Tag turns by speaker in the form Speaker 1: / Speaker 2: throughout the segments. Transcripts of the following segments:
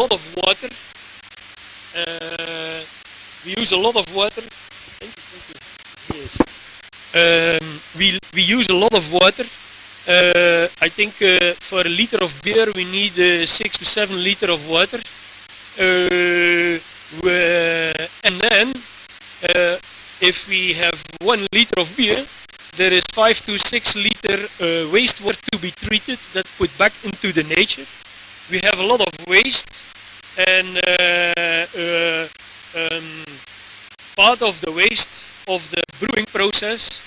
Speaker 1: lot of water. We use a lot of water. Thank you. Yes. We use a lot of water. I think for a liter of beer we need 6 to 7 liters of water. And then if we have 1 liter of beer, there is 5 to 6 liters wastewater to be treated, that's put back into the nature. We have a lot of waste, and part of the waste of the brewing process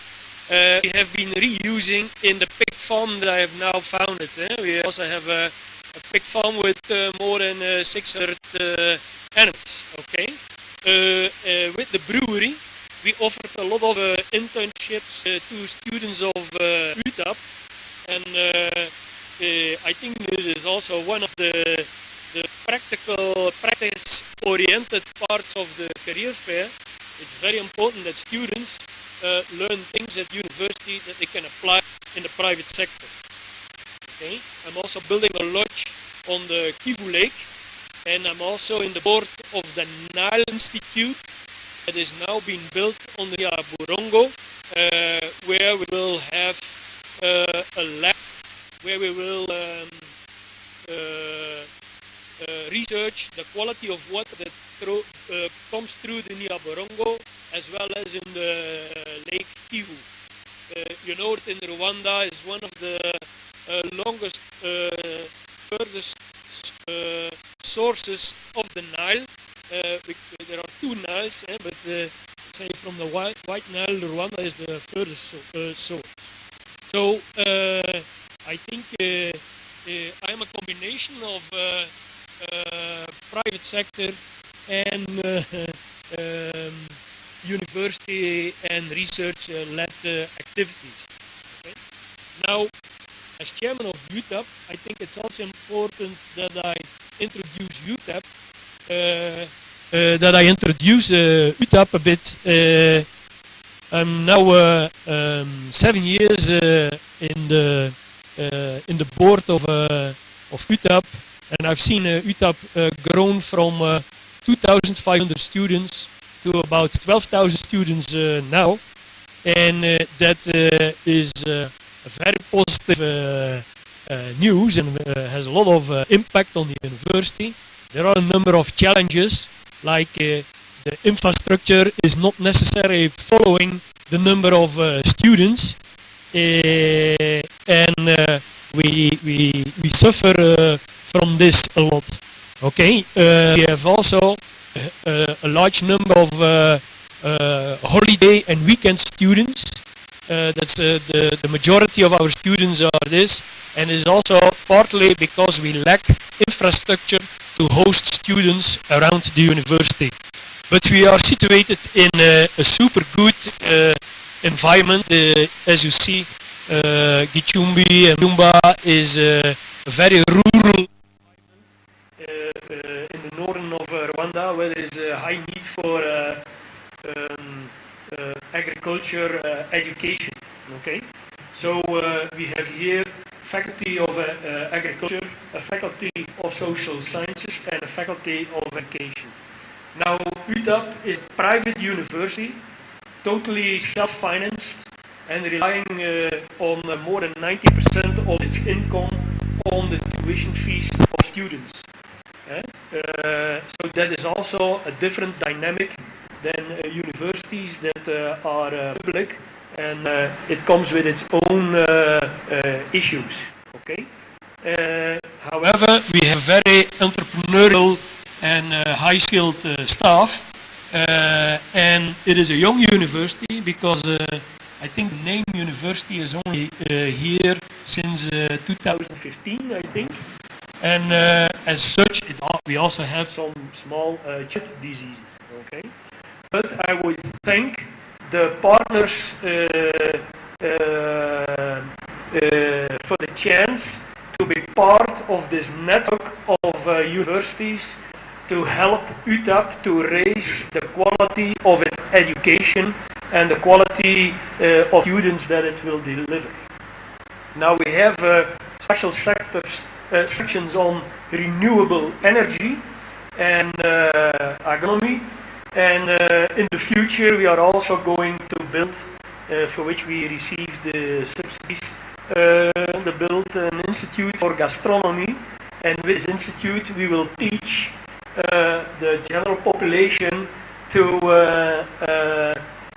Speaker 1: we have been reusing in the pig farm that I have now founded. We also have a pig farm with more than 600 animals. Okay, with the brewery, we offered a lot of internships to students of UTAB, and I think it is also one of the practical, practice-oriented parts of the career fair. It's very important that students learn things at university that they can apply in the private sector. Okay, I'm also building a lodge on the Kivu Lake, and I'm also in the board of the Nile Institute that is now being built on the Borongo, where we will have a lab where we will research the quality of water that comes through the Borongo as well as in the Lake Kivu. You know that in Rwanda is one of the longest, furthest sources of the Nile. There are 2 Niles, but say from the White Nile, Rwanda is the furthest source. So I think I'm a combination of private sector and university and research-led activities. Okay? Now, as chairman of UTAB, I think it's also important that I introduce UTAB. UTAB a bit. I'm now 7 years in the board of UTAB, and I've seen UTAB grown from 2,500 students to about 12,000 students now, and that is very positive news and has a lot of impact on the university. There are a number of challenges, like the infrastructure is not necessarily following the number of students, and we suffer from this a lot. Okay, we have also a large number of holiday and weekend students. That's the majority of our students are this, and is also partly because we lack infrastructure to host students around the university. But we are situated in a super good environment. As you see, Gicumbi and Lumba is a very rural environment in the northern of Rwanda, where there is a high need for agriculture education. Okay, so we have here faculty of agriculture, a faculty of social sciences, and a faculty of education. Now, UTAB is a private university, totally self-financed and relying on more than 90% of its income on the tuition fees of students. So that is also a different dynamic than universities that are public, and it comes with its own issues. Okay. However, we have very entrepreneurial and high-skilled staff, and it is a young university because I think the name university is only here since 2015, I think, and as such, we also have some small chest diseases. Okay, but I would thank the partners for the chance to be part of this network of universities to help UTAB to raise the quality of its education and the quality of students that it will deliver. Now we have special sectors sections on renewable energy and agronomy. And in the future, we are also going to build, for which we received the subsidies, to build an institute for gastronomy. And with this institute, we will teach the general population to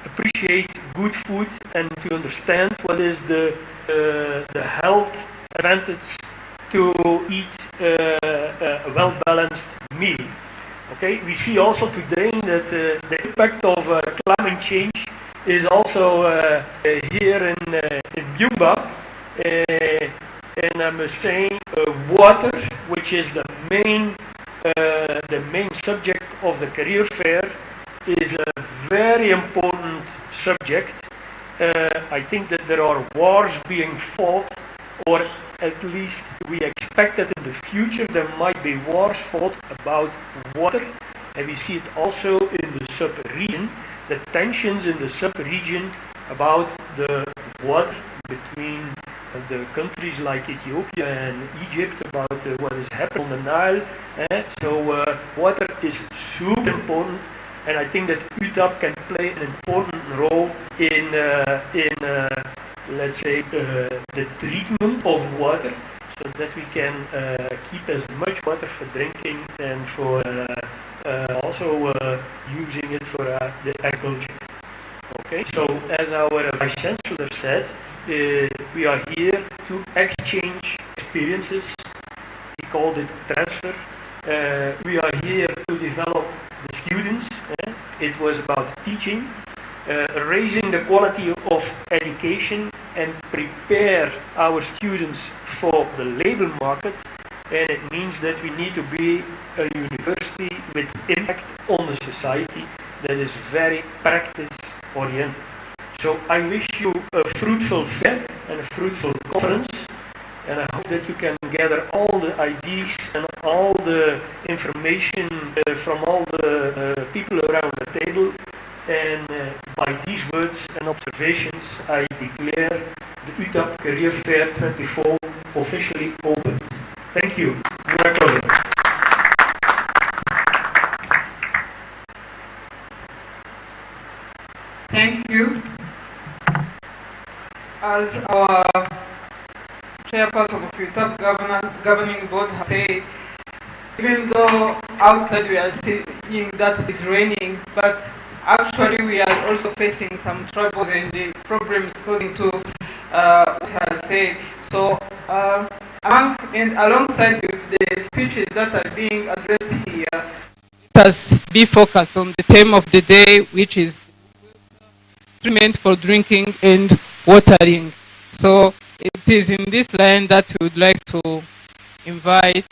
Speaker 1: appreciate good food and to understand what is the health advantage to eat a well-balanced meal. Okay, we see also today that the impact of climate change is also here in Byumba, and I must say water, which is the main subject of the career fair, is a very important subject. I think that there are wars being fought, or at least we expect that in the future there might be wars fought about water, and we see it also in the sub-region, the tensions in the sub-region about the water between the countries like Ethiopia and Egypt, about what is happening on the Nile. So water is super important, and I think that UTAB can play an important role in let's say, the treatment of water, so that we can keep as much water for drinking and for also using it for the agriculture. Okay, so as our Vice Chancellor said, we are here to exchange experiences. He called it transfer. We are here to develop the students. It was about teaching. Raising the quality of education and prepare our students for the labor market, and it means that we need to be a university with impact on the society that is very practice oriented. So I wish you a fruitful fair and a fruitful conference, and I hope that you can gather all the ideas and all the information from all the people around the table. And by these words and observations, I declare the UTAB Career Fair 24 officially opened. Thank you.
Speaker 2: Thank you. As our chairperson of UTAB governing board has said, even though outside we are seeing that it is raining, but actually we are also facing some troubles and the problems according to what has said. So alongside with the speeches that are being addressed here, let us be focused on the theme of the day, which is treatment for drinking and watering. So it is in this line that we would like to invite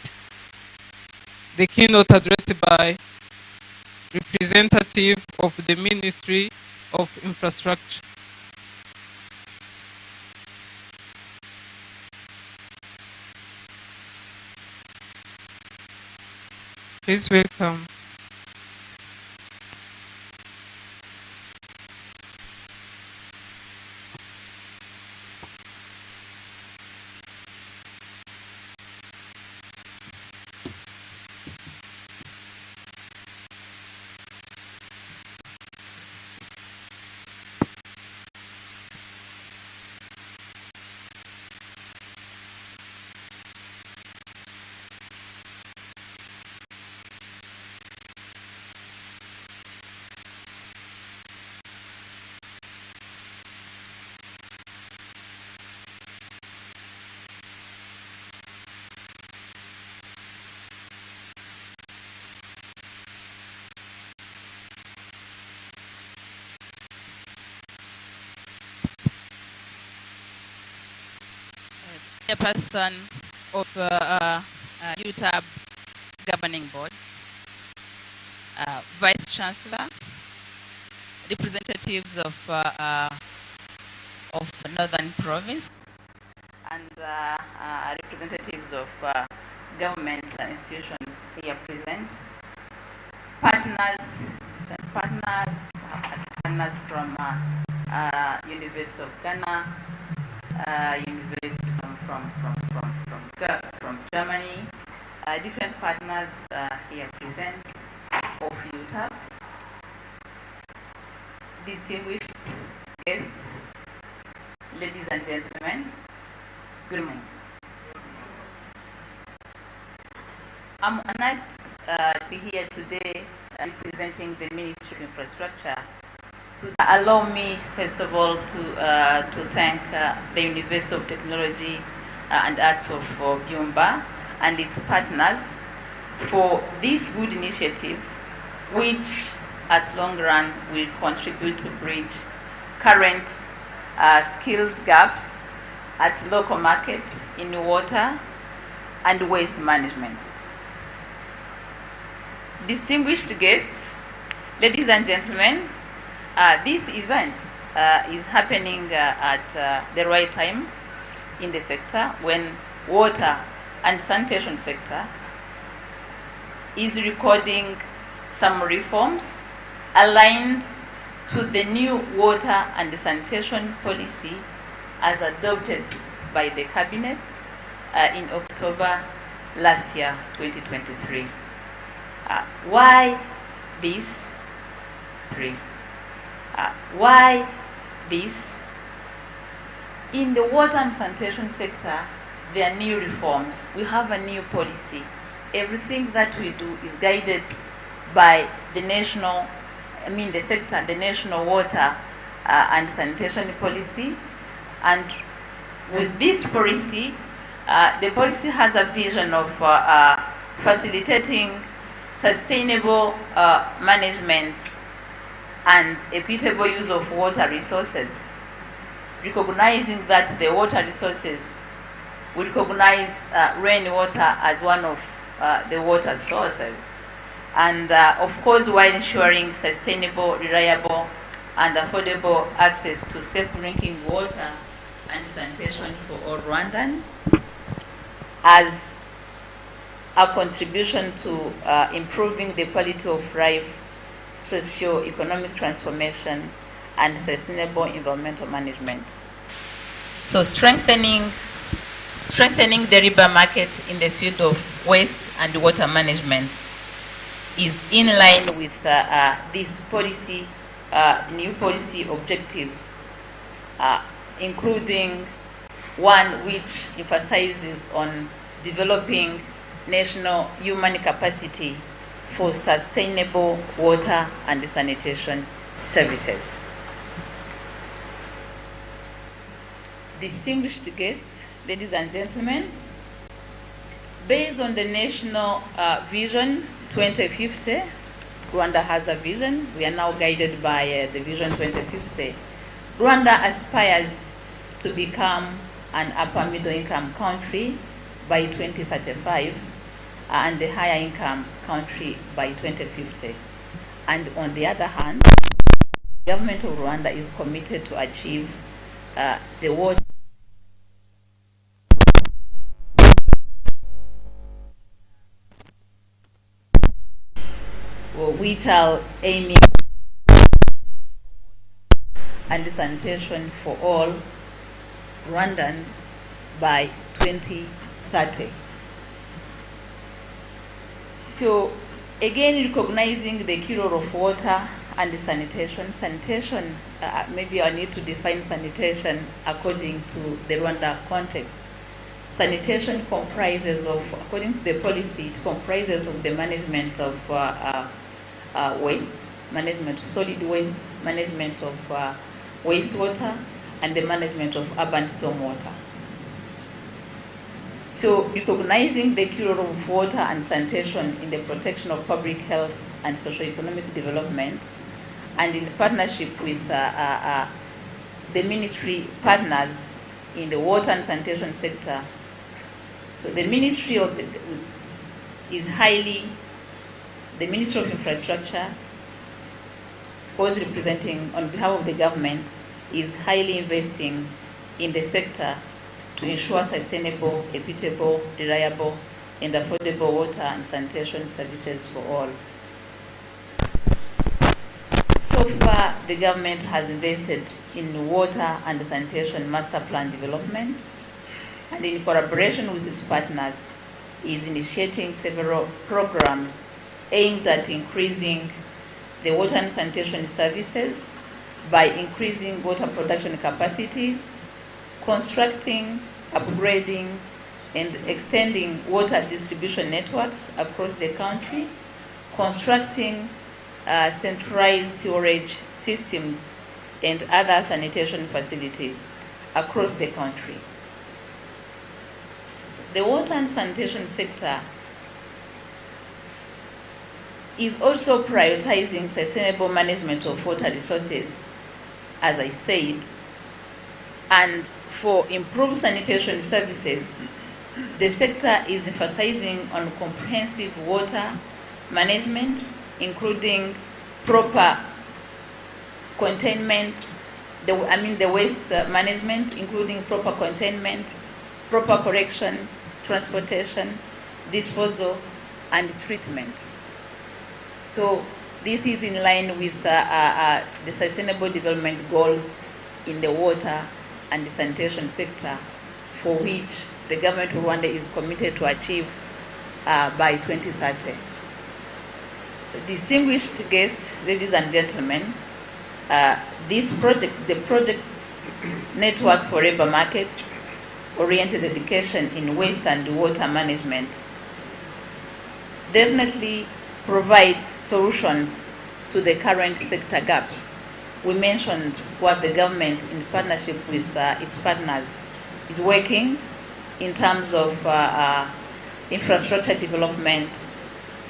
Speaker 2: the keynote addressed by representative of the Ministry of Infrastructure. Please welcome.
Speaker 3: Chairperson of UTAB Governing Board, Vice Chancellor, representatives of Northern Province, and representatives of government institutions here present, partners from University of Ghana, university from Germany, different partners here present of UTAB, distinguished guests, ladies and gentlemen, good morning. I'm honored to be here today representing the Ministry of Infrastructure. Allow me, first of all, to thank the University of Technology and Arts of Byumba and its partners for this good initiative, which at long run will contribute to bridge current skills gaps at local market in water and waste management. Distinguished guests, ladies and gentlemen, this event is happening at the right time in the sector when water and sanitation sector is recording some reforms aligned to the new water and sanitation policy as adopted by the Cabinet in October last year, 2023. Why this? Why this? In the water and sanitation sector, there are new reforms. We have a new policy. Everything that we do is guided by the national, the national water and sanitation policy. And with this policy, the policy has a vision of facilitating sustainable management and equitable use of water resources, recognizing that the water resources will recognize rainwater as one of the water sources, and of course while ensuring sustainable, reliable and affordable access to safe drinking water and sanitation for all Rwandan as a contribution to improving the quality of life, socio-economic transformation, and sustainable environmental management. So strengthening the river market in the field of waste and water management is in line with this policy, new policy objectives, including one which emphasizes on developing national human capacity for sustainable water and sanitation services. Distinguished guests, ladies and gentlemen, based on the national vision 2050, Rwanda has a vision. We are now guided by the vision 2050. Rwanda aspires to become an upper middle income country by 2035 and a higher income country by 2050. And on the other hand, the government of Rwanda is committed to achieve the water which are aiming and sanitation for all Rwandans by 2030. So again, recognizing the key role of water and sanitation. Sanitation, maybe I need to define sanitation according to the Rwanda context. Sanitation comprises of, according to the policy, it comprises of the management of waste, management of solid waste, management of wastewater, and the management of urban stormwater. So recognizing the key role of water and sanitation in the protection of public health and socio-economic development, and in partnership with the ministry partners in the water and sanitation sector. So the Ministry of the Ministry of Infrastructure, was representing on behalf of the government, is highly investing in the sector to ensure sustainable, equitable, reliable, and affordable water and sanitation services for all. So So far, the government has invested in water and sanitation master plan development, and in collaboration with its partners, is initiating several programs aimed at increasing the water and sanitation services by increasing water production capacities, constructing, upgrading, and extending water distribution networks across the country, constructing centralized sewerage systems and other sanitation facilities across the country. The water and sanitation sector is also prioritizing sustainable management of water resources, as I said, and for improved sanitation services, the sector is emphasizing on comprehensive water management, including proper containment, the waste management, including proper containment, proper collection, transportation, disposal, and treatment. So this is in line with the Sustainable Development Goals in the water and the sanitation sector, for which the government of Rwanda is committed to achieve by 2030. So, distinguished guests, ladies and gentlemen, this project, the project's Network for Labor Market Oriented Education in Waste and Water Management, definitely provides solutions to the current sector gaps. We mentioned what the government, in partnership with its partners, is working in terms of infrastructure development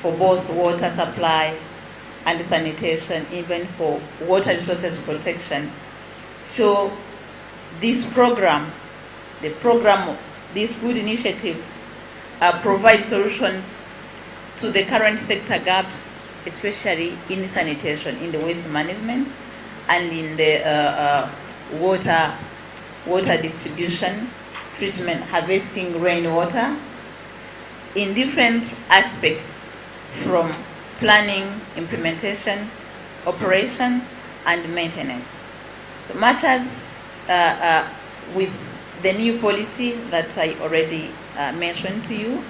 Speaker 3: for both water supply and sanitation, even for water resources protection. So this program, this good initiative provides solutions to the current sector gaps, especially in sanitation, in the waste management, and in the water distribution, treatment, harvesting rainwater, in different aspects, from planning, implementation, operation, and maintenance. So much as with the new policy that I already mentioned to you,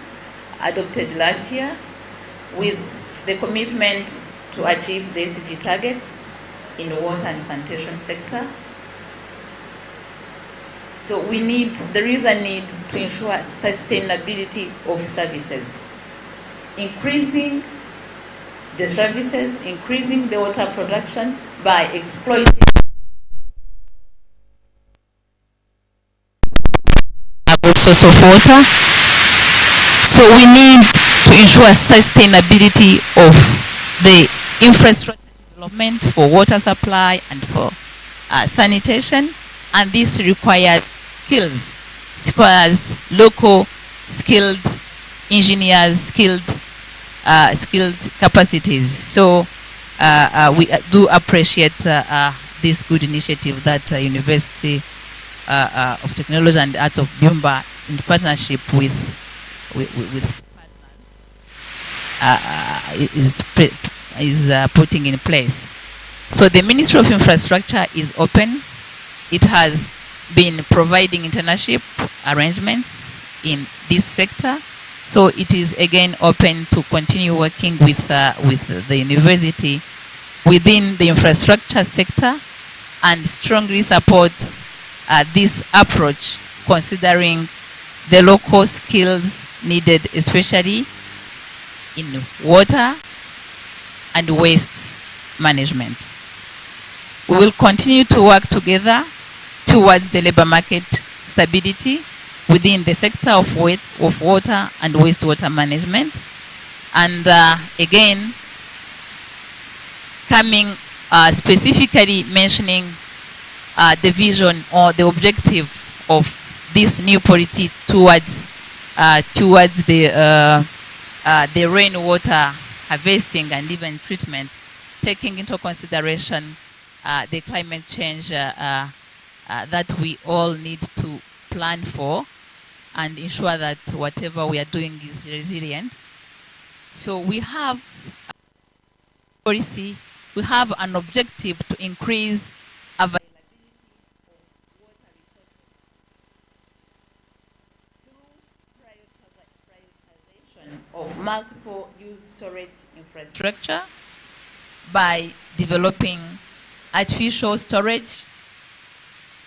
Speaker 3: adopted last year, with the commitment to achieve the SDG targets in the water and sanitation sector. So there is a need to ensure sustainability of services, increasing the services, increasing the water production by exploiting a good source of water. So we need to ensure sustainability of the infrastructure development for water supply and for sanitation, and this requires skills. It requires local skilled engineers, skilled capacities. So we do appreciate this good initiative that University of Technology and Arts of Byumba, in partnership with is putting in place. So the Ministry of Infrastructure is open. It has been providing internship arrangements in this sector. So it is again open to continue working with the university within the infrastructure sector, and strongly support this approach, considering the local skills needed, especially in water and waste management. We will continue to work together towards the labor market stability within the sector of water and wastewater management. And again, coming specifically mentioning the vision or the objective of this new policy towards the rainwater harvesting and even treatment, taking into consideration the climate change that we all need to plan for and ensure that whatever we are doing is resilient. So we have a policy we have an objective to increase availability of water resources through prioritization of multiple use storage infrastructure by developing artificial storage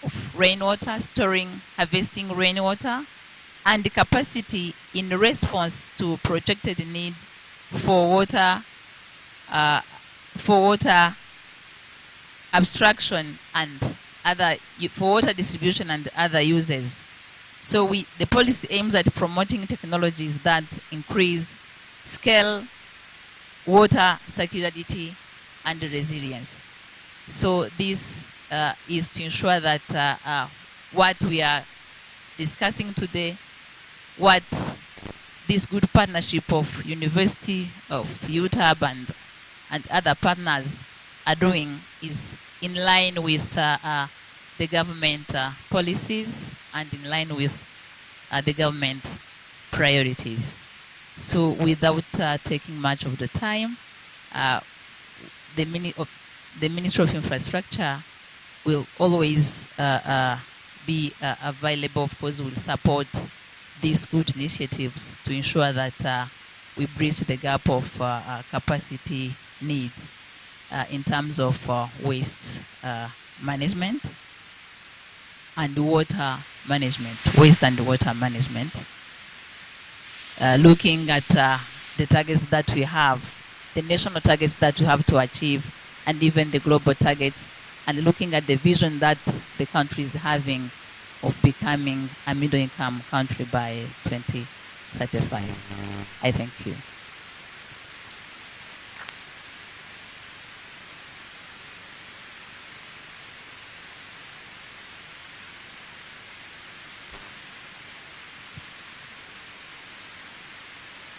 Speaker 3: of rainwater, storing, harvesting rainwater, and the capacity in response to projected need for water abstraction and for water distribution and other uses. So the policy aims at promoting technologies that increase scale, water circularity, and resilience. So this is to ensure that what we are discussing today, what this good partnership of University of UTAB and other partners are doing is in line with the government policies and in line with the government priorities. So without taking much of the time, the Ministry of Infrastructure will always be available. Of course, will support these good initiatives to ensure that we bridge the gap of capacity needs in terms of waste management and water management, waste and water management. Looking at the targets that we have, the national targets that we have to achieve, and even the global targets, and looking at the vision that the country is having of becoming a middle-income country by 2035. I thank you.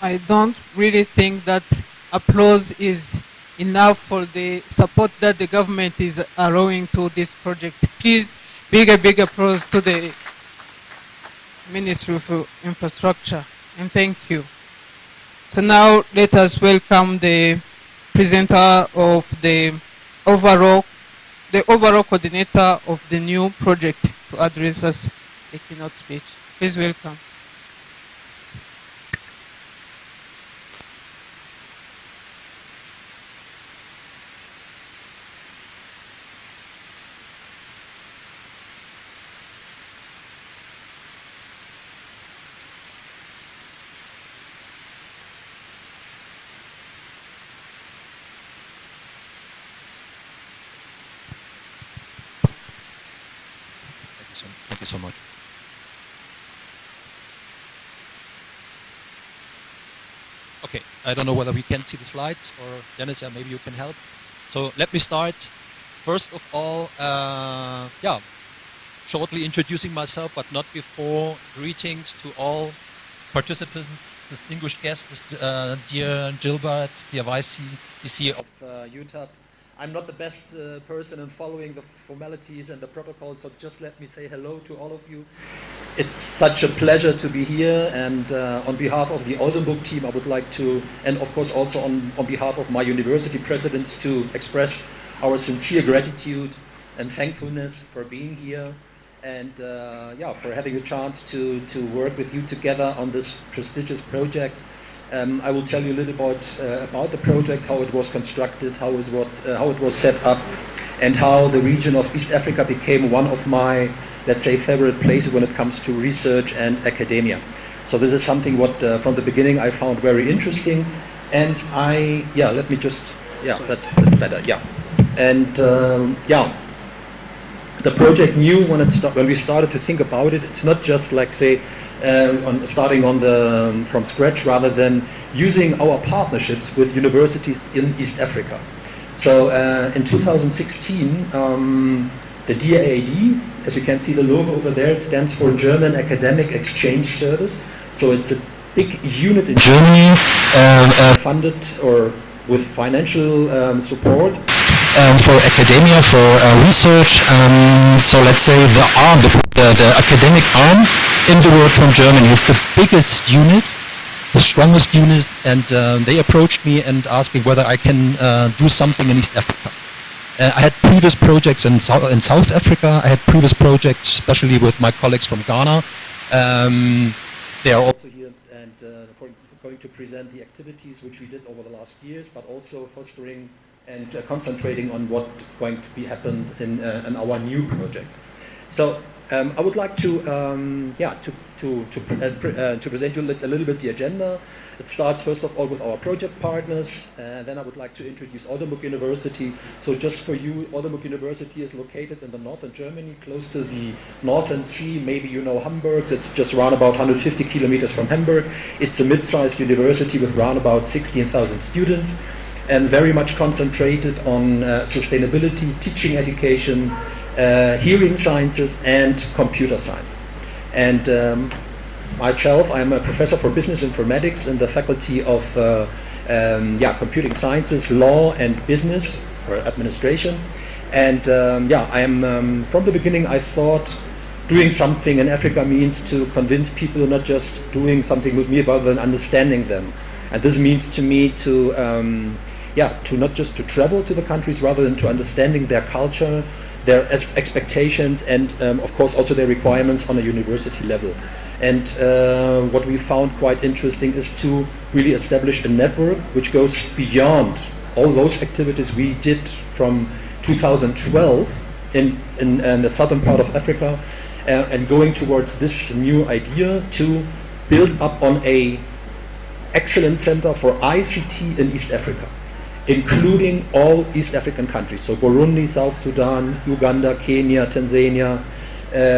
Speaker 2: I don't really think that applause is enough for the support that the government is allowing to this project. Please, big applause to the Ministry of Infrastructure, and thank you. So now let us welcome the presenter of the overall coordinator of the new project to address us the keynote speech. Please welcome.
Speaker 4: Thank you so much. Okay, I don't know whether we can see the slides, or Dennis, yeah, maybe you can help. So let me start. First of all, shortly introducing myself, but not before. Greetings to all participants, distinguished guests, dear Gilbert, dear VC of UTAB. I'm not the best person in following the formalities and the protocols, so just let me say hello to all of you. It's such a pleasure to be here, and on behalf of the Oldenburg team, I would like to, and of course also on behalf of my university presidents, to express our sincere gratitude and thankfulness for being here, and for having a chance to work with you together on this prestigious project. I will tell you a little about the project, how it was constructed, how it was set up, and how the region of East Africa became one of my, let's say, favorite places when it comes to research and academia. So this is something what from the beginning I found very interesting, and let me just, that's better, and the project knew when we started to think about it, it's not just like say starting from scratch, rather than using our partnerships with universities in East Africa. So in 2016, the DAAD, as you can see the logo over there, it stands for German Academic Exchange Service. So it's a big unit in Germany, funded or with financial support for academia, for research. So let's say the academic arm in the world from Germany. It's the biggest unit the strongest units, and they approached me and asked me whether I can do something in East Africa. I had previous projects in South Africa. I had previous projects, especially with my colleagues from Ghana. They are also here and going to present the activities which we did over the last years, but also fostering and concentrating on what's going to be happen in our new project. So I would like to present you a little bit the agenda. It starts first of all with our project partners. Then I would like to introduce Oldenburg University. So just for you, Oldenburg University is located in the northern Germany, close to the Northern Sea. Maybe you know Hamburg. It's just around about 150 kilometers from Hamburg. It's a mid-sized university with around about 16,000 students, and very much concentrated on sustainability, teaching education, hearing sciences, and computer science. And myself, I'm a professor for business informatics in the faculty of computing sciences, law, and business or administration. And I'm from the beginning I thought doing something in Africa means to convince people, not just doing something with me, rather than understanding them. And this means to me to not just to travel to the countries, rather than to understanding their culture, their expectations, and of course also their requirements on a university level. And what we found quite interesting is to really establish a network which goes beyond all those activities we did from 2012 in the southern part of Africa, and going towards this new idea to build up on a excellent center for ICT in East Africa, including all East African countries. So Burundi, South Sudan, Uganda, Kenya, Tanzania,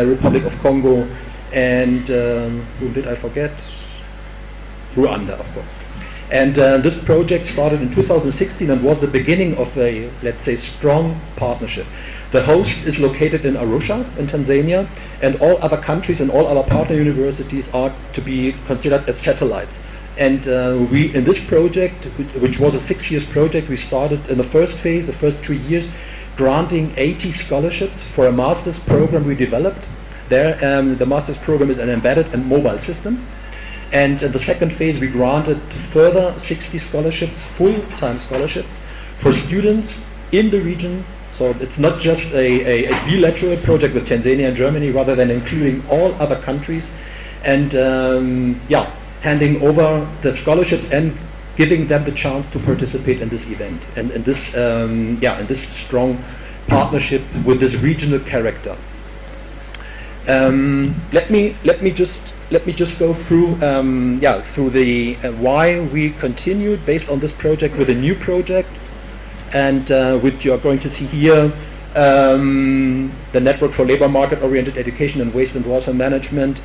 Speaker 4: Republic of Congo, and who did I forget? Rwanda, of course. And this project started in 2016 and was the beginning of a, let's say, strong partnership. The host is located in Arusha in Tanzania, and all other countries and all other partner universities are to be considered as satellites. And we, in this project, which was a 6 years project, we started in the first phase, the first 3 years, granting 80 scholarships for a master's program we developed. There, the master's program is in embedded and mobile systems. And in the second phase, we granted further 60 scholarships, full-time scholarships, for students in the region. So it's not just a bilateral project with Tanzania and Germany, rather than including all other countries. And handing over the scholarships and giving them the chance to participate in this event and in this in this strong partnership with this regional character. Let me just go through through the why we continued based on this project with a new project, and which you are going to see here, the Network for Labor Market-Oriented Education and Waste and Water Management.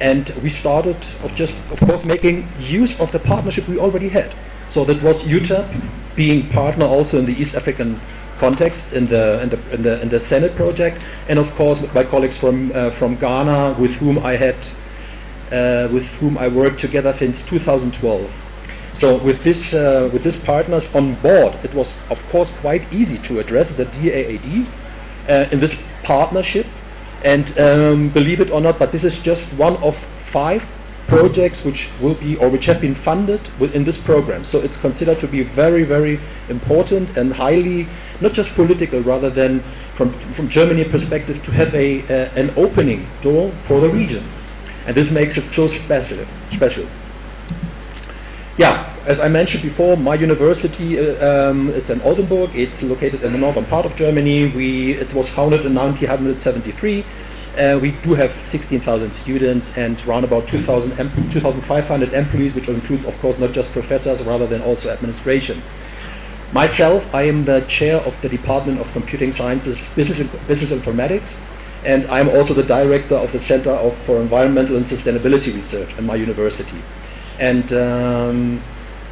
Speaker 4: And we started of course making use of the partnership we already had. So that was UTAB being partner also in the East African context in the Senate project, and of course my colleagues from Ghana with whom I worked together since 2012. So with this partners on board, it was of course quite easy to address the DAAD in this partnership. And believe it or not, but this is just one of 5 projects which will be or which have been funded within this program. So it's considered to be very, very important and highly, not just political, rather than from Germany perspective, to have an opening door for the region. And this makes it so special. Yeah, as I mentioned before, my university is in Oldenburg. It's located in the northern part of Germany. It was founded in 1973. We do have 16,000 students and around about 2,500 employees, which includes, of course, not just professors, rather than also administration. Myself, I am the chair of the Department of Computing Sciences, Business Informatics, and I'm also the director of the Center for Environmental and Sustainability Research at my university. And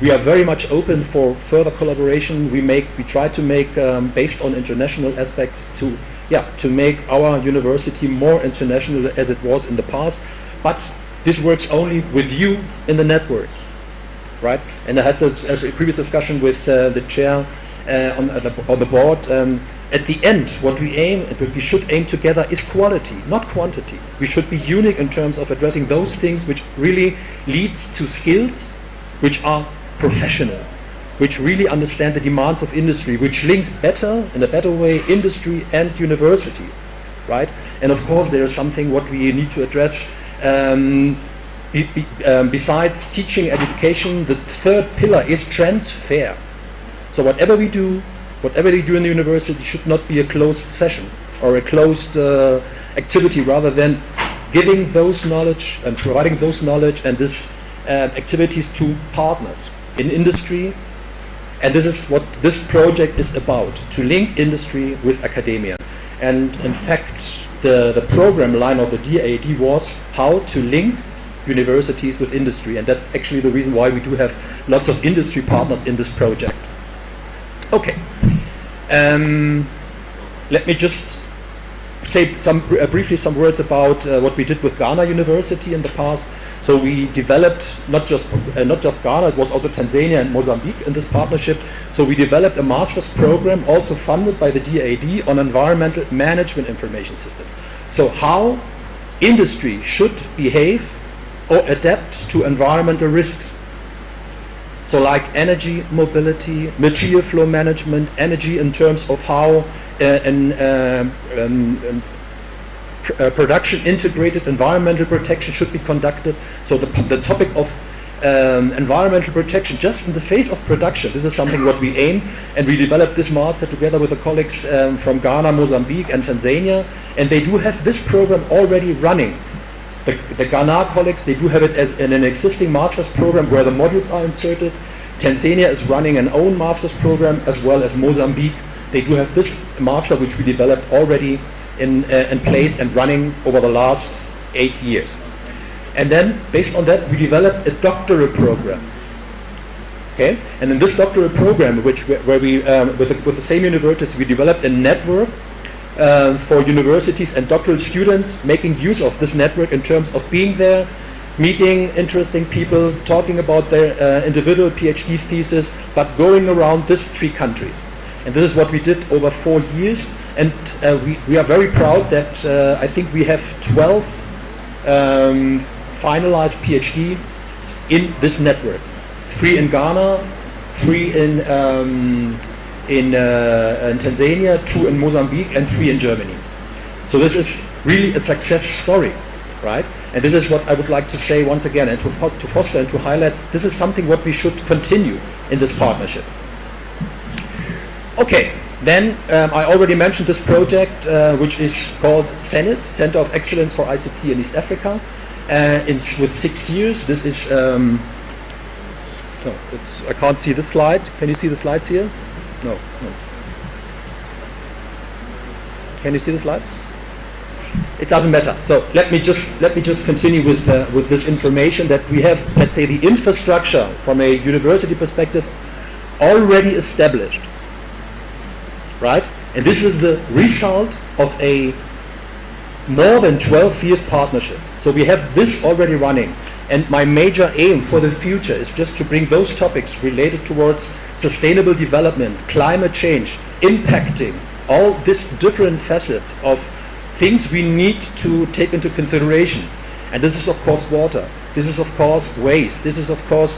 Speaker 4: we are very much open for further collaboration. We try to make, based on international aspects, to make our university more international as it was in the past. But this works only with you in the network, right? And I had a previous discussion with the chair on the board. At the end, what we should aim together is quality, not quantity. We should be unique in terms of addressing those things which really leads to skills
Speaker 5: which are professional, which really understand the demands of industry, which links better, in a better way, industry and universities, right? And of course, there is something what we need to address. Besides teaching education, the third pillar is transfer. So whatever we do in the university should not be a closed session or a closed activity, rather than giving those knowledge and providing those knowledge and this activities to partners in industry. And this is what this project is about, to link industry with academia. And in fact, the program line of the DAAD was how to link universities with industry. And that's actually the reason why we do have lots of industry partners in this project. Okay. Let me just say briefly some words about what we did with Ghana University in the past. So we developed not just Ghana, it was also Tanzania and Mozambique in this partnership. So we developed a master's program also funded by the DAAD on environmental management information systems. So how industry should behave or adapt to environmental risks. So like energy mobility, material flow management, energy in terms of how production integrated environmental protection should be conducted. So the topic of environmental protection just in the phase of production, this is something what we aim, and we developed this master together with the colleagues from Ghana, Mozambique and Tanzania, and they do have this program already running. The Ghana colleagues, they do have it as in an existing master's program where the modules are inserted. Tanzania is running an own master's program, as well as Mozambique. They do have this master which we developed already in place and running over the last 8 years. And then, based on that, we developed a doctoral program. Okay, and in this doctoral program, where we with the same universities, we developed a network for universities and doctoral students, making use of this network in terms of being there, meeting interesting people, talking about their individual PhD thesis, but going around these 3 countries. And this is what we did over 4 years. And we are very proud that I think we have 12 finalized PhDs in this network. 3 in Ghana, 3 in Tanzania, 2 in Mozambique, and 3 in Germany. So this is really a success story, right? And this is what I would like to say once again, and to foster and to highlight, this is something what we should continue in this partnership. Okay, then I already mentioned this project, which is called CENIT, Center of Excellence for ICT in East Africa, with 6 years. This is, I can't see this slide. Can you see the slides here? No. Can you see the slides? It doesn't matter. So let me just continue with this information that we have. Let's say the infrastructure from a university perspective already established, right? And this is the result of a more than 12 years partnership. So we have this already running. And my major aim for the future is just to bring those topics related towards sustainable development, climate change, impacting all these different facets of things we need to take into consideration. And this is of course water, this is of course waste, this is of course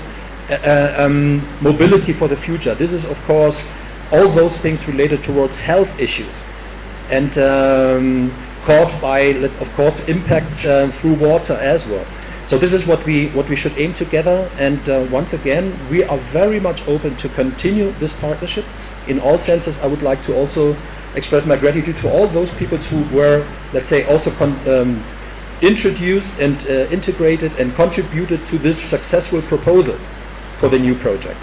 Speaker 5: mobility for the future, this is of course all those things related towards health issues, and caused by, of course, impacts through water as well. So this is what we should aim together, and once again, we are very much open to continue this partnership. In all senses, I would like to also express my gratitude to all those people who were, let's say, also introduced and integrated and contributed to this successful proposal for the new project.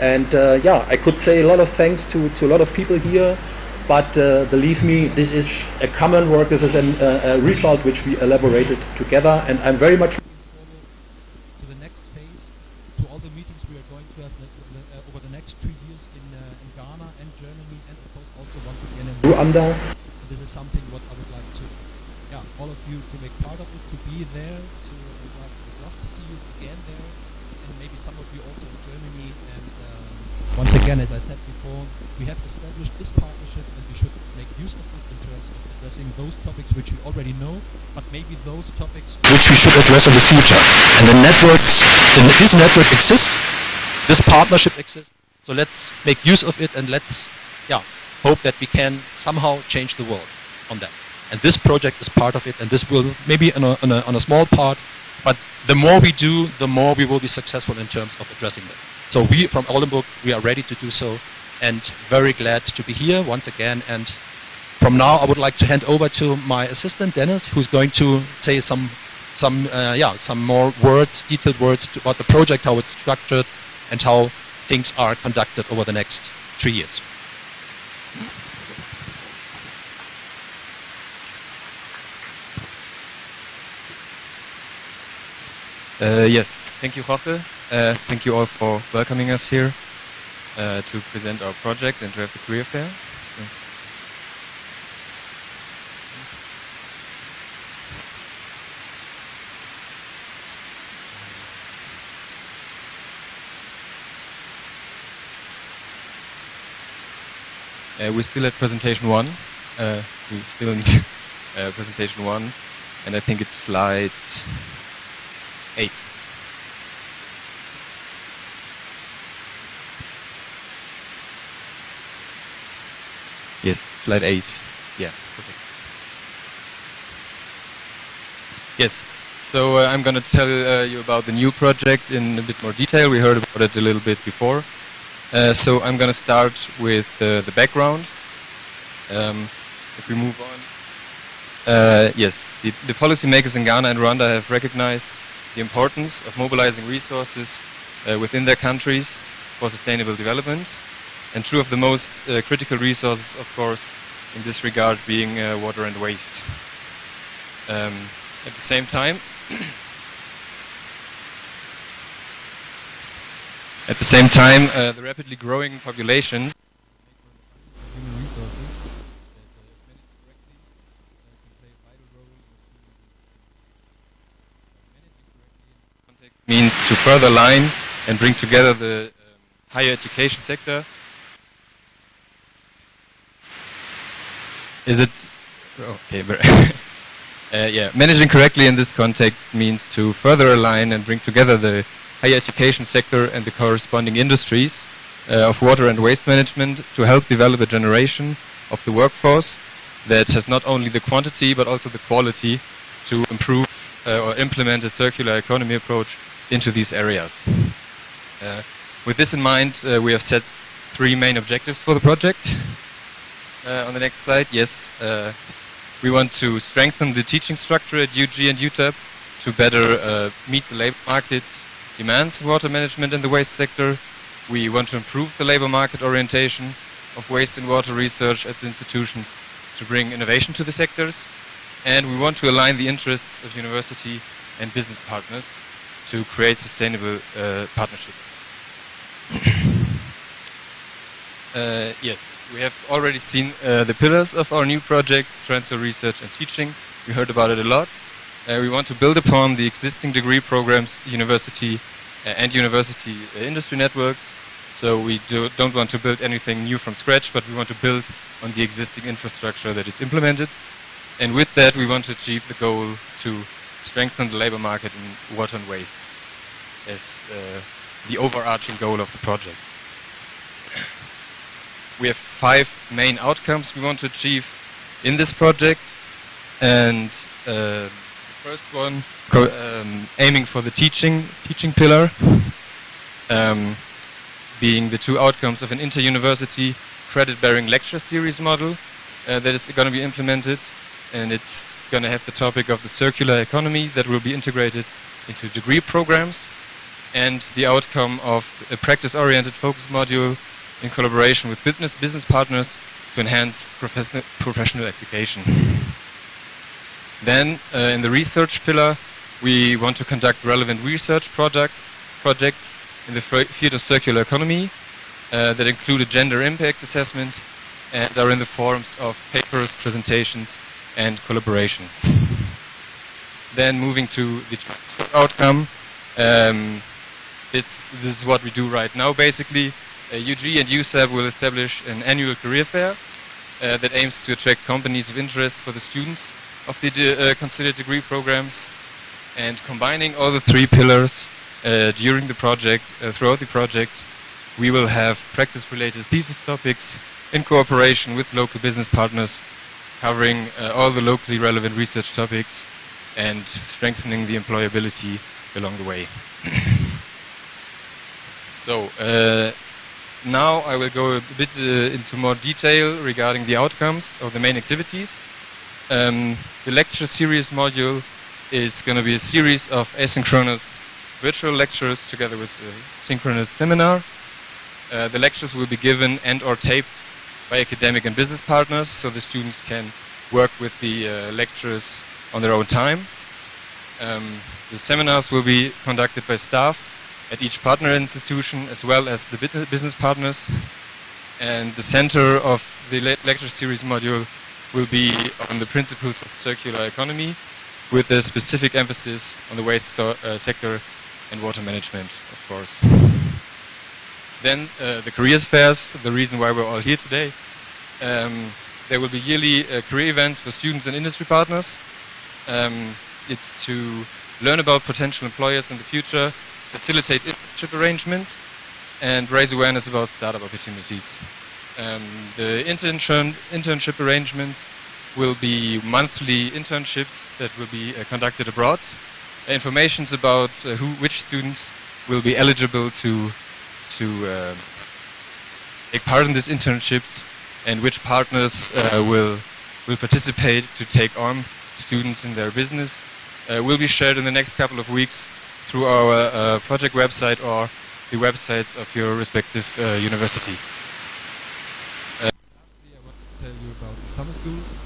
Speaker 5: And I could say a lot of thanks to a lot of people here, but believe me, this is a common work, this is a result which we elaborated together, and I'm very much
Speaker 4: to the next phase, to all the meetings we are going to have over the next 3 years in Ghana and Germany, and of course also once again in
Speaker 5: Rwanda.
Speaker 4: This is something what I would like to, all of you to make part of it, to be there, would love to see you again there, and and maybe some of you also in Germany. And once again, as I said before, we have established this partnership and we should make use of it in terms of addressing those topics which we already know, but maybe those topics which we should address in the future. And the networks, this network exists, this partnership exists, so let's make use of it and let's hope that we can somehow change the world on that. And this project is part of it, and this will maybe on a small part, but the more we do, the more we will be successful in terms of addressing them. So we from Oldenburg, we are ready to do so, and very glad to be here once again. And from now, I would like to hand over to my assistant Dennis, who's going to say some more words, detailed words about the project, how it's structured, and how things are conducted over the next 3 years.
Speaker 6: Yes, thank you, Jorge. Thank you all for welcoming us here to present our project and to have the career fair. We're still at presentation 1. We still need presentation 1, and I think it's slide 8. Yes, slide 8. Yeah, perfect. Yes, so I'm going to tell you about the new project in a bit more detail. We heard about it a little bit before. So I'm going to start with the background. If we move on. Yes, the policymakers in Ghana and Rwanda have recognized the importance of mobilizing resources within their countries for sustainable development. And two of the most critical resources, of course, in this regard being water and waste. At the same time, the rapidly growing populations human resources that, managed correctly, can play a vital role in achieving this. Managing correctly in context means to further align and bring together the higher education sector. Is it okay? Yeah, managing correctly in this context means to further align and bring together the higher education sector and the corresponding industries of water and waste management to help develop a generation of the workforce that has not only the quantity but also the quality to improve or implement a circular economy approach into these areas. With this in mind, we have set 3 main objectives for the project. On the next slide, yes, we want to strengthen the teaching structure at UG and UTAB to better meet the labor market demands in water management and the waste sector. We want to improve the labor market orientation of waste and water research at the institutions to bring innovation to the sectors. And we want to align the interests of university and business partners to create sustainable partnerships. Yes, we have already seen the pillars of our new project, transfer research and teaching. We heard about it a lot. We want to build upon the existing degree programs, university and university industry networks. So we don't want to build anything new from scratch, but we want to build on the existing infrastructure that is implemented. And with that, we want to achieve the goal to strengthen the labor market in water and waste as the overarching goal of the project. We have 5 main outcomes we want to achieve in this project, and the first one aiming for the teaching pillar, being the 2 outcomes of an inter-university credit-bearing lecture series model that is going to be implemented, and it's going to have the topic of the circular economy that will be integrated into degree programs, and the outcome of a practice-oriented focus module in collaboration with business partners to enhance professional application. Then, in the research pillar, we want to conduct relevant research projects in the field of circular economy that include a gender impact assessment and are in the forms of papers, presentations, and collaborations. Then, moving to the transfer outcome, This is what we do right now, basically. UG and UTAB will establish an annual career fair that aims to attract companies of interest for the students of the considered degree programs. And combining all the three pillars during the project, throughout the project, we will have practice-related thesis topics in cooperation with local business partners, covering all the locally relevant research topics and strengthening the employability along the way. So now I will go a bit into more detail regarding the outcomes of the main activities. The lecture series module is going to be a series of asynchronous virtual lectures together with a synchronous seminar. The lectures will be given and or taped by academic and business partners, so the students can work with the lecturers on their own time. The seminars will be conducted by staff at each partner institution as well as the business partners. And the center of the lecture series module will be on the principles of circular economy, with a specific emphasis on the waste sector and water management, of course. Then the careers fairs, the reason why we're all here today. There will be yearly career events for students and industry partners. It's to learn about potential employers in the future, facilitate internship arrangements, and raise awareness about startup opportunities. The internship arrangements will be monthly internships that will be conducted abroad. Informations about which students will be eligible to take part in these internships and which partners will participate to take on students in their business will be shared in the next couple of weeks through our project website or the websites of your respective universities. Lastly, I want to tell you about the summer schools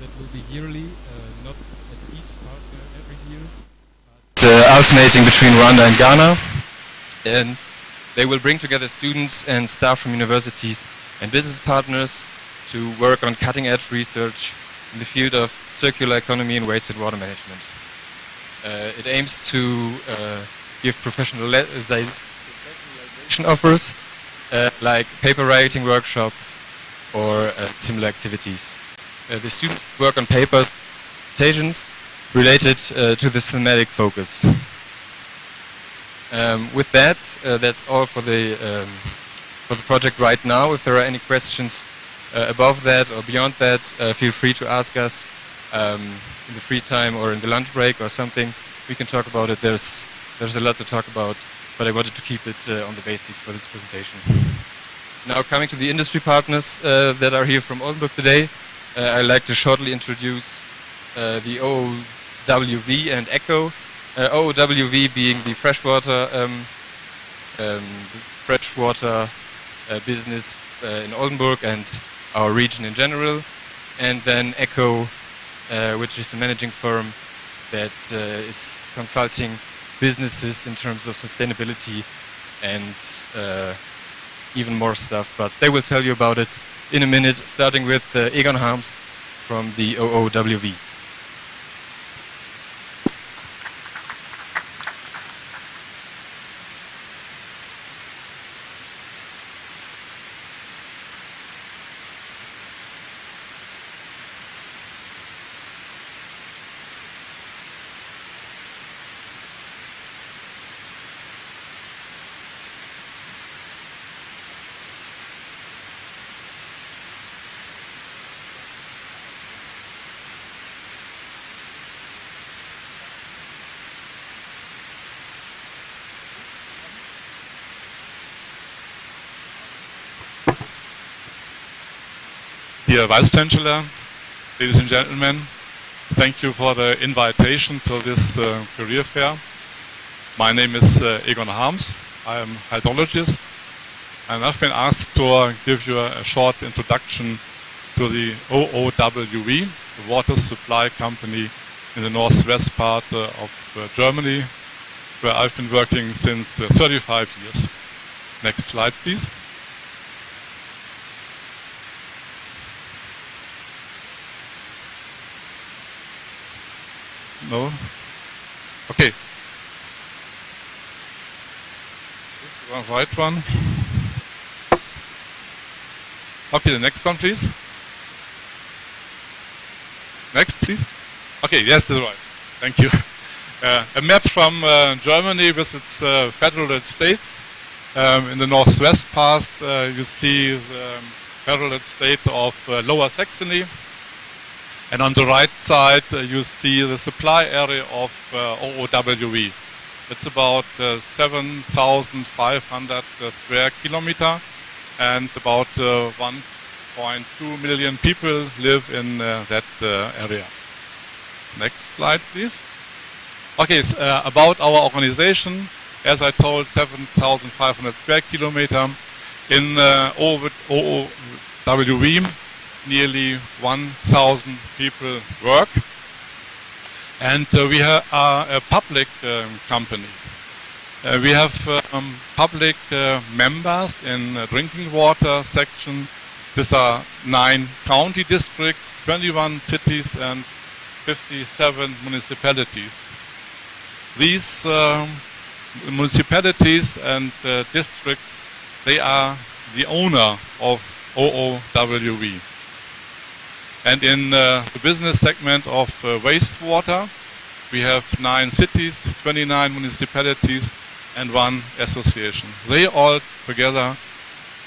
Speaker 6: that will be yearly, not at each partner every year, but alternating between Rwanda and Ghana. And they will bring together students and staff from universities and business partners to work on cutting-edge research in the field of circular economy and waste and water management. It aims to give professionalization offers like paper writing workshop or similar activities. The students work on papers, presentations related to the thematic focus. With that, that's all for the project right now. If there are any questions above that or beyond that, feel free to ask us in the free time or in the lunch break or something. We can talk about it. There's a lot to talk about, but I wanted to keep it on the basics for this presentation. Now coming to the industry partners that are here from Oldenburg today, I'd like to shortly introduce the OOWV and ECHO. OOWV being the freshwater business in Oldenburg and our region in general, and then ECHO, which is a managing firm that is consulting businesses in terms of sustainability and even more stuff, but they will tell you about it in a minute, starting with Egon Harms from the OOWV.
Speaker 7: Dear Vice Chancellor, ladies and gentlemen, thank you for the invitation to this career fair. My name is Egon Harms. I am a hydrologist, and I've been asked to give you a short introduction to the OOWV, the water supply company in the northwest part of Germany, where I've been working since 35 years. Next slide, please. No? Okay. the right one. Okay, the next one, please. Next, please. Okay, yes, that's right. Thank you. A map from Germany with its federal states. In the northwest part, you see the federal state of Lower Saxony. And on the right side, you see the supply area of OOWE. It's about 7,500 square kilometer, and about 1.2 million people live in that area. Next slide, please. Okay, about our organization, as I told, 7,500 square kilometer. In OOWE, nearly 1,000 people work. And we are a public company. We have public members in drinking water section. These are 9 county districts, 21 cities, and 57 municipalities. These municipalities and districts, they are the owner of OOWE. And in the business segment of wastewater, we have 9 cities, 29 municipalities, and 1 association. They all together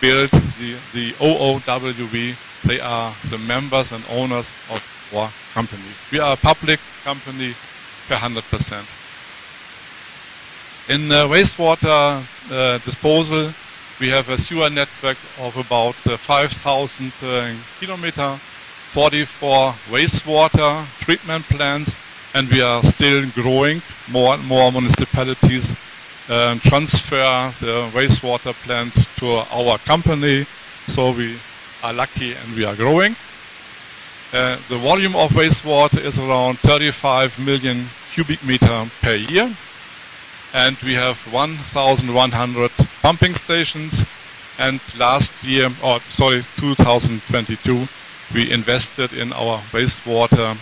Speaker 7: build the OOWE. They are the members and owners of our company. We are a public company per 100%. In wastewater disposal, we have a sewer network of about 5,000 kilometers, 44 wastewater treatment plants, and we are still growing. More and more municipalities transfer the wastewater plant to our company, so we are lucky and we are growing. The volume of wastewater is around 35 million cubic meter per year, and we have 1,100 pumping stations. And last year, 2022, we invested in our wastewater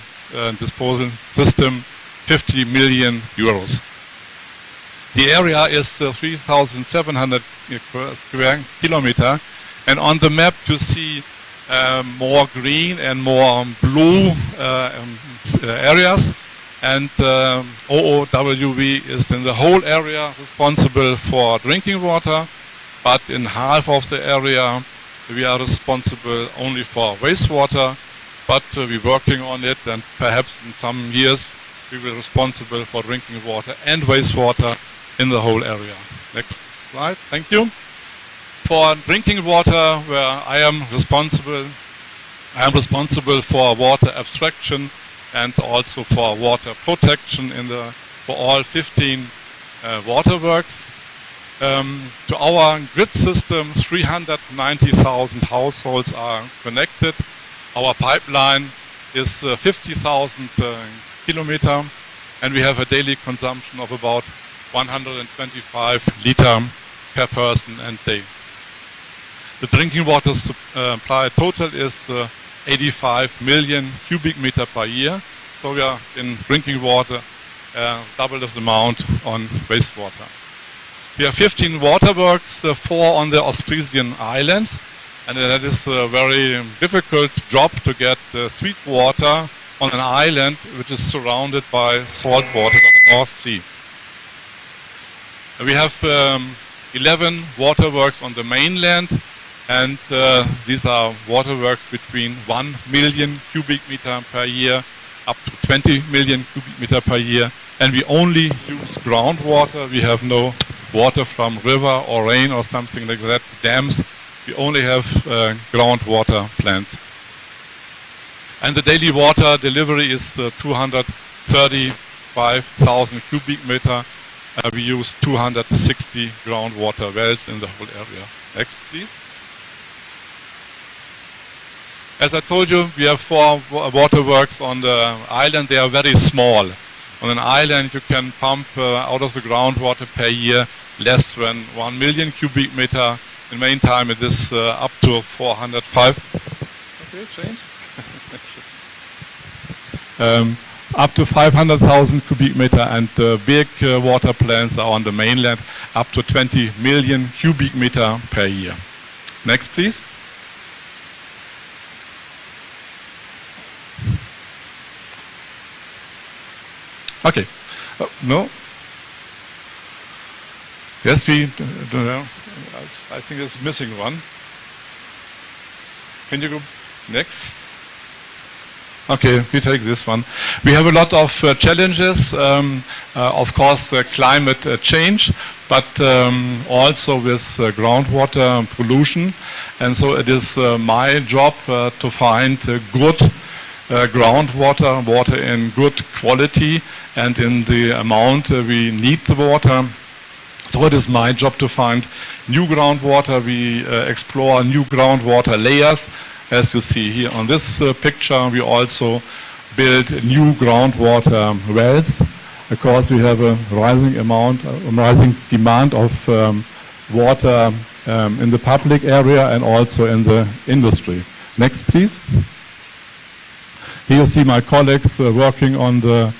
Speaker 7: disposal system 50 million euros. The area is 3,700 square kilometer, and on the map you see more green and more blue areas, and OOWE is in the whole area responsible for drinking water, but in half of the area we are responsible only for wastewater, but we're working on it, and perhaps in some years we will be responsible for drinking water and wastewater in the whole area. Next slide, thank you. For drinking water, where I am responsible for water abstraction and also for water protection for all 15 waterworks. To our grid system, 390,000 households are connected. Our pipeline is 50,000 kilometers, and we have a daily consumption of about 125 liters per person and day. The drinking water supply total is 85 million cubic meter per year, so we are in drinking water double the amount on wastewater. We have 15 waterworks, 4 on the Austrasian islands, and that is a very difficult job to get sweet water on an island which is surrounded by salt water of the North Sea. We have 11 waterworks on the mainland, and these are waterworks between 1 million cubic meter per year up to 20 million cubic meter per year, and we only use groundwater. We have no water from river or rain or something like that, dams. We only have groundwater plants. And the daily water delivery is 235,000 cubic meter. We use 260 groundwater wells in the whole area. Next, please. As I told you, we have 4 waterworks on the island. They are very small. On an island, you can pump out of the groundwater per year less than 1 million cubic meter. In the meantime, it is up to 405. Okay, change. up to 500,000 cubic meter, and big water plants are on the mainland up to 20 million cubic meter per year. Next, please. Okay. No. Yes, we don't know. I think it's missing one. Can you go next? Okay, we take this one. We have a lot of challenges, of course, climate change, but also with groundwater pollution. And so it is my job to find good groundwater, water in good quality and in the amount we need the water. So it is my job to find new groundwater. We explore new groundwater layers. As you see here on this picture, we also build new groundwater wells, because we have a rising demand of water in the public area and also in the industry. Next, please. Here you see my colleagues working on the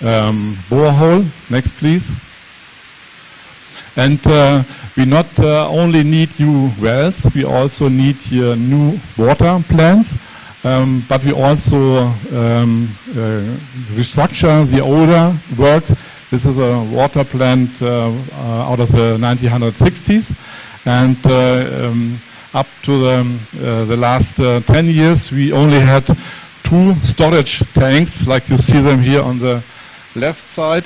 Speaker 7: borehole. Next, please. And we not only need new wells, we also need here new water plants, but we also restructure the older works. This is a water plant out of the 1960s, and up to the last 10 years we only had 2 storage tanks, like you see them here on the left side.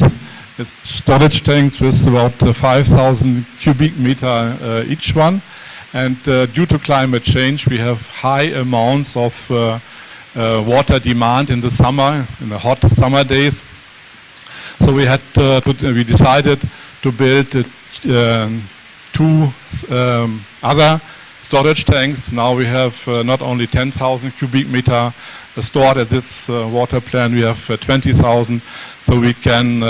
Speaker 7: It's storage tanks with about 5,000 cubic meter each one, and due to climate change we have high amounts of water demand in the summer, in the hot summer days. So we decided to build 2 other storage tanks. Now we have not only 10,000 cubic meter stored at this water plant, we have 20,000, so we can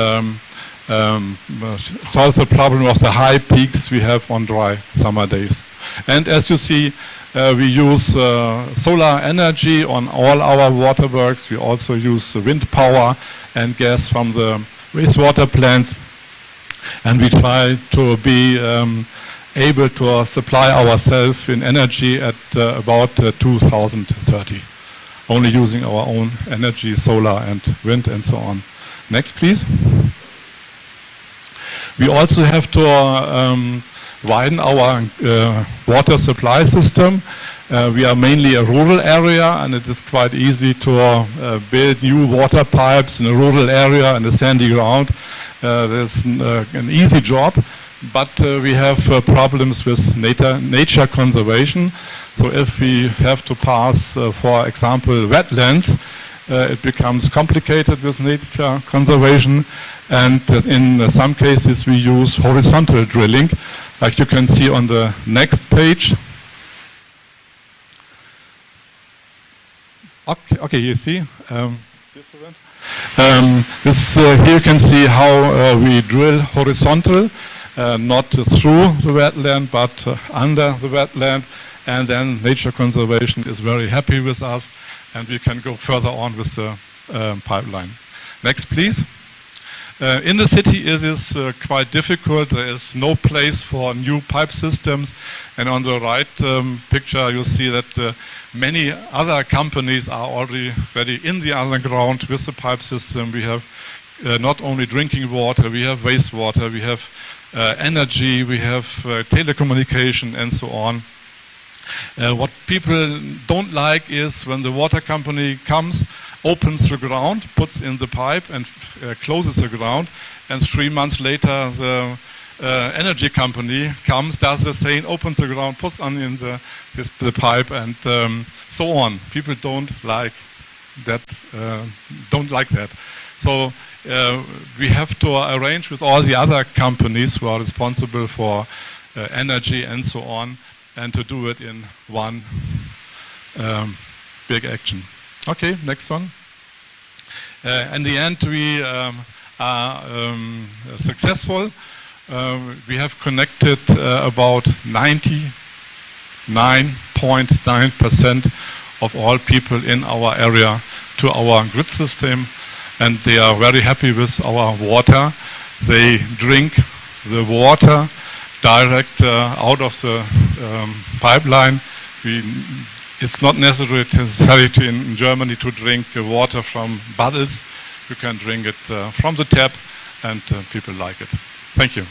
Speaker 7: solve the problem of the high peaks we have on dry summer days. And as you see, we use solar energy on all our waterworks. We also use wind power and gas from the wastewater plants, and we try to be able to supply ourselves in energy at about 2030, only using our own energy, solar and wind and so on. Next, please. We also have to widen our water supply system. We are mainly a rural area, and it is quite easy to build new water pipes in a rural area in a sandy ground. There's an easy job, but we have problems with nature conservation. So if we have to pass, for example, wetlands, it becomes complicated with nature conservation, and in some cases we use horizontal drilling, like you can see on the next page. Okay, you see. Here you can see how we drill horizontal, not through the wetland, but under the wetland, and then nature conservation is very happy with us, and we can go further on with the pipeline. Next, please. In the city it is quite difficult. There is no place for new pipe systems, and on the right picture you see that many other companies are already in the underground with the pipe system. We have not only drinking water, we have wastewater, we have energy, we have telecommunication and so on. What people don't like is when the water company comes, opens the ground, puts in the pipe and closes the ground, and 3 months later the energy company comes, does the same, opens the ground, puts on in the pipe, and so on. People don't like that. So we have to arrange with all the other companies who are responsible for energy and so on, and to do it in one big action. Okay, next one. In the end, we are successful. We have connected about 99.9% of all people in our area to our grid system. and they are very happy with our water. They drink the water direct out of the pipeline. It's not necessary in Germany to drink water from bottles. You can drink it from the tap, and people like it. Thank you.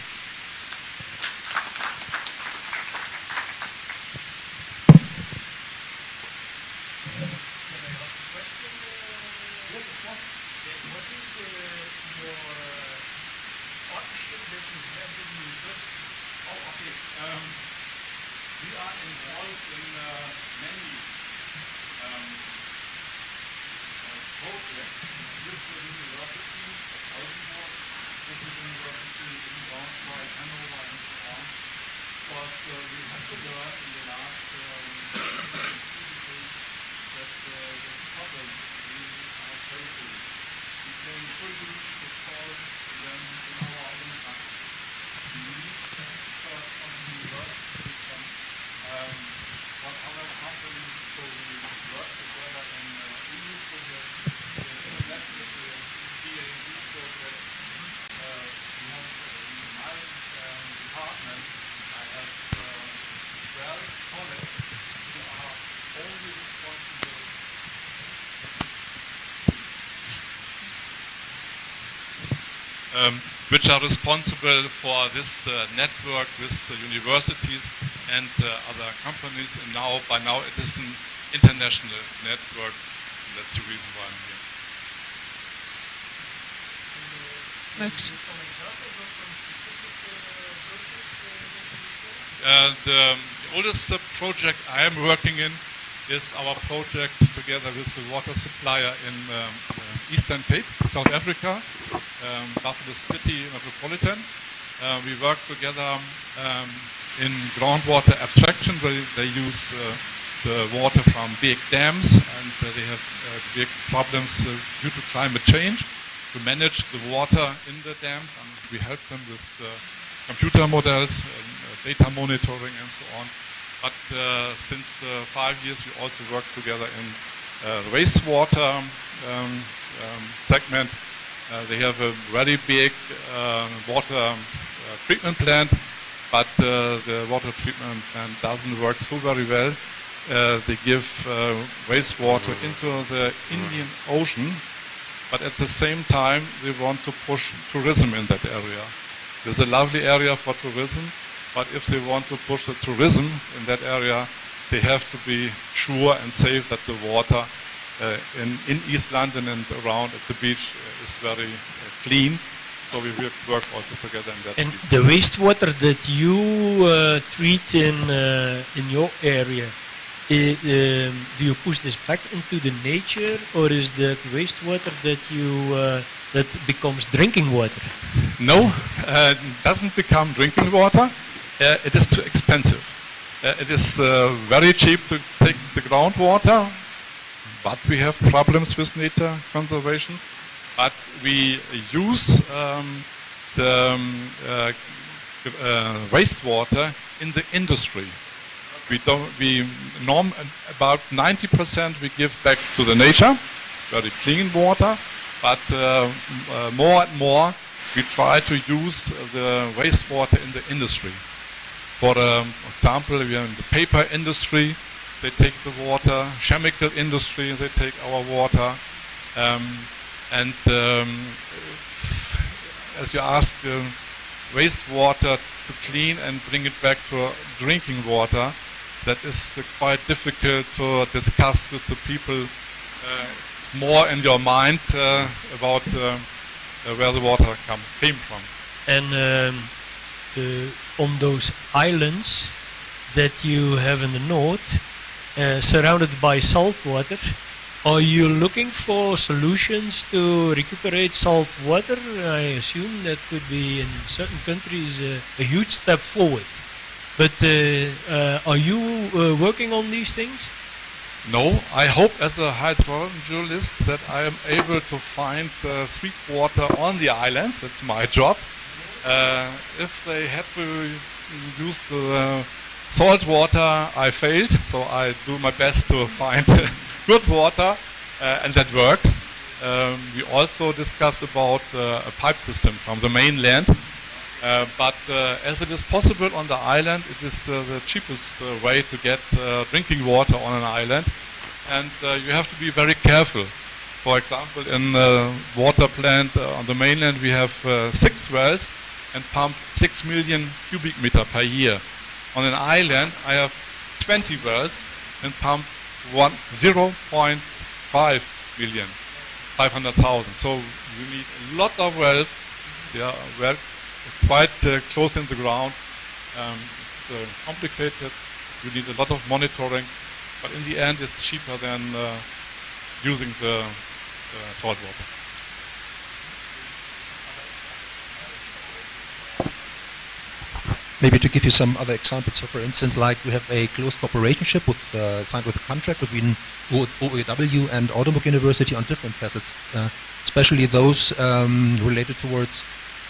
Speaker 7: Which are responsible for this network with universities and other companies, and by now it is an international network, and that's the reason why I'm here.
Speaker 2: Next.
Speaker 7: The oldest project I am working in is our project together with the water supplier in Eastern Cape, South Africa, Buffalo City Metropolitan. We work together in groundwater abstraction, where they use the water from big dams, and they have big problems due to climate change to manage the water in the dams, and we help them with computer models, data monitoring, and so on. But since 5 years, we also work together in the wastewater segment. They have a very big water treatment plant, but the water treatment plant doesn't work so very well. They give wastewater into the Indian Ocean, but at the same time, they want to push tourism in that area. There's a lovely area for tourism, but if they want to push the tourism in that area, they have to be sure and safe that the water in East London and around at the beach is very clean. So we will work also together in that.
Speaker 8: And the wastewater that you treat in your area, do you push this back into the nature, or is that wastewater that you that becomes drinking water?
Speaker 7: No, it doesn't become drinking water. It is too expensive. It is very cheap to take the groundwater, but we have problems with nature conservation. But we use the wastewater in the industry. About 90% we give back to the nature, very clean water, but more and more we try to use the wastewater in the industry. For example, we are in the paper industry, they take the water, chemical industry, they take our water, and as you asked, wastewater to clean and bring it back to drinking water, that is quite difficult to discuss with the people more in your mind about where the water came from.
Speaker 8: And on those islands that you have in the north, surrounded by salt water, are you looking for solutions to recuperate salt water? I assume that could be in certain countries a huge step forward. But are you working on these things?
Speaker 7: No, I hope as a hydrologist that I am able to find sweet water on the islands. That's my job. If they had to use the salt water, I failed. So I do my best to find good water, and that works. We also discussed about a pipe system from the mainland. But as it is possible on the island, it is the cheapest way to get drinking water on an island. And you have to be very careful. For example, in the water plant on the mainland, we have 6 wells and pump 6 million cubic meter per year. On an island, I have 20 wells and pump 0.5 million, 500,000. So you need a lot of wells. They are well, quite close in the ground. It's complicated. You need a lot of monitoring, but in the end, it's cheaper than using the salt water.
Speaker 9: Maybe to give you some other examples, so for instance, like we have a close cooperation with, signed with a contract between UTAB and Oldenburg University on different facets, especially those related towards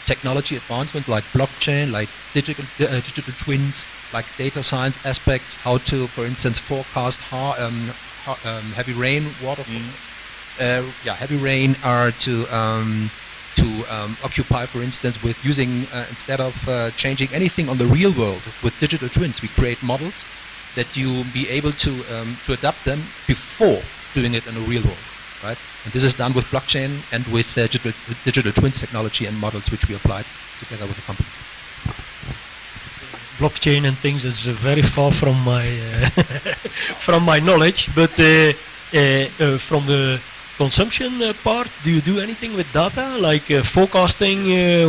Speaker 9: technology advancement like blockchain, like digital twins, like data science aspects, how to, for instance, forecast heavy rain, heavy rain, or to occupy, for instance, with using, instead of changing anything on the real world, with digital twins, we create models that you be able to adapt them before doing it in the real world, right? And this is done with blockchain and with digital twins technology and models which we applied together with the company.
Speaker 8: Blockchain and things is very far from my from my knowledge, but from the consumption part, do you do anything with data, like forecasting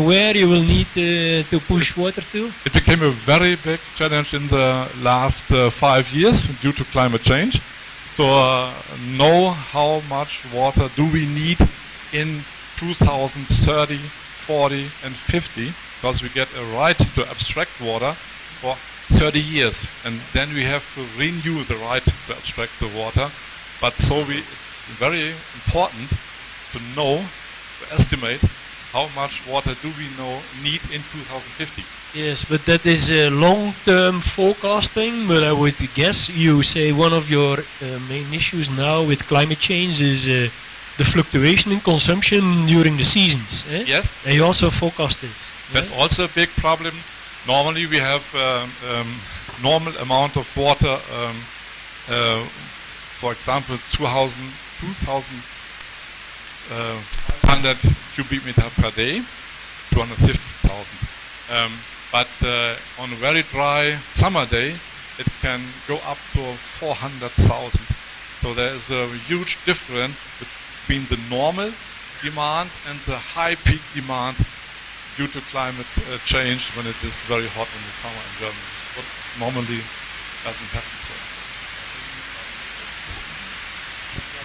Speaker 8: where you will need to push water to?
Speaker 7: It became a very big challenge in the last 5 years due to climate change. To know how much water do we need in 2030, 40 and 50, because we get a right to abstract water for 30 years, and then we have to renew the right to abstract the water. But so it's very important to know, to estimate how much water do we need in 2050.
Speaker 8: Yes, but that is long-term forecasting, but I would guess you say one of your main issues now with climate change is the fluctuation in consumption during the seasons. Eh?
Speaker 7: Yes.
Speaker 8: And you also forecast this.
Speaker 7: That's also a big problem. Normally we have normal amount of water, for example, 2,100 cubic meter per day, 250,000. But on a very dry summer day, it can go up to 400,000. So there is a huge difference between the normal demand and the high peak demand due to climate change when it is very hot in the summer in Germany. But normally doesn't happen so.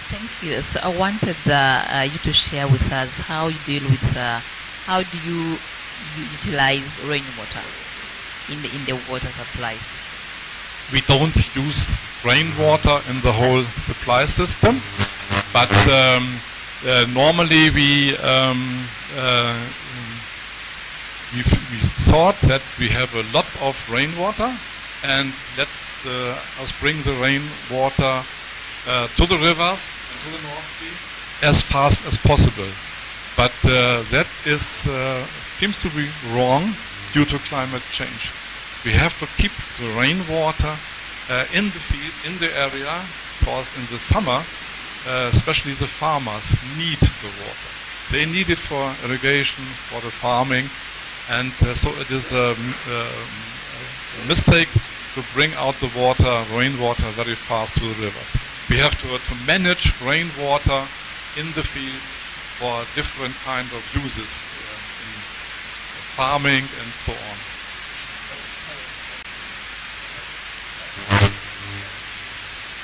Speaker 3: Thank you. So I wanted you to share with us how you deal with, how do you utilize rainwater in the water supply system?
Speaker 7: We don't use rainwater in the whole supply system, but normally we thought that we have a lot of rainwater and let us bring the rainwater to the rivers and to the North Sea as fast as possible. But that seems to be wrong due to climate change. We have to keep the rainwater in the field, in the area, because in the summer, especially the farmers need the water. They need it for irrigation, for the farming, and so it is a mistake to bring out the water, rainwater, very fast to the rivers. We have to manage rainwater in the fields for different kind of uses in farming and so on.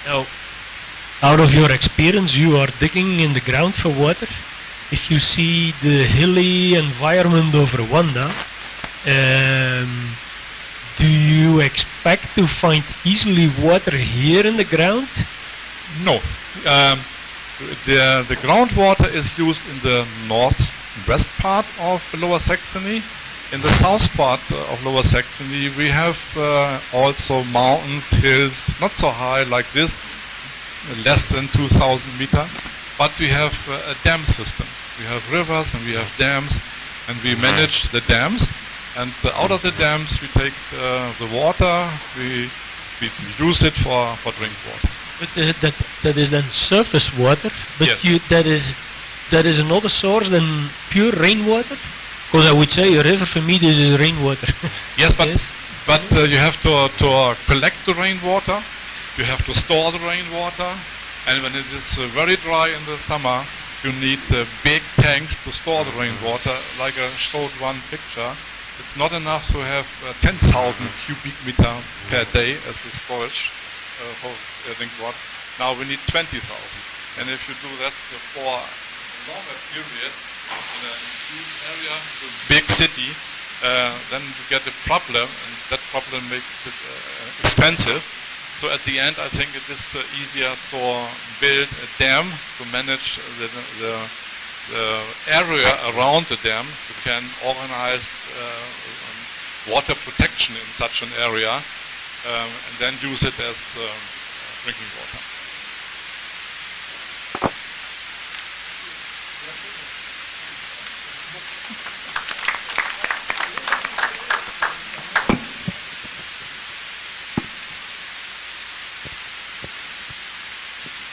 Speaker 8: Now, out of your experience, you are digging in the ground for water. If you see the hilly environment of Rwanda, do you expect to find easily water here in the ground?
Speaker 7: No. The groundwater is used in the northwest part of Lower Saxony. In the south part of Lower Saxony we have also mountains, hills, not so high like this, less than 2,000 meters. but we have a dam system. We have rivers and we have dams, and we manage the dams. And out of the dams, we take the water, we use it for drink water.
Speaker 8: But that is then surface water, but
Speaker 7: yes.
Speaker 8: that is another source than pure rainwater? Because I would say a river for me this is rainwater.
Speaker 7: Yes, but you have to collect the rainwater, you have to store the rainwater, and when it is very dry in the summer, you need big tanks to store the rainwater, like I showed one picture. It's not enough to have 10,000 cubic meter per day as a storage for drink water. Now we need 20,000. And if you do that for a longer period in a huge area, a big city, then you get a problem, and that problem makes it expensive. So at the end, I think it is easier to build a dam to manage the area around the dam. You can organize water protection in such an area, and then use it as drinking water.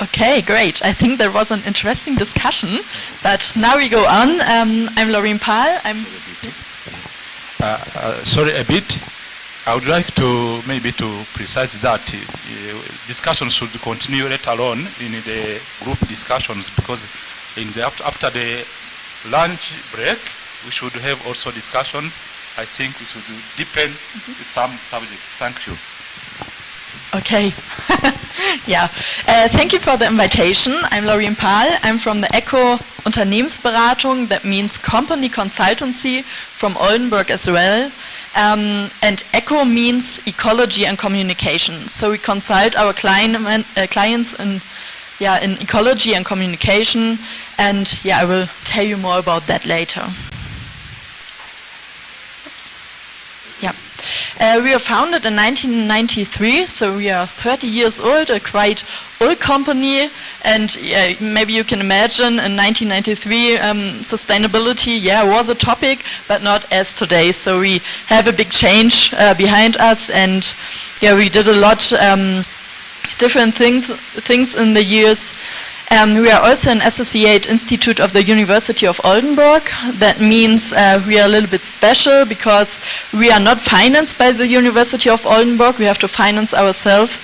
Speaker 10: Okay, great. I think there was an interesting discussion, but now we go on. I'm Laureen Pahl.
Speaker 11: Sorry a bit. I would like to maybe to precise that discussion should continue later on in the group discussions, because in the after the lunch break we should have also discussions. I think we should deepen some subjects. Thank you.
Speaker 10: Okay. Yeah. Thank you for the invitation. I'm Laureen Pahl. I'm from the ECO Unternehmensberatung. That means company consultancy from Oldenburg as well. And ECO means ecology and communication. So we consult our clients in ecology and communication. And I will tell you more about that later. We were founded in 1993, so we are 30 years old, a quite old company, and maybe you can imagine in 1993 sustainability was a topic, but not as today. So we have a big change behind us, and we did a lot different things in the years. We are also an associate institute of the University of Oldenburg. That means we are a little bit special because we are not financed by the University of Oldenburg. We have to finance ourselves.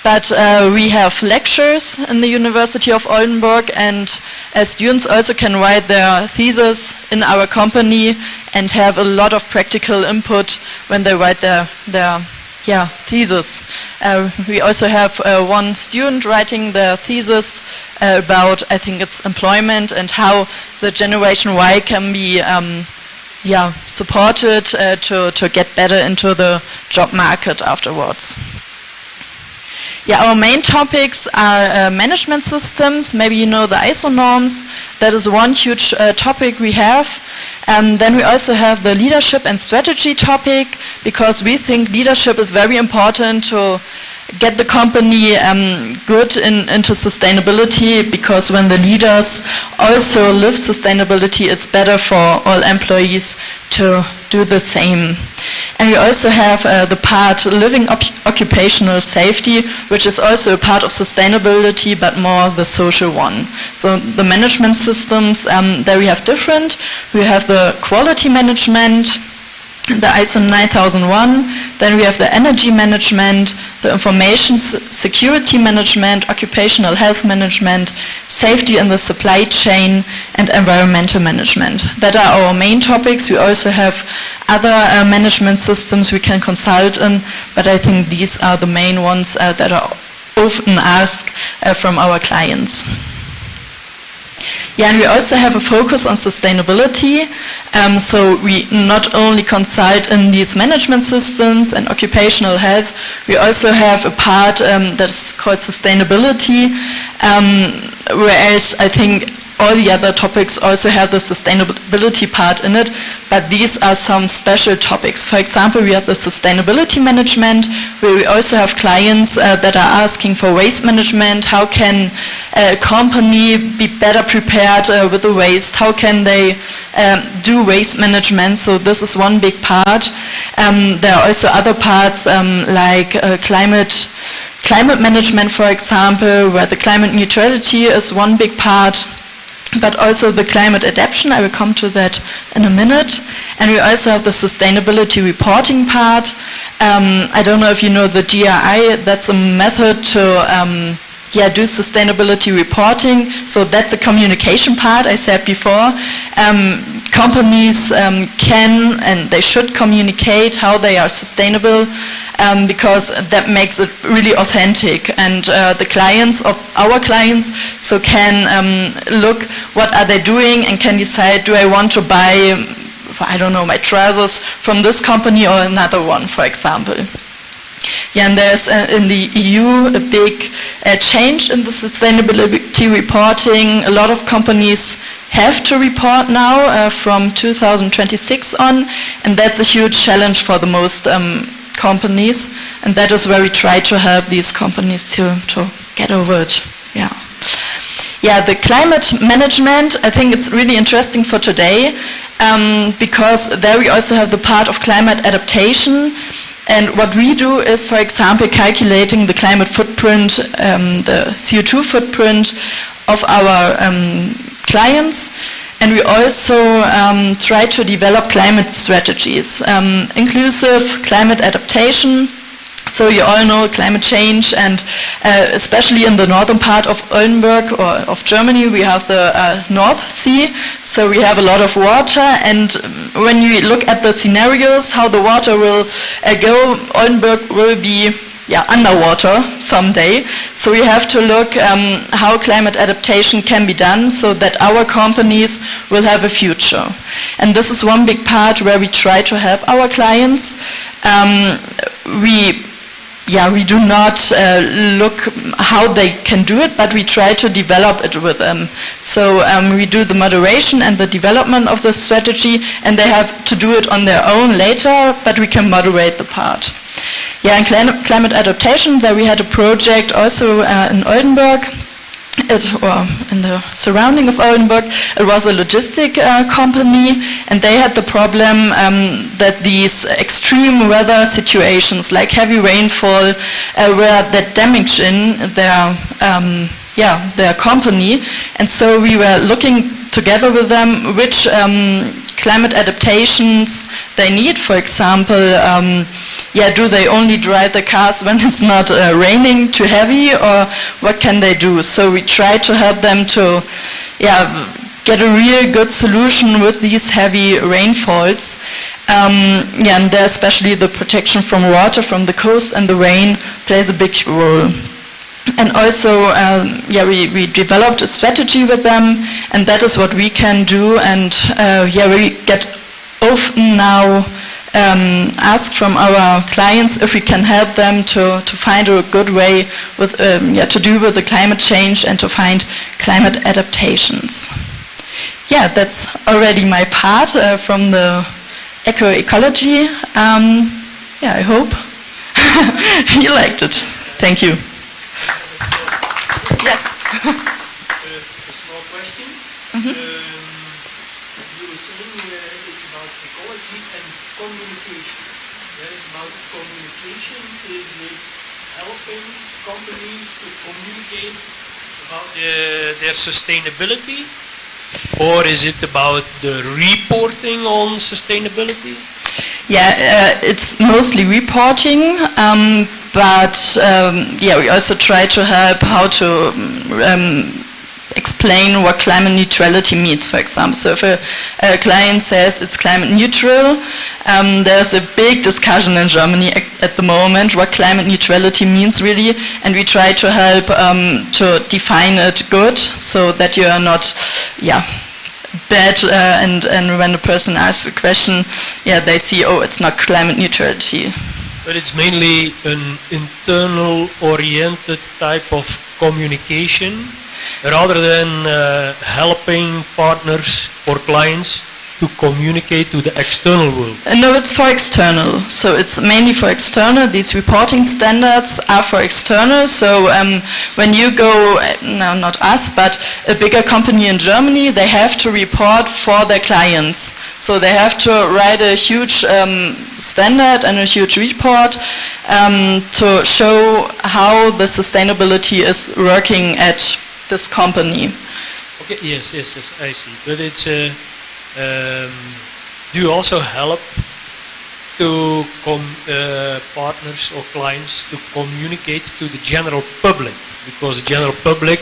Speaker 10: But we have lectures in the University of Oldenburg, and students also can write their thesis in our company and have a lot of practical input when they write their thesis. We also have one student writing the thesis about, I think it's employment and how the Generation Y can be supported to get better into the job market afterwards. Our main topics are management systems. Maybe you know the ISO norms. That is one huge topic we have. Then we also have the leadership and strategy topic, because we think leadership is very important to get the company good into sustainability, because when the leaders also live sustainability, it's better for all employees to do the same. And we also have the part living occupational safety, which is also a part of sustainability, but more the social one. So the management systems, there we have different. We have the quality management, the ISO 9001, then we have the energy management, the information security management, occupational health management, safety in the supply chain, and environmental management. That are our main topics. We also have other management systems we can consult in, but I think these are the main ones that are often asked from our clients. And we also have a focus on sustainability. So we not only consult in these management systems and occupational health, we also have a part that's called sustainability, whereas I think all the other topics also have the sustainability part in it, but these are some special topics. For example, we have the sustainability management, where we also have clients that are asking for waste management. How can a company be better prepared with the waste? How can they do waste management? So this is one big part. There are also other parts like climate management, for example, where the climate neutrality is one big part, but also the climate adaptation. I will come to that in a minute. And we also have the sustainability reporting part. I don't know if you know the GRI. That's a method to do sustainability reporting. So that's a communication part, I said before. Companies can and they should communicate how they are sustainable, because that makes it really authentic, and the clients of our clients so can look what are they doing and can decide, do I want to buy, I don't know, my trousers from this company or another one, for example. Yeah, and there's in the EU a big change in the sustainability reporting. A lot of companies have to report now from 2026 on, and that's a huge challenge for the most companies, and that is where we try to help these companies to get over it. Yeah, the climate management, I think it's really interesting for today, because there we also have the part of climate adaptation. And what we do is, for example, calculating the climate footprint, the CO2 footprint of our clients. And we also try to develop climate strategies, inclusive climate adaptation. So you all know climate change, and especially in the northern part of Oldenburg or of Germany, we have the North Sea. So we have a lot of water, and when you look at the scenarios, how the water will go, Oldenburg will be underwater someday. So we have to look how climate adaptation can be done so that our companies will have a future. And this is one big part where we try to help our clients. We do not look how they can do it, but we try to develop it with them. So we do the moderation and the development of the strategy, and they have to do it on their own later, but we can moderate the part. Yeah, and climate adaptation, there we had a project also in Oldenburg, or in the surrounding of Oldenburg. It was a logistic company, and they had the problem that these extreme weather situations, like heavy rainfall, were that damaging their company. And so we were looking together with them which climate adaptations they need. For example, do they only drive the cars when it's not raining too heavy, or what can they do? So we try to help them to get a real good solution with these heavy rainfalls. And there especially the protection from water from the coast and the rain plays a big role. And also, we developed a strategy with them, and that is what we can do. And we get often now asked from our clients if we can help them to find a good way with to do with the climate change and to find climate adaptations. Yeah, that's already my part from the Ecology. I hope you liked it. Thank you. Yes.
Speaker 1: A small question. You were saying it's about ecology and communication. It's about communication. Is it helping companies to communicate about their sustainability? Or is it about the reporting on sustainability?
Speaker 10: Yeah, it's mostly reporting, but we also try to help how to explain what climate neutrality means, for example. So if a client says it's climate neutral, there's a big discussion in Germany at the moment what climate neutrality means really, and we try to help to define it good so that you are not bad and when the person asks a question, they see, oh, it's not climate neutrality.
Speaker 8: But it's mainly an internal oriented type of communication. rather than helping partners or clients to communicate to the external world?
Speaker 10: No, it's for external. So it's mainly for external. These reporting standards are for external. So when you go, no, not us, but a bigger company in Germany, they have to report for their clients. So they have to write a huge standard and a huge report to show how the sustainability is working at this company.
Speaker 8: Okay, yes, I see. But it's do you also help to partners or clients to communicate to the general public? Because the general public,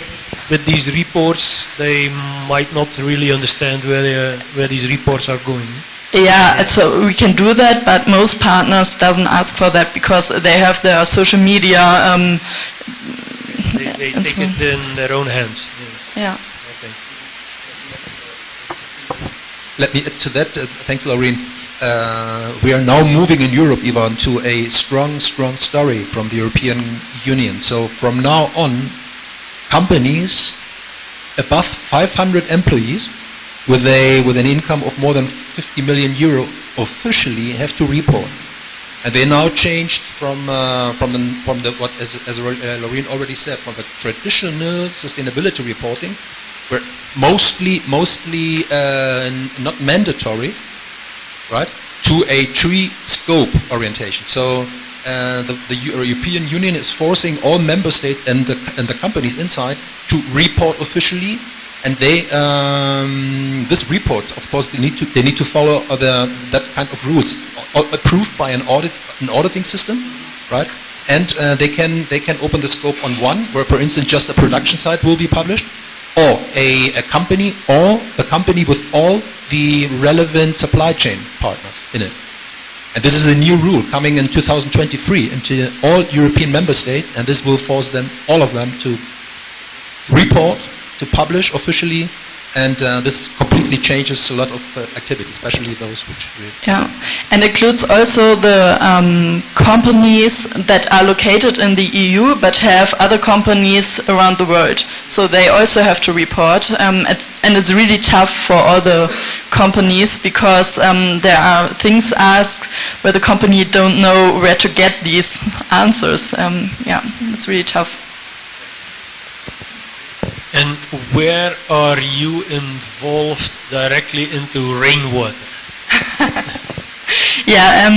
Speaker 8: with these reports, they might not really understand where these reports are going.
Speaker 10: Yeah, so we can do that, but most partners doesn't ask for that because they have their social media.
Speaker 8: They take it in their own hands. Yes.
Speaker 10: Yeah.
Speaker 8: Okay.
Speaker 9: Let me add to that. Thanks, Laureen. We are now moving in Europe, Ivan, to a strong story from the European Union. So from now on, companies above 500 employees with an income of more than 50 million euro officially have to report. And they now changed from the what as Laureen already said, from the traditional sustainability reporting, where mostly not mandatory, right, to a tree scope orientation. So the European Union is forcing all member states and the companies inside to report officially, and they this reports, of course, they need to follow that kind of rules approved by an auditing system, right? And they can open the scope on one, where, for instance, just a production site will be published, or a company, or a company with all the relevant supply chain partners in it. And this is a new rule coming in 2023 into all European member states, and this will force them, all of them, to report, to publish officially, and this completely changes a lot of activities, especially those which...
Speaker 10: Yeah, and includes also the companies that are located in the EU but have other companies around the world. So they also have to report, and it's really tough for all the companies because there are things asked where the company don't know where to get these answers. Yeah, it's really tough.
Speaker 8: And where are you involved directly into Rainwater?
Speaker 10: Yeah,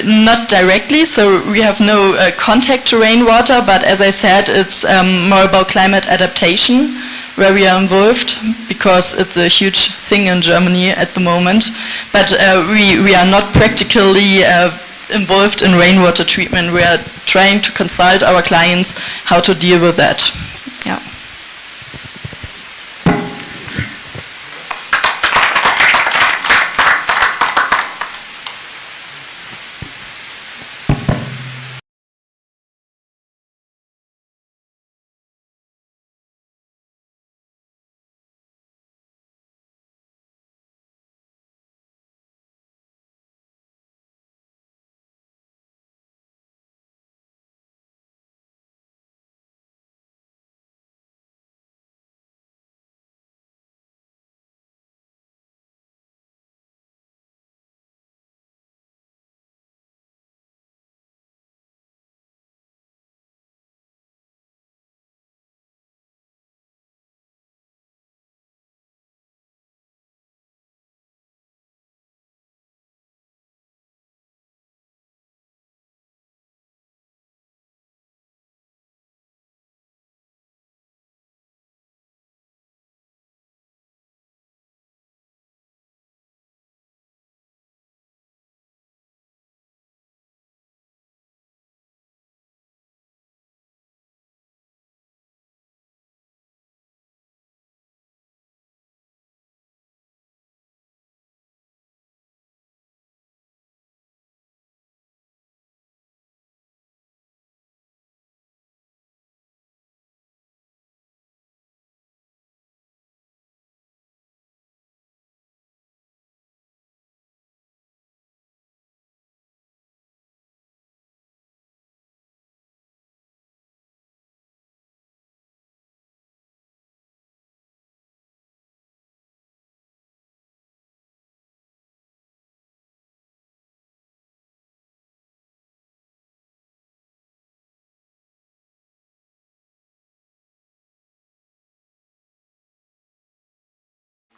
Speaker 10: not directly, so we have no contact to Rainwater, but as I said, it's more about climate adaptation where we are involved because it's a huge thing in Germany at the moment. But we are not practically involved in rainwater treatment. We are trying to consult our clients how to deal with that. Yeah.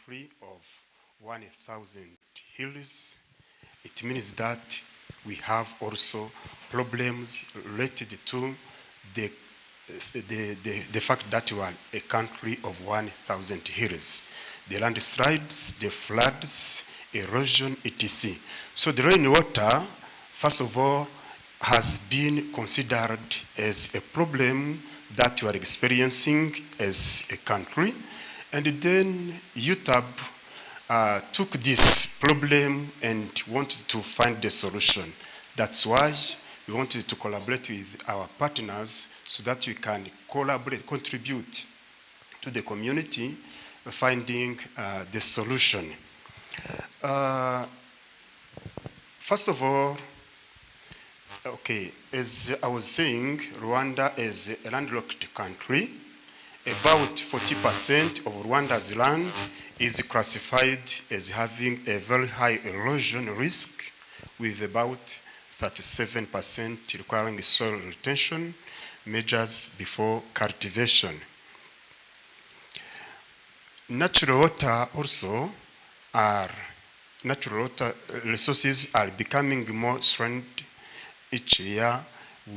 Speaker 12: country of 1,000 hills, it means that we have also problems related to the fact that we are a country of 1,000 hills. The landslides, the floods, erosion, etc. So the rainwater, first of all, has been considered as a problem that you are experiencing as a country. And then UTAB took this problem and wanted to find the solution. That's why we wanted to collaborate with our partners so that we can contribute to the community finding the solution. First of all, okay, as I was saying, Rwanda is a landlocked country. About 40% of Rwanda's land is classified as having a very high erosion risk, with about 37% requiring soil retention measures before cultivation. Natural water resources are becoming more strained each year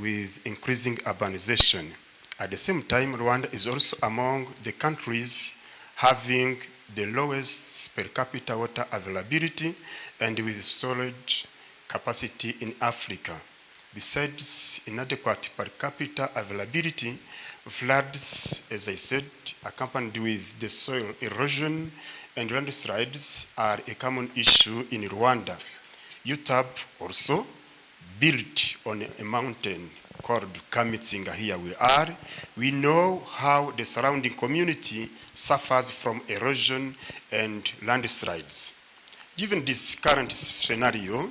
Speaker 12: with increasing urbanization. At the same time, Rwanda is also among the countries having the lowest per capita water availability and with storage capacity in Africa. Besides inadequate per capita availability, floods, as I said, accompanied with the soil erosion and landslides are a common issue in Rwanda. UTAB also built on a mountain called Kamitsinga. Here we are. We know how the surrounding community suffers from erosion and landslides. Given this current scenario,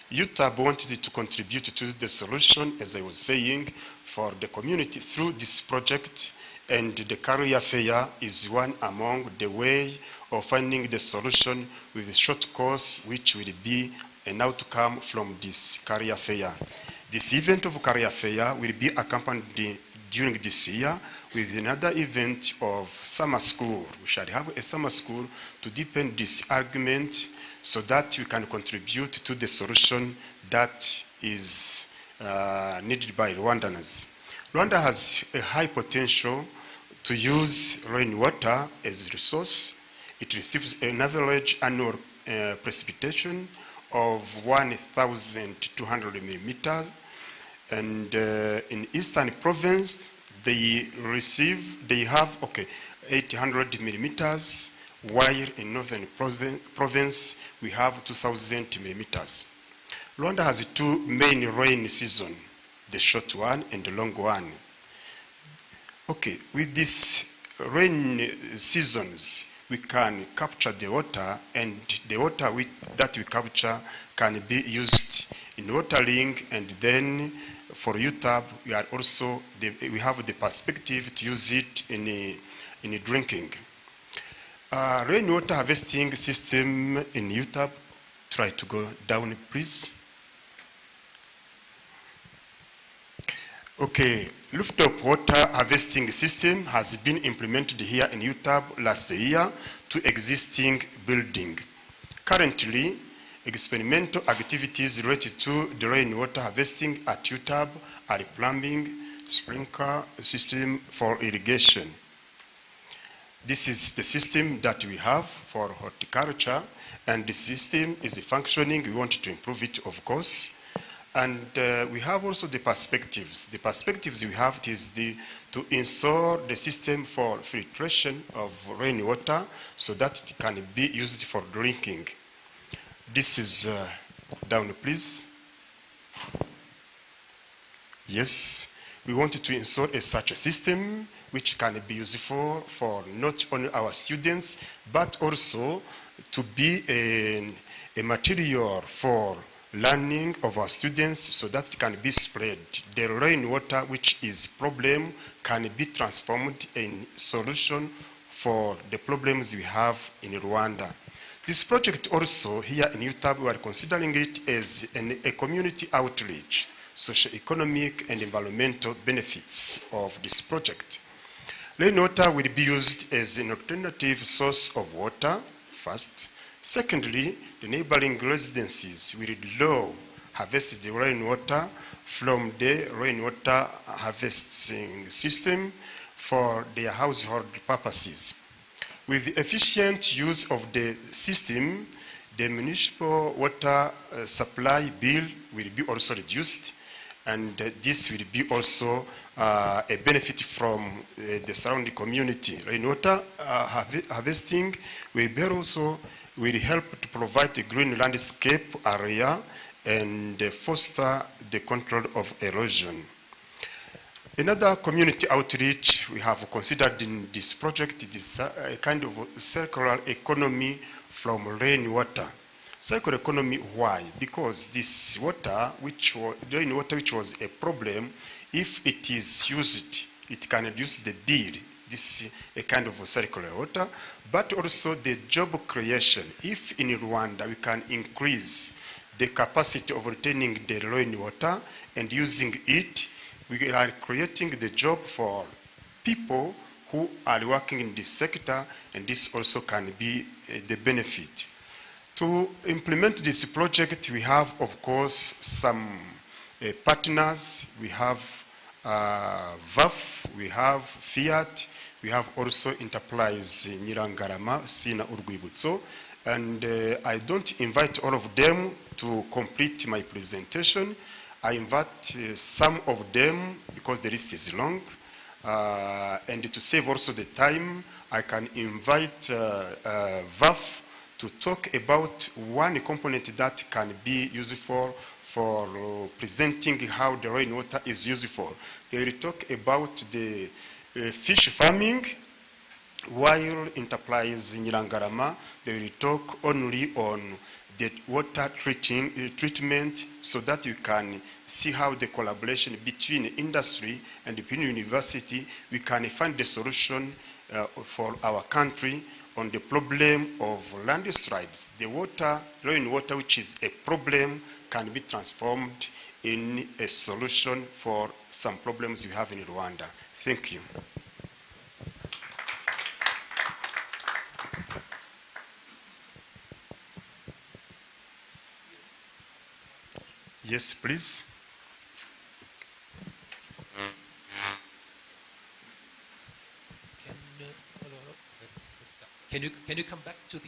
Speaker 12: UTAB wanted to contribute to the solution, as I was saying, for the community through this project, and the career fair is one among the way of finding the solution with a short course, which will be an outcome from this career fair. This event of career fair will be accompanied during this year with another event of summer school. We shall have a summer school to deepen this argument so that we can contribute to the solution that is needed by Rwandans. Rwanda has a high potential to use rainwater as a resource. It receives an average annual precipitation of 1,200 millimeters. And in Eastern Province, they have 800 millimeters, while in Northern Province, we have 2,000 millimeters. Rwanda has two main rain seasons, the short one and the long one. Okay, with these rain seasons, we can capture the water, and the water that we capture can be used in watering, and then for UTAB, we have the perspective to use it in drinking. Rainwater harvesting system in UTAB. Try to go down, please. Okay, rooftop water harvesting system has been implemented here in UTAB last year to existing building. Currently, experimental activities related to the rainwater harvesting at UTAB are plumbing, sprinkler system for irrigation. This is the system that we have for horticulture, and the system is functioning. We want to improve it, of course. And we have also the perspectives. The perspectives we have is to install the system for filtration of rainwater so that it can be used for drinking. This is down, please. Yes, we wanted to install such a system which can be useful for not only our students, but also to be a material for learning of our students so that it can be spread. The rainwater, which is problem, can be transformed in solution for the problems we have in Rwanda. This project also here in UTAB, we are considering it as a community outreach, socio-economic and environmental benefits of this project. Rainwater will be used as an alternative source of water, first. Secondly, the neighboring residences will allow harvest the rainwater from the rainwater harvesting system for their household purposes. With the efficient use of the system, the municipal water supply bill will be also reduced, and this will be also a benefit from the surrounding community. Rainwater harvesting will help to provide a green landscape area and foster the control of erosion. Another community outreach we have considered in this project is a kind of circular economy from rainwater. Circular economy, why? Because this water, rainwater, which was a problem, if it is used, it can reduce the bill. This is a kind of circular water, but also the job creation. If in Rwanda we can increase the capacity of retaining the rainwater and using it, we are creating the job for people who are working in this sector, and this also can be the benefit. To implement this project, we have, of course, some partners. We have VAF, we have Fiat, we have also Enterprise Nyirangarama, Sina Urwibutso, and I don't invite all of them to complete my presentation. I invite some of them because the list is long, and to save also the time, I can invite VAF to talk about one component that can be useful for presenting how the rainwater is useful. They will talk about the fish farming, while Enterprise Nyirangarama, they will talk only on the water treatment, so that you can see how the collaboration between industry and between university, we can find the solution for our country on the problem of landslides. The rainwater, which is a problem, can be transformed in a solution for some problems we have in Rwanda. Thank you. Yes, please.
Speaker 9: Can you come back to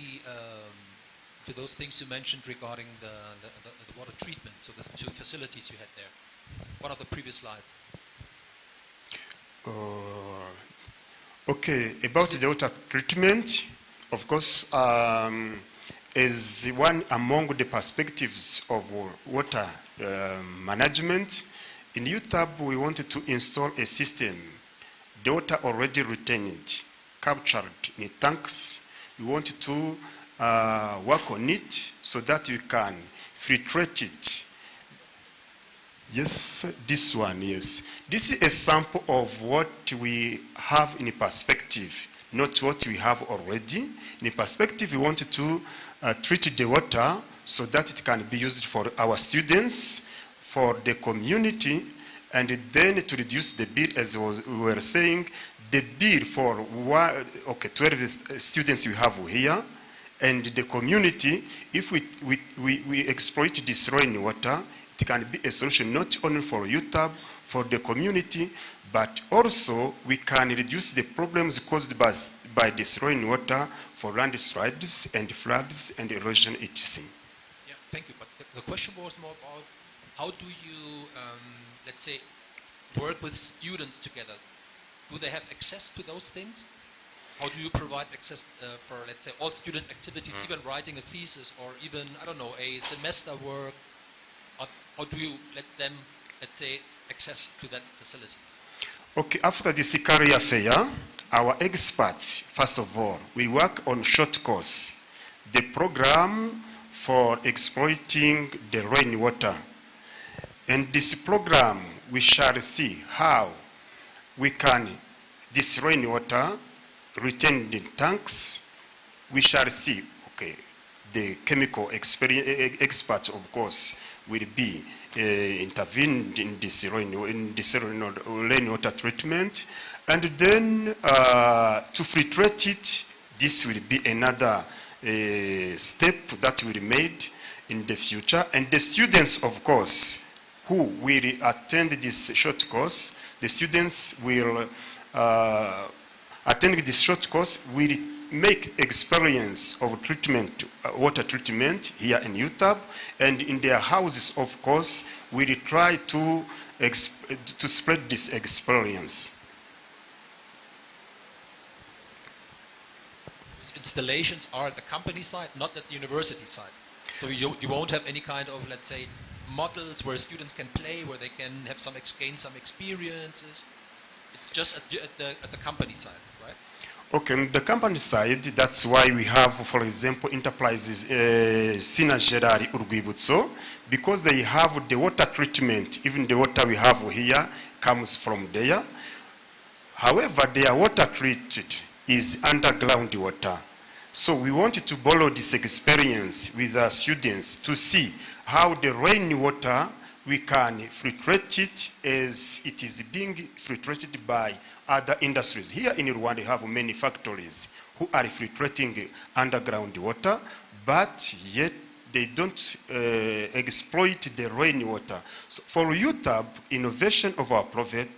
Speaker 9: to those things you mentioned regarding the water treatment? So the two facilities you had there. One of the previous slides.
Speaker 12: Okay, about the water treatment, of course, is one among the perspectives of water management. In UTAB, we wanted to install a system, the water already retained, captured in tanks. We wanted to work on it so that we can filtrate it. Yes, this one, yes. This is a sample of what we have in perspective, not what we have already. In perspective, we wanted to treat the water so that it can be used for our students, for the community, and then to reduce the bill, as we were saying, the bill for 12 students we have here, and the community, if we exploit this rainwater, it can be a solution not only for UTAB, for the community, but also we can reduce the problems caused by this rainwater for landslides and floods and erosion, etc.
Speaker 9: Yeah, thank you. But the question was more about how do you, let's say, work with students together? Do they have access to those things? How do you provide access for, let's say, all student activities, even writing a thesis or even, I don't know, a semester work? How do you let them, let's say, access to that facilities?
Speaker 12: Okay, after this career fair, our experts, first of all, we work on short course, the program for exploiting the rainwater. And this program, we shall see how we can, this rainwater, retained in tanks. We shall see, okay, the chemical experts, of course, will be intervened in this rainwater treatment, And then to filtrate it, this will be another step that will be made in the future. And the students, of course, who will attend this short course, the students will attending this short course will make experience of treatment, water treatment here in UTAB, and in their houses, of course, will try to spread this experience.
Speaker 4: These installations are at the company side, not at the university side. So you won't have any kind of, let's say, models where students can play, where they can have gain some experiences. It's just at the company side, right?
Speaker 12: Okay, on the company side, that's why we have, for example, enterprises, Sina Gerari Urguibutso, because they have the water treatment. Even the water we have here comes from there. However, their water treated is underground water. So we wanted to borrow this experience with our students to see how the rainwater, we can filtrate it as it is being filtrated by other industries. Here in Rwanda, we have many factories who are filtrating underground water, but yet they don't exploit the rainwater. So for UTAB, innovation of our project,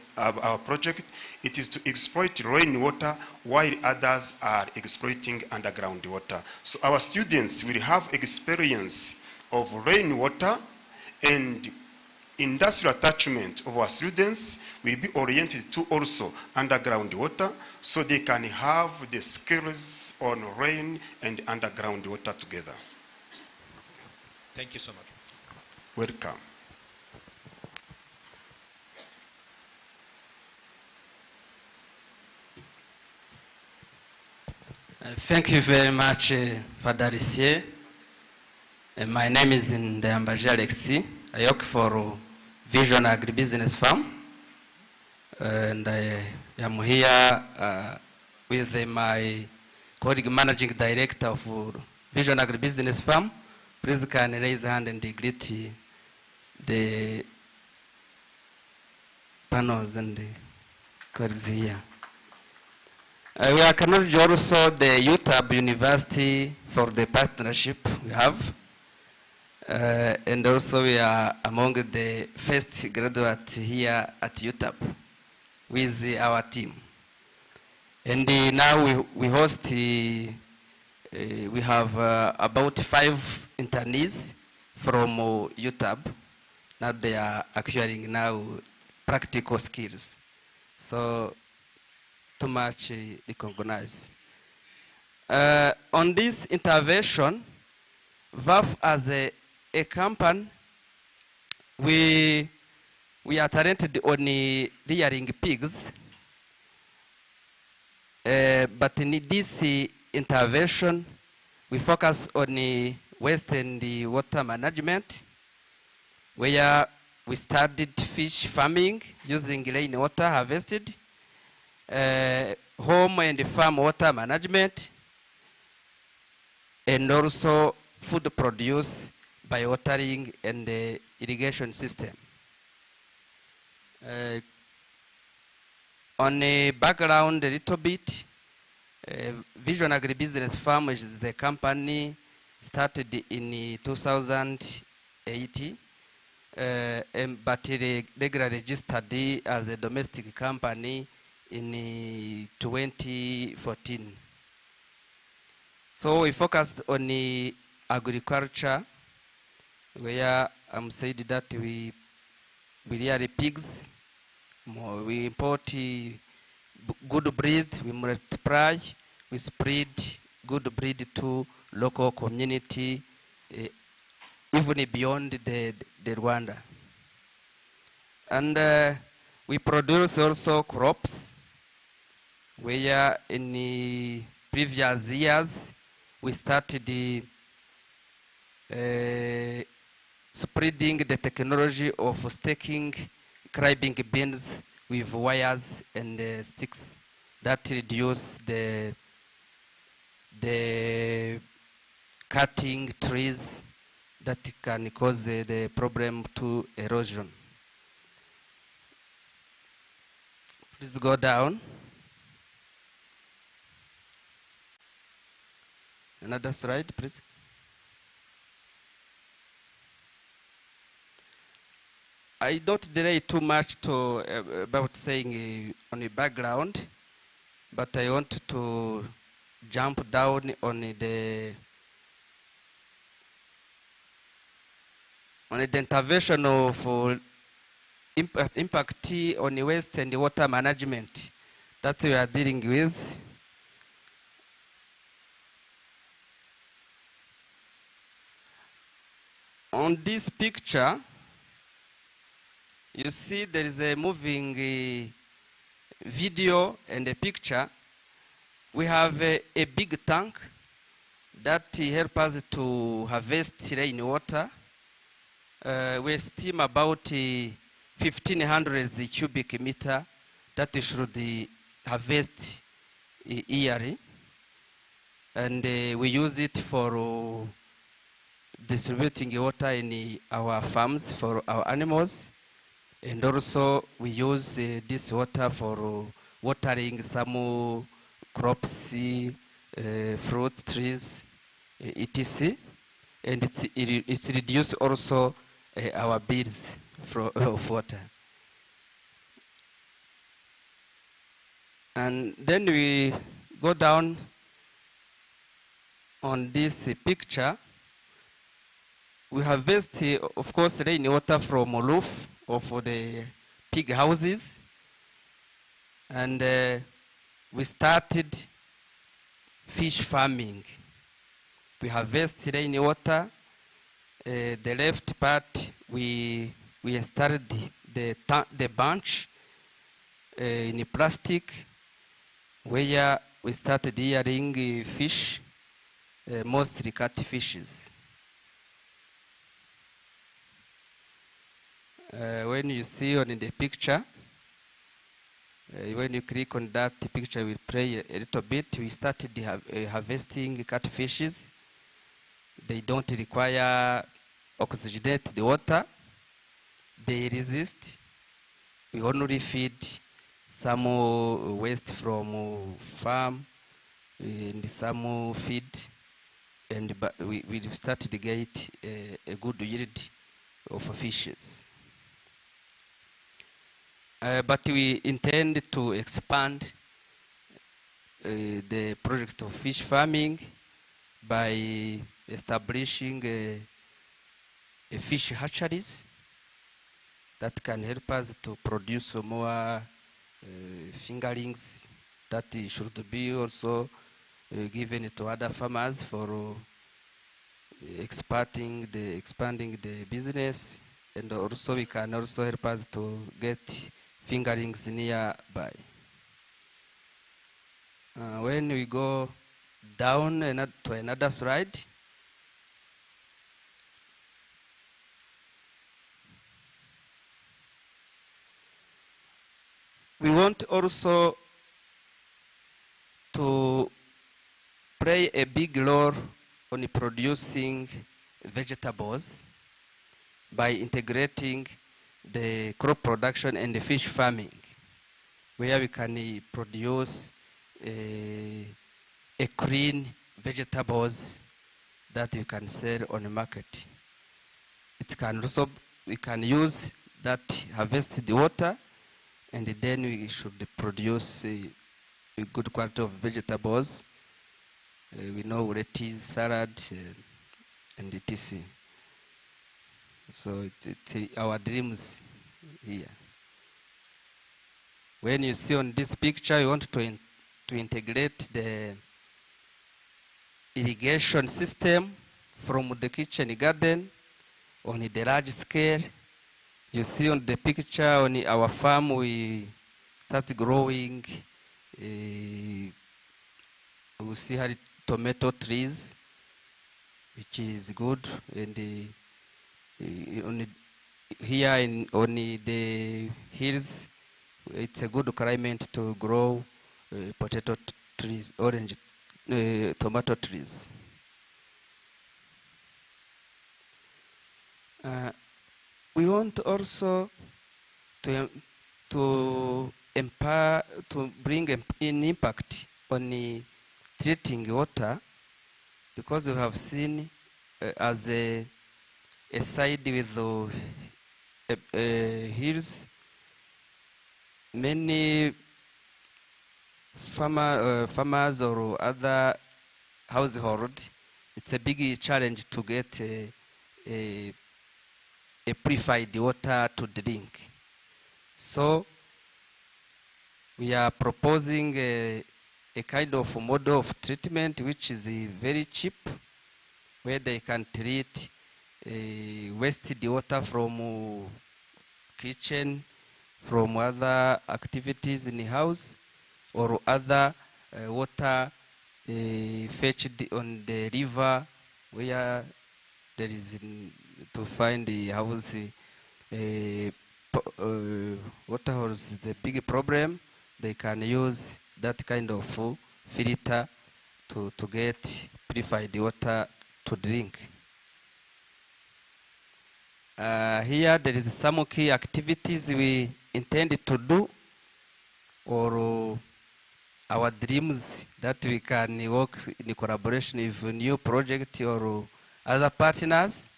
Speaker 12: it is to exploit rainwater while others are exploiting underground water. So our students will have experience of rainwater, and industrial attachment of our students will be oriented to also underground water, so they can have the skills on rain and underground water together.
Speaker 4: Thank you so much.
Speaker 12: Welcome.
Speaker 13: Thank you very much, Father Rissier. My name is Ndayambaje Alexis. I work for Vision Agribusiness Farm, and I am here with my colleague managing director of Vision Agribusiness Farm. Please can raise a hand and greet the panels and the colleagues here. We acknowledge also the UTAB University for the partnership we have. And also we are among the first graduates here at UTAB with our team. And now we host, we have about 5 internees from UTAB. Now they are acquiring now practical skills. So too much recognized. On this intervention, VAF as a company, we are talented on rearing pigs, but in this intervention, we focus on waste and water management, where we studied fish farming using rainwater harvested, home and farm water management, and also food produce by watering and the irrigation system. On a background a little bit, Vision Agribusiness Farm is the company started in 2008, but regularly registered as a domestic company in 2014. So we focused on the agriculture, where I'm saying that we rear pigs, we import good breed, we multiply, we spread good breed to local community, even beyond the Rwanda. And we produce also crops, where in the previous years we started spreading the technology of staking cribbing beans with wires and sticks that reduce the cutting trees that can cause the problem to erosion. Please go down. Another slide, please. I don't delay too much to about saying on the background, but I want to jump down on the intervention of impact on the waste and the water management that we are dealing with. On this picture, you see there is a moving video and a picture. We have a big tank that helps us to harvest rainwater. We estimate about 1,500 cubic meter that we should harvest yearly. And we use it for distributing water in our farms for our animals. And also we use this water for watering some crops, fruit trees, etc. And it reduces also our bills of water. And then we go down on this picture. We harvest, of course, rainwater from a roof of the pig houses. And we started fish farming. We harvest rainwater. The left part, we started the bunch in plastic, where we started rearing fish, mostly catfishes. When you see on the picture, when you click on that picture, we'll play a little bit. We started harvesting catfishes. They don't require oxygenate the water. They resist. We only feed some waste from farm and some feed, and we started to get a good yield of fishes. But we intend to expand the project of fish farming by establishing a fish hatcheries that can help us to produce more fingerlings that should be also given to other farmers for expanding the business, and also we can also help us to get fingerlings nearby. When we go down to another slide, we want also to play a big role on producing vegetables by integrating the crop production and the fish farming, where we can produce a clean vegetables that we can sell on the market. It can also, we can use that harvested water, and then we should produce a good quality of vegetables. We know lettuce, salad, and etc. So it's our dreams here. When you see on this picture, you want to integrate the irrigation system from the kitchen garden on the large scale. You see on the picture on our farm, we start growing, we see how tomato trees, which is good, and here on the hills, it's a good climate to grow potato trees, orange, tomato trees. We want also to empower, to bring an impact on treating water because we have seen as a side with hills, many farmers or other household, it's a big challenge to get a purified water to drink. So we are proposing a kind of model of treatment which is very cheap, where they can treat wasted water from kitchen, from other activities in the house, or other water fetched on the river, where there is to find the house water holes is a big problem. They can use that kind of filter to get purified water to drink. Here there is some key activities we intend to do, or our dreams that we can work in collaboration with new project or other partners.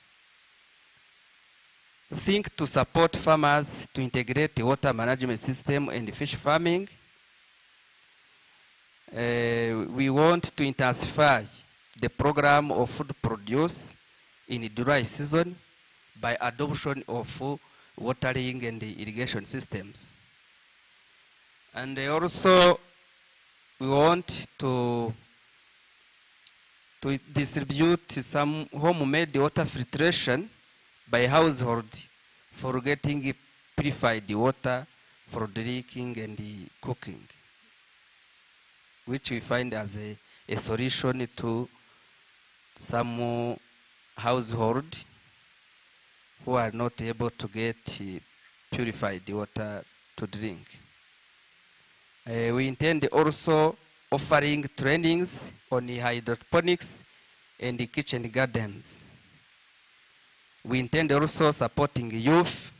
Speaker 13: Think to support farmers to integrate the water management system and fish farming. We want to intensify the program of food produce in the dry season by adoption of watering and irrigation systems. And also we want to distribute some homemade water filtration by household for getting purified water for drinking and cooking, which we find as a solution to some household who are not able to get purified water to drink. We intend also offering trainings on hydroponics and kitchen gardens. We intend also supporting youth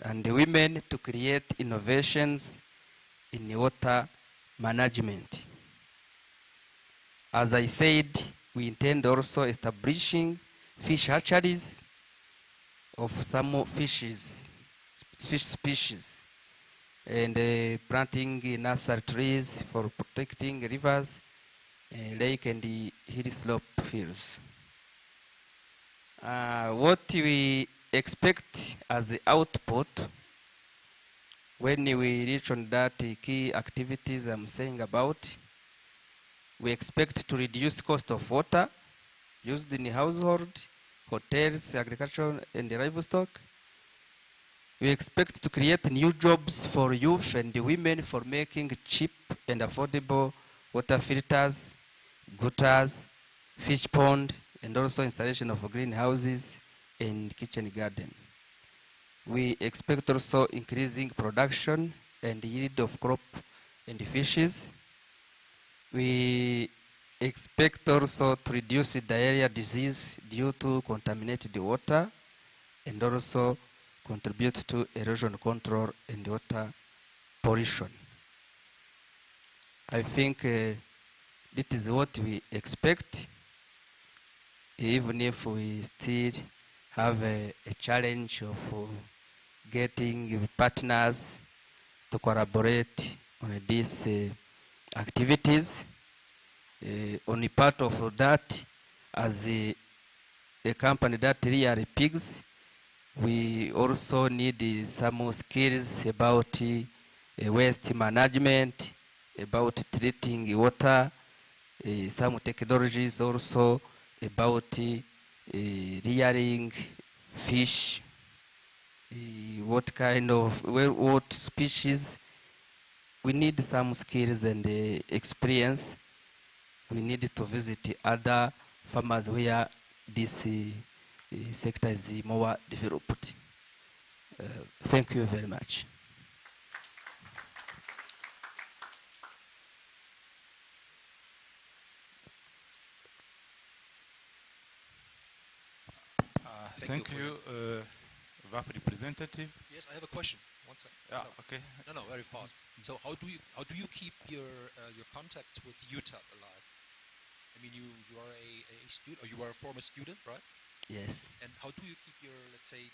Speaker 13: and women to create innovations in water management. As I said, we intend also establishing fish hatcheries of some fish species, and planting nursery trees for protecting rivers, lake and hill slope hills. What we expect as the output when we reach on that key activities I'm saying about, we expect to reduce cost of water used in the household, hotels, agriculture, and livestock. We expect to create new jobs for youth and women for making cheap and affordable water filters, gutters, fish pond, and also installation of greenhouses and kitchen garden. We expect also increasing production and yield of crop and fishes. We expect also to reduce diarrhea disease due to contaminated water, and also contribute to erosion control and water pollution. I think this is what we expect, even if we still have a challenge of getting partners to collaborate on these activities. On the part of that, as a company that really pigs, we also need some skills about waste management, about treating water, some technologies also about rearing fish, what kind of, what species. We need some skills and experience. We need to visit other farmers where this sector is more developed. Thank you very much.
Speaker 11: Thank you, VAF representative.
Speaker 9: Yes, I have a question. One second.
Speaker 11: Yeah, okay.
Speaker 9: No, very fast. So how do you keep your contact with UTAB alive? I mean, you are a student, or you are a former student, right?
Speaker 13: Yes.
Speaker 9: And how do you keep your, let's say,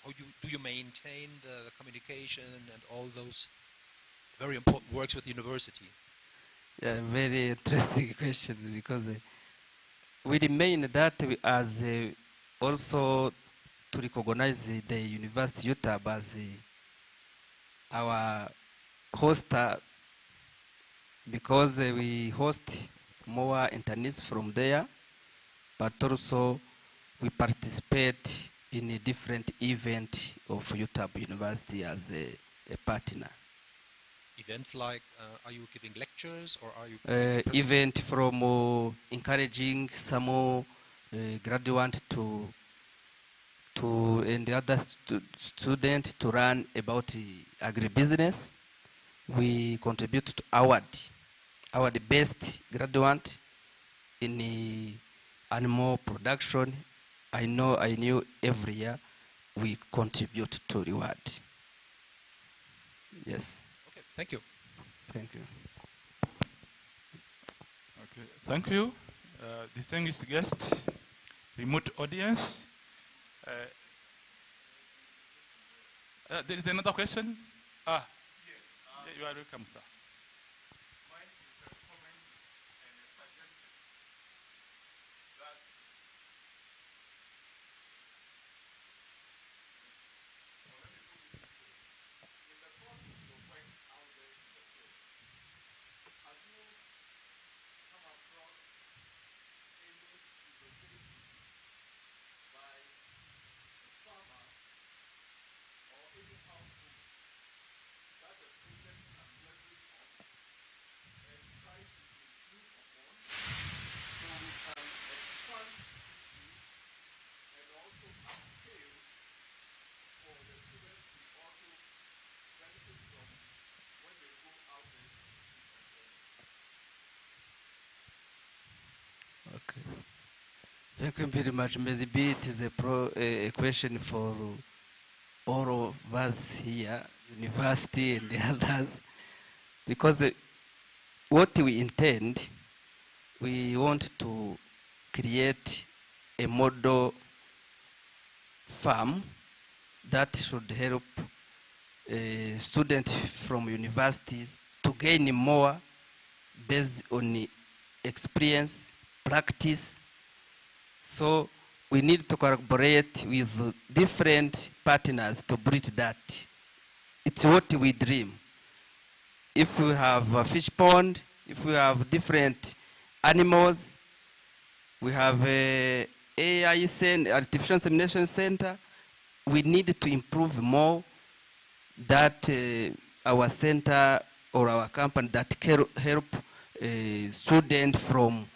Speaker 9: how do you maintain the communication and all those very important works with the university?
Speaker 13: Yeah, very interesting question, because we remain that as also to recognize the University UTAB as our hoster, because we host more internees from there, but also we participate in a different event of UTAB University as a partner.
Speaker 9: Events like, are you giving lectures, or are you
Speaker 13: event from encouraging some graduate to and the other students to learn about agribusiness. We contribute to award the best graduate in animal production. I knew every year we contribute to reward. Yes.
Speaker 9: Okay, thank you.
Speaker 13: Thank you.
Speaker 11: Okay, thank you. Distinguished guests, remote audience. There is another question? Yes. You are welcome, sir.
Speaker 14: Mine is a comment and a suggestion that in the course of your work out there in the field, have you come across any innovation by a farmer or any household that the student can leverage on and try to improve upon, so we can expand quickly and also upscale for the students to also benefit from when they go out there to
Speaker 13: Okay. Thank you very much. Maybe it is a question for all of us here, university and the others, because what we intend, we want to create a model farm that should help students from universities to gain more based on experience, practice. So we need to collaborate with different partners to bridge that. It's what we dream. If we have a fish pond, if we have different animals, we have a AI center, artificial insemination center, we need to improve more that our center or our company that can help students from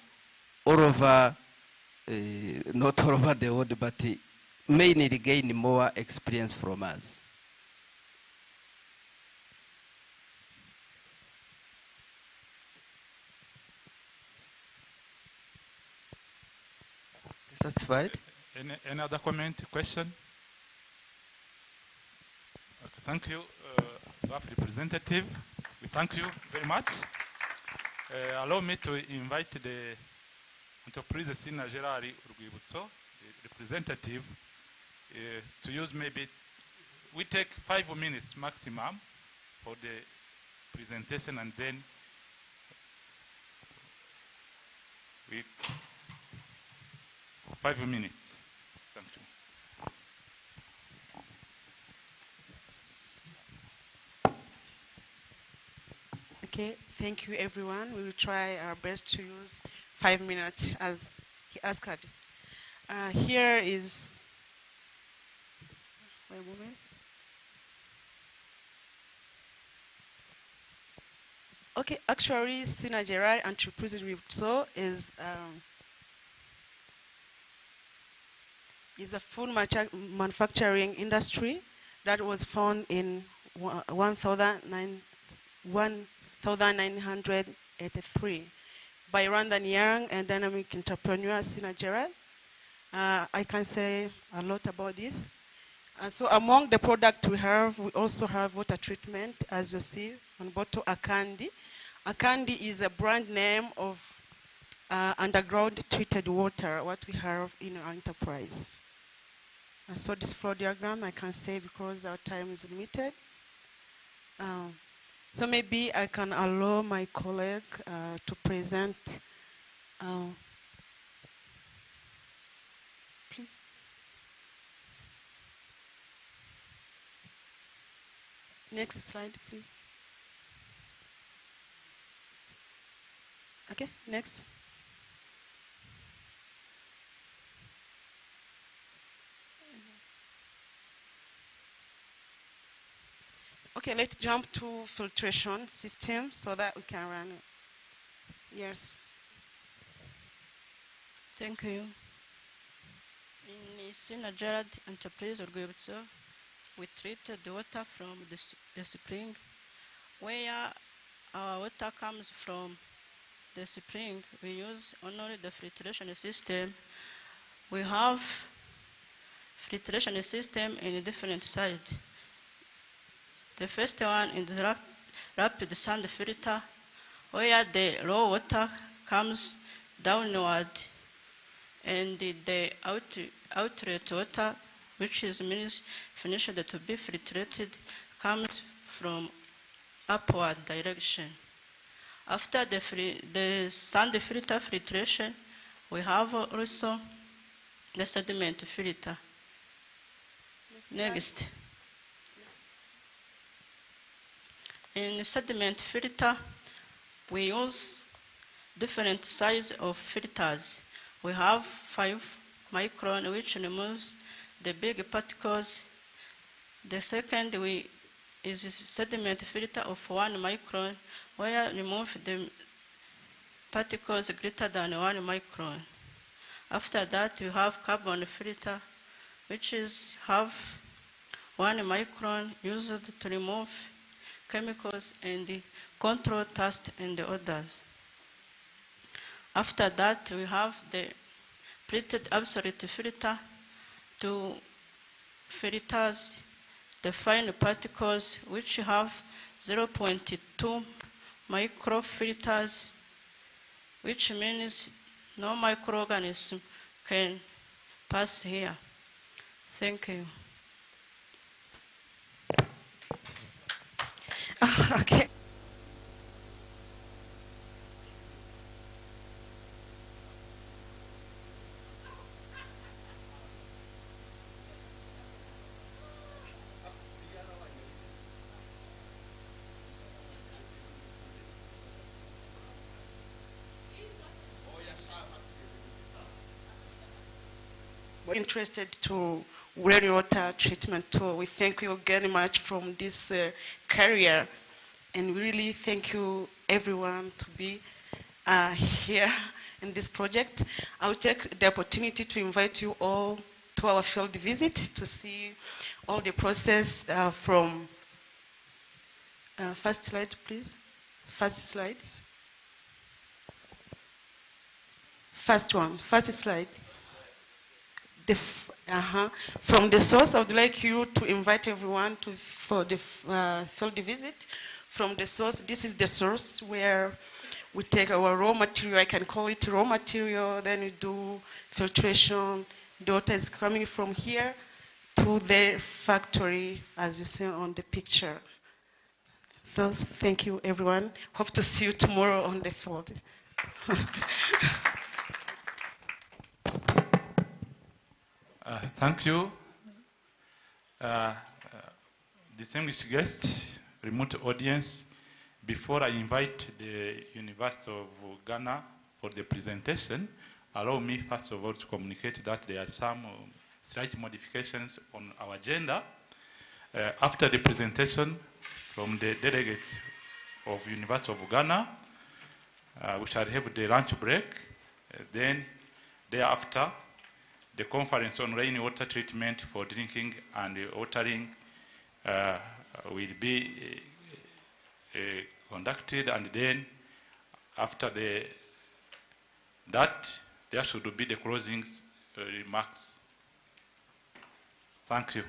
Speaker 13: all over, not all over the world, but mainly gain more experience from us. Satisfied?
Speaker 11: Any other comment, question? Okay, thank you, draft representative. We thank you very much. Allow me to invite the Entrepreneurial Sina Gerari Urgwibutso, the representative, to use maybe, we take 5 minutes maximum for the presentation, and then we 5 minutes. Thank you.
Speaker 15: Okay, thank you everyone. We will try our best to use 5 minutes as he asked. Here is, wait a moment. Okay, actually, Sina Gerard Entrepreneurial is a food manufacturing industry that was founded in 1983 by Rwandan young and dynamic entrepreneur Sina Gerard. I can say a lot about this. So among the products we also have water treatment, as you see on bottle Akandi. Akandi is a brand name of underground treated water, what we have in our enterprise. So this flow diagram I can say because our time is limited. So maybe I can allow my colleague to present. Please. Next slide, please. Okay, next. Okay, let's jump to filtration system so that we can run it. Yes.
Speaker 16: Thank you. In Sinajarad Enterprise Agribusiness, we treat the water from the spring. Where our water comes from the spring, we use only the filtration system. We have filtration system in a different side. The first one is the rapid sand filter, where the raw water comes downward, and the outlet water, which means finished to be filtered, comes from upward direction. After the sand filter filtration, we have also the sediment filter. Next. In the sediment filter, we use different size of filters. We have 5 micron, which removes the big particles. The second is a sediment filter of 1 micron, where remove the particles greater than 1 micron. After that, we have carbon filter, which have 1 micron used to remove chemicals and control dust and the odors. After that, we have the pleated absolute filter to filters the fine particles, which have 0.2 microfilters, which means no microorganism can pass here. Thank you.
Speaker 15: Okay. We're interested to rainwater treatment too. We thank you very much from this career, and really thank you everyone to be here in this project. I'll take the opportunity to invite you all to our field visit to see all the process from first slide, please. First slide. First one, first slide. From the source, I would like you to invite everyone for the field visit. From the source, this is the source where we take our raw material, I can call it raw material, then we do filtration. The water is coming from here to the factory, as you see on the picture. So thank you, everyone. Hope to see you tomorrow on the field.
Speaker 11: Thank you. Distinguished guests, remote audience, before I invite the University of Ghana for the presentation, allow me first of all to communicate that there are some slight modifications on our agenda. After the presentation from the delegates of University of Ghana, we shall have the lunch break. Then thereafter, the conference on rainwater treatment for drinking and watering will be conducted, and then after that, there should be the closing remarks. Thank you.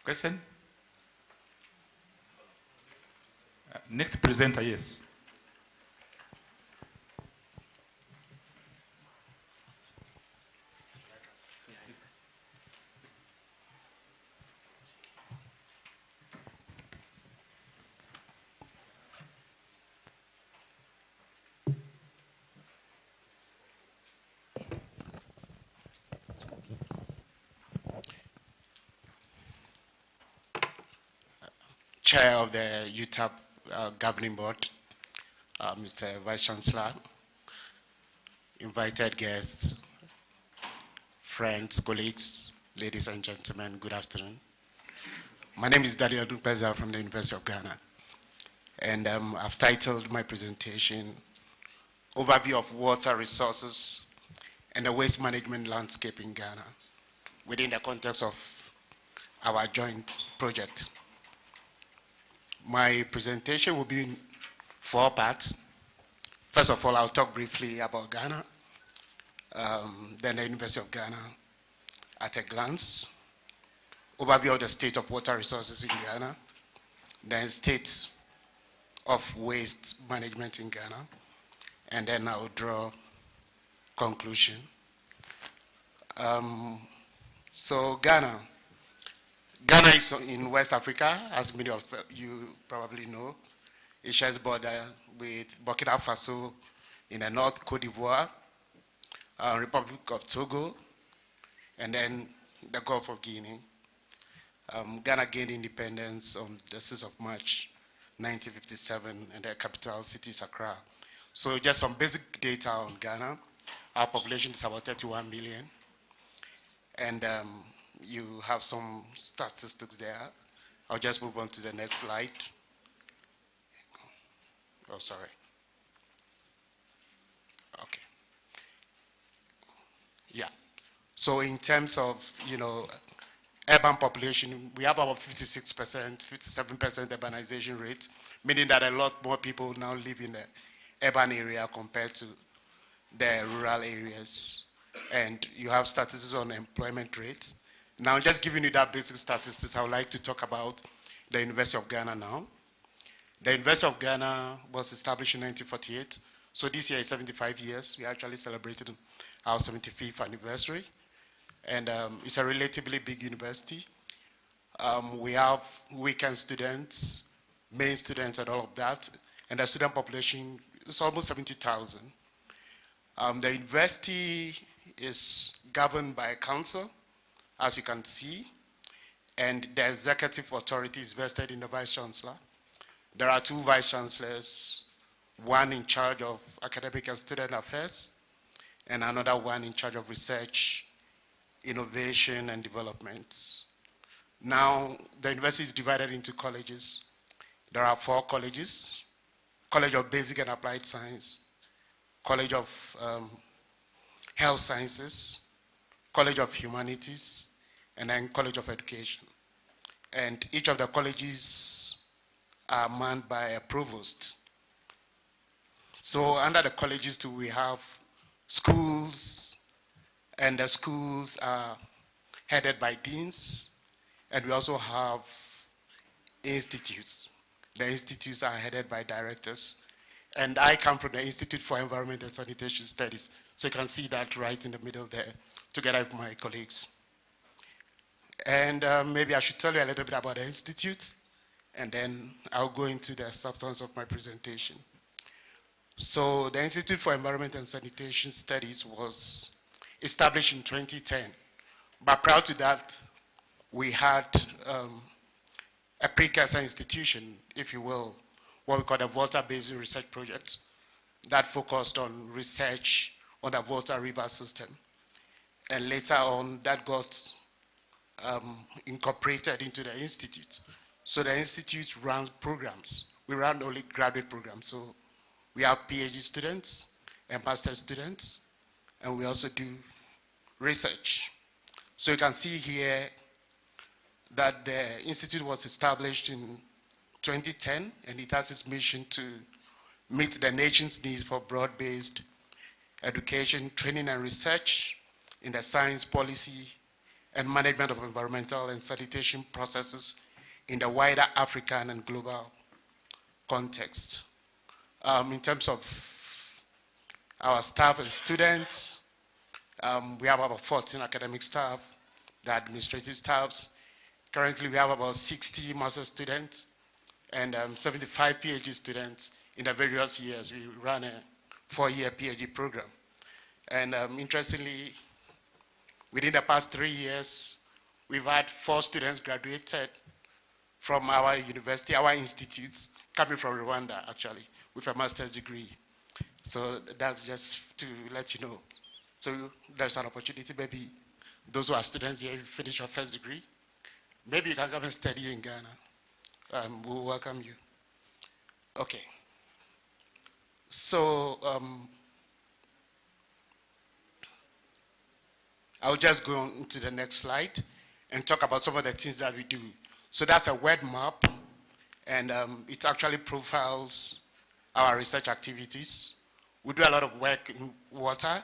Speaker 11: Question? Next presenter, yes.
Speaker 17: Chair of the UTAB Governing Board, Mr. Vice Chancellor, invited guests, friends, colleagues, ladies and gentlemen, good afternoon. My name is Daniel Dupeza from the University of Ghana, and I've titled my presentation, Overview of Water Resources and the Waste Management Landscape in Ghana, within the context of our joint project. My presentation will be in 4 parts. First of all, I'll talk briefly about Ghana, then the University of Ghana at a glance, overview of the state of water resources in Ghana, then state of waste management in Ghana, and then I'll draw conclusion. So Ghana is in West Africa, as many of you probably know. It shares border with Burkina Faso in the north, Cote d'Ivoire, Republic of Togo, and then the Gulf of Guinea. Ghana gained independence on the 6th of March 1957, and the capital city is Accra. So just some basic data on Ghana. Our population is about 31 million. And you have some statistics there. I'll just move on to the next slide. Oh, sorry. Okay. Yeah. So in terms of, urban population, we have about 56%, 57% urbanization rate, meaning that a lot more people now live in the urban area compared to the rural areas. And you have statistics on employment rates. Now, just giving you that basic statistics, I would like to talk about the University of Ghana now. The University of Ghana was established in 1948. So this year is 75 years. We actually celebrated our 75th anniversary. And it's a relatively big university. We have weekend students, main students, and all of that. And the student population is almost 70,000. The university is governed by a council, as you can see, and the executive authority is vested in the vice chancellor. There are 2 vice chancellors, one in charge of academic and student affairs, and another one in charge of research, innovation, and development. Now, the university is divided into colleges. There are 4 colleges: College of Basic and Applied Science, College of Health Sciences, College of Humanities, and then College of Education. And each of the colleges are manned by a provost. So under the colleges too, we have schools, and the schools are headed by deans, and we also have institutes. The institutes are headed by directors. And I come from the Institute for Environment and Sanitation Studies. So you can see that right in the middle there, together with my colleagues. And maybe I should tell you a little bit about the Institute, and then I'll go into the substance of my presentation. So the Institute for Environment and Sanitation Studies was established in 2010. But prior to that, we had a precursor institution, if you will, what we call the Volta Basin Research Project, that focused on research on the Volta River system. And later on, that got incorporated into the Institute. So the Institute runs programs. We run only graduate programs. So we have PhD students and master's students, and we also do research. So you can see here that the Institute was established in 2010, and it has its mission to meet the nation's needs for broad-based education, training, and research in the science, policy, and management of environmental and sanitation processes in the wider African and global context. In terms of our staff and students, we have about 14 academic staff, the administrative staffs. Currently, we have about 60 master's students and 75 PhD students in the various years. We run a 4-year PhD program. And interestingly, within the past 3 years, we've had 4 students graduated from our university, our institutes, coming from Rwanda, actually, with a master's degree. So that's just to let you know. So there's an opportunity, maybe those who are students here, if you finish your first degree, maybe you can come and study in Ghana. We'll welcome you. Okay. So I'll just go on to the next slide and talk about some of the things that we do. So that's a word map, and it actually profiles our research activities. We do a lot of work in water,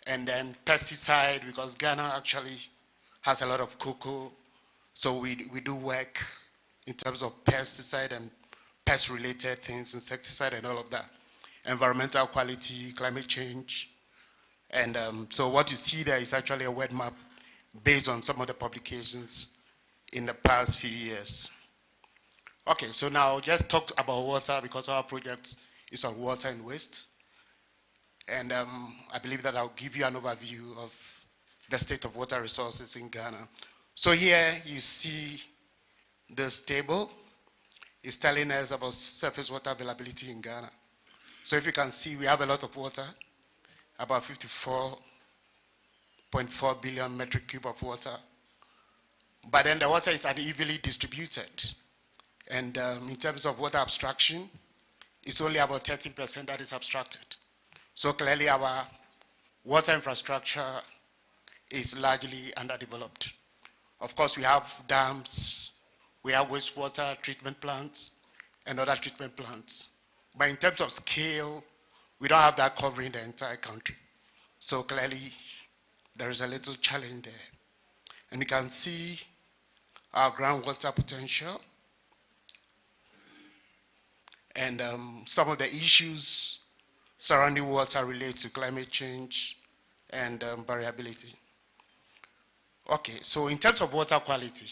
Speaker 17: and then pesticide, because Ghana actually has a lot of cocoa. So we do work in terms of pesticide and pest-related things, insecticide and all of that. Environmental quality, climate change. And so what you see there is actually a word map based on some of the publications in the past few years. Okay, so now just talk about water, because our project is on water and waste. And I believe that I'll give you an overview of the state of water resources in Ghana. So here you see this table. It's telling us about surface water availability in Ghana. So if you can see, we have a lot of water, about 54.4 billion metric cube of water. But then the water is unevenly distributed. And in terms of water abstraction, it's only about 13% that is abstracted. So clearly our water infrastructure is largely underdeveloped. Of course, we have dams, we have wastewater treatment plants, and other treatment plants. But in terms of scale, we don't have that covering the entire country. So clearly, there is a little challenge there. And you can see our groundwater potential and some of the issues surrounding water relate to climate change and variability. Okay, so in terms of water quality,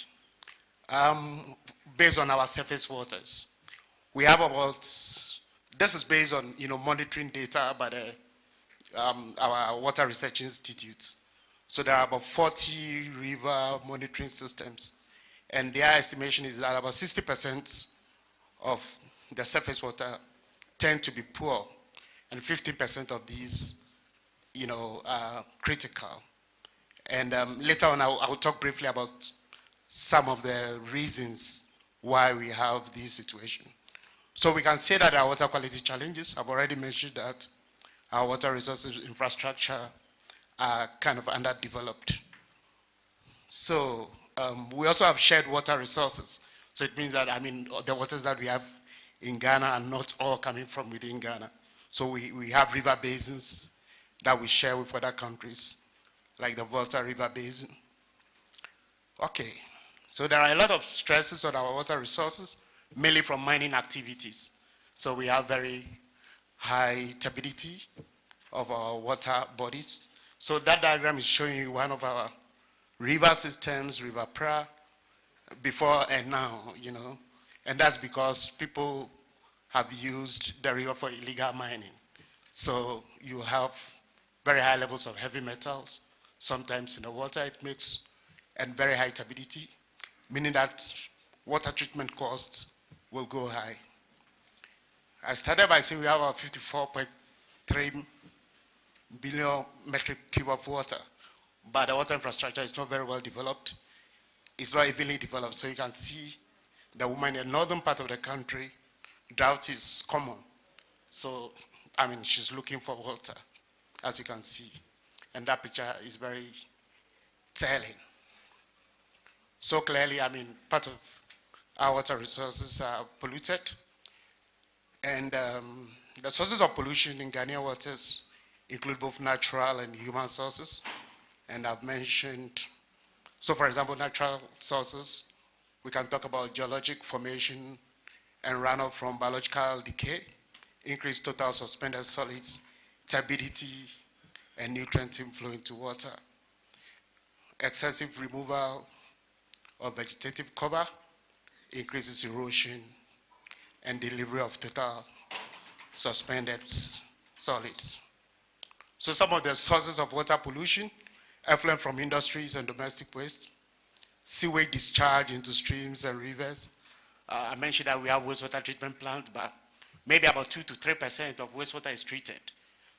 Speaker 17: based on our surface waters, we have about, this is based on monitoring data by our water research institutes. So there are about 40 river monitoring systems, and their estimation is that about 60% of the surface water tend to be poor, and 15% of these, are critical. And later on, I'll talk briefly about some of the reasons why we have this situation. So we can say that our water quality challenges, I've already mentioned that our water resources infrastructure are kind of underdeveloped. So we also have shared water resources. So it means that, the waters that we have in Ghana are not all coming from within Ghana. So we have river basins that we share with other countries, like the Volta River Basin. Okay, so there are a lot of stresses on our water resources, mainly from mining activities. So we have very high turbidity of our water bodies. So that diagram is showing you one of our river systems, River Pra, before and now, and that's because people have used the river for illegal mining. So you have very high levels of heavy metals, sometimes in the water it makes, and very high turbidity, meaning that water treatment costs will go high. I started by saying we have about 54.3 billion metric cube of water, but the water infrastructure is not very well developed. It's not evenly developed, so you can see the woman in the northern part of the country, drought is common. So, she's looking for water, as you can see. And that picture is very telling. So clearly, part of our water resources are polluted. And the sources of pollution in Ghanaian waters include both natural and human sources. And I've mentioned, so for example, natural sources, we can talk about geologic formation and runoff from biological decay, increased total suspended solids, turbidity, and nutrient inflow into water, excessive removal of vegetative cover, increases erosion, and delivery of total suspended solids. So some of the sources of water pollution, effluent from industries and domestic waste, sewage discharge into streams and rivers. I mentioned that we have wastewater treatment plants, but maybe about 2 to 3% of wastewater is treated.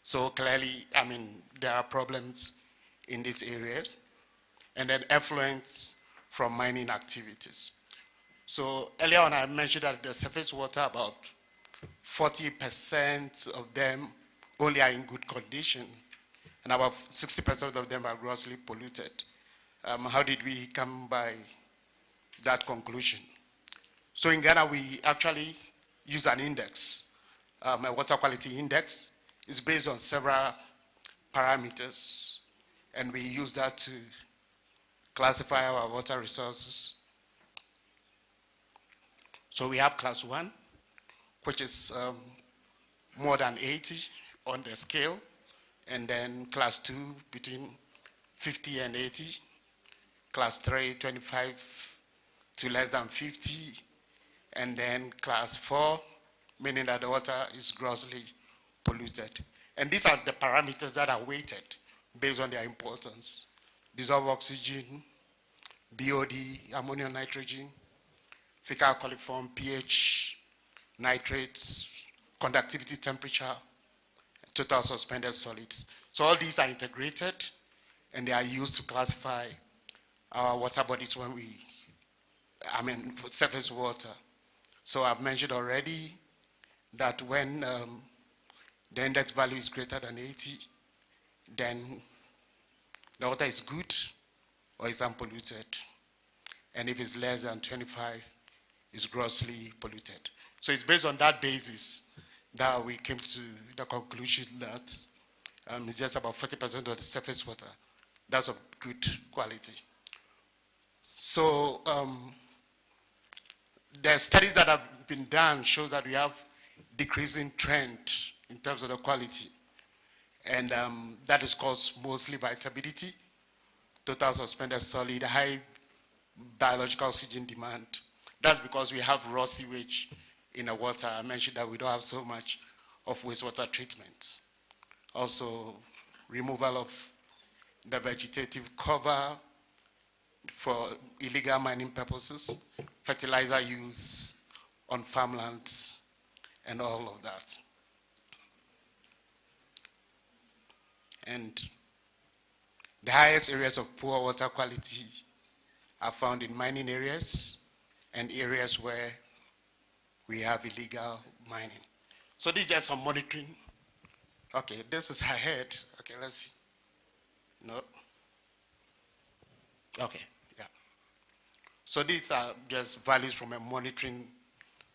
Speaker 17: So clearly, I mean, there are problems in this area. And then effluents from mining activities. So earlier on, I mentioned that the surface water, about 40% of them only are in good condition, and about 60% of them are grossly polluted. How did we come by that conclusion? So in Ghana, we actually use an index, a water quality index. It's based on several parameters, and we use that to classify our water resources. So we have class 1, which is more than 80 on the scale, and then class 2 between 50 and 80, class 3 25 to less than 50, and then class 4, meaning that the water is grossly polluted. And these are the parameters that are weighted based on their importance. Dissolved oxygen, BOD, ammonium nitrogen, fecal coliform, pH, nitrates, conductivity temperature, total suspended solids. So all these are integrated, and they are used to classify our water bodies when we, for surface water. So I've mentioned already that when the index value is greater than 80, then the water is good or is unpolluted. And if it's less than 25, it's grossly polluted. So it's based on that basis that we came to the conclusion that it's just about 40% of the surface water that's of good quality. So the studies that have been done show that we have decreasing trend in terms of the quality. And that is caused mostly by turbidity, total suspended solid, high biological oxygen demand. That's because we have raw sewage in the water. I mentioned that we don't have so much of wastewater treatment. Also, removal of the vegetative cover for illegal mining purposes, fertilizer use on farmlands, and all of that. And the highest areas of poor water quality are found in mining areas and areas where we have illegal mining. So these are some monitoring. Okay, this is ahead. Okay, let's see. No. Okay, yeah. So these are just values from a monitoring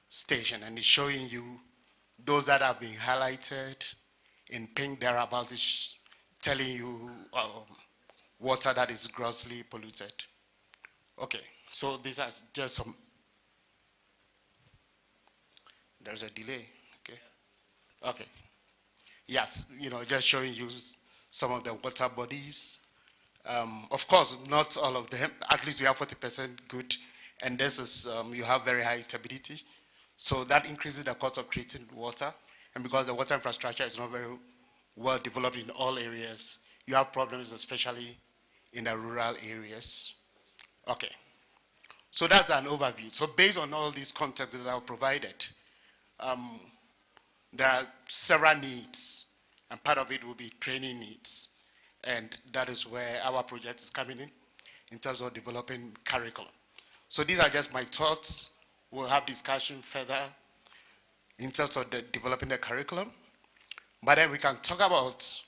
Speaker 17: station, and it's showing you those that have been highlighted in pink thereabouts is telling you water that is grossly polluted. Okay, so these are just some. There's a delay. Okay. Okay. Yes, just showing you some of the water bodies. Of course, not all of them. At least we have 40% good, and this is you have very high turbidity. So that increases the cost of treating water, and because the water infrastructure is not very well developed in all areas, you have problems, especially in the rural areas. Okay. So that's an overview. So based on all these contexts that I provided, there are several needs, and part of it will be training needs. And that is where our project is coming in terms of developing curriculum. So these are just my thoughts. We'll have discussion further in terms of developing the curriculum. But then we can talk about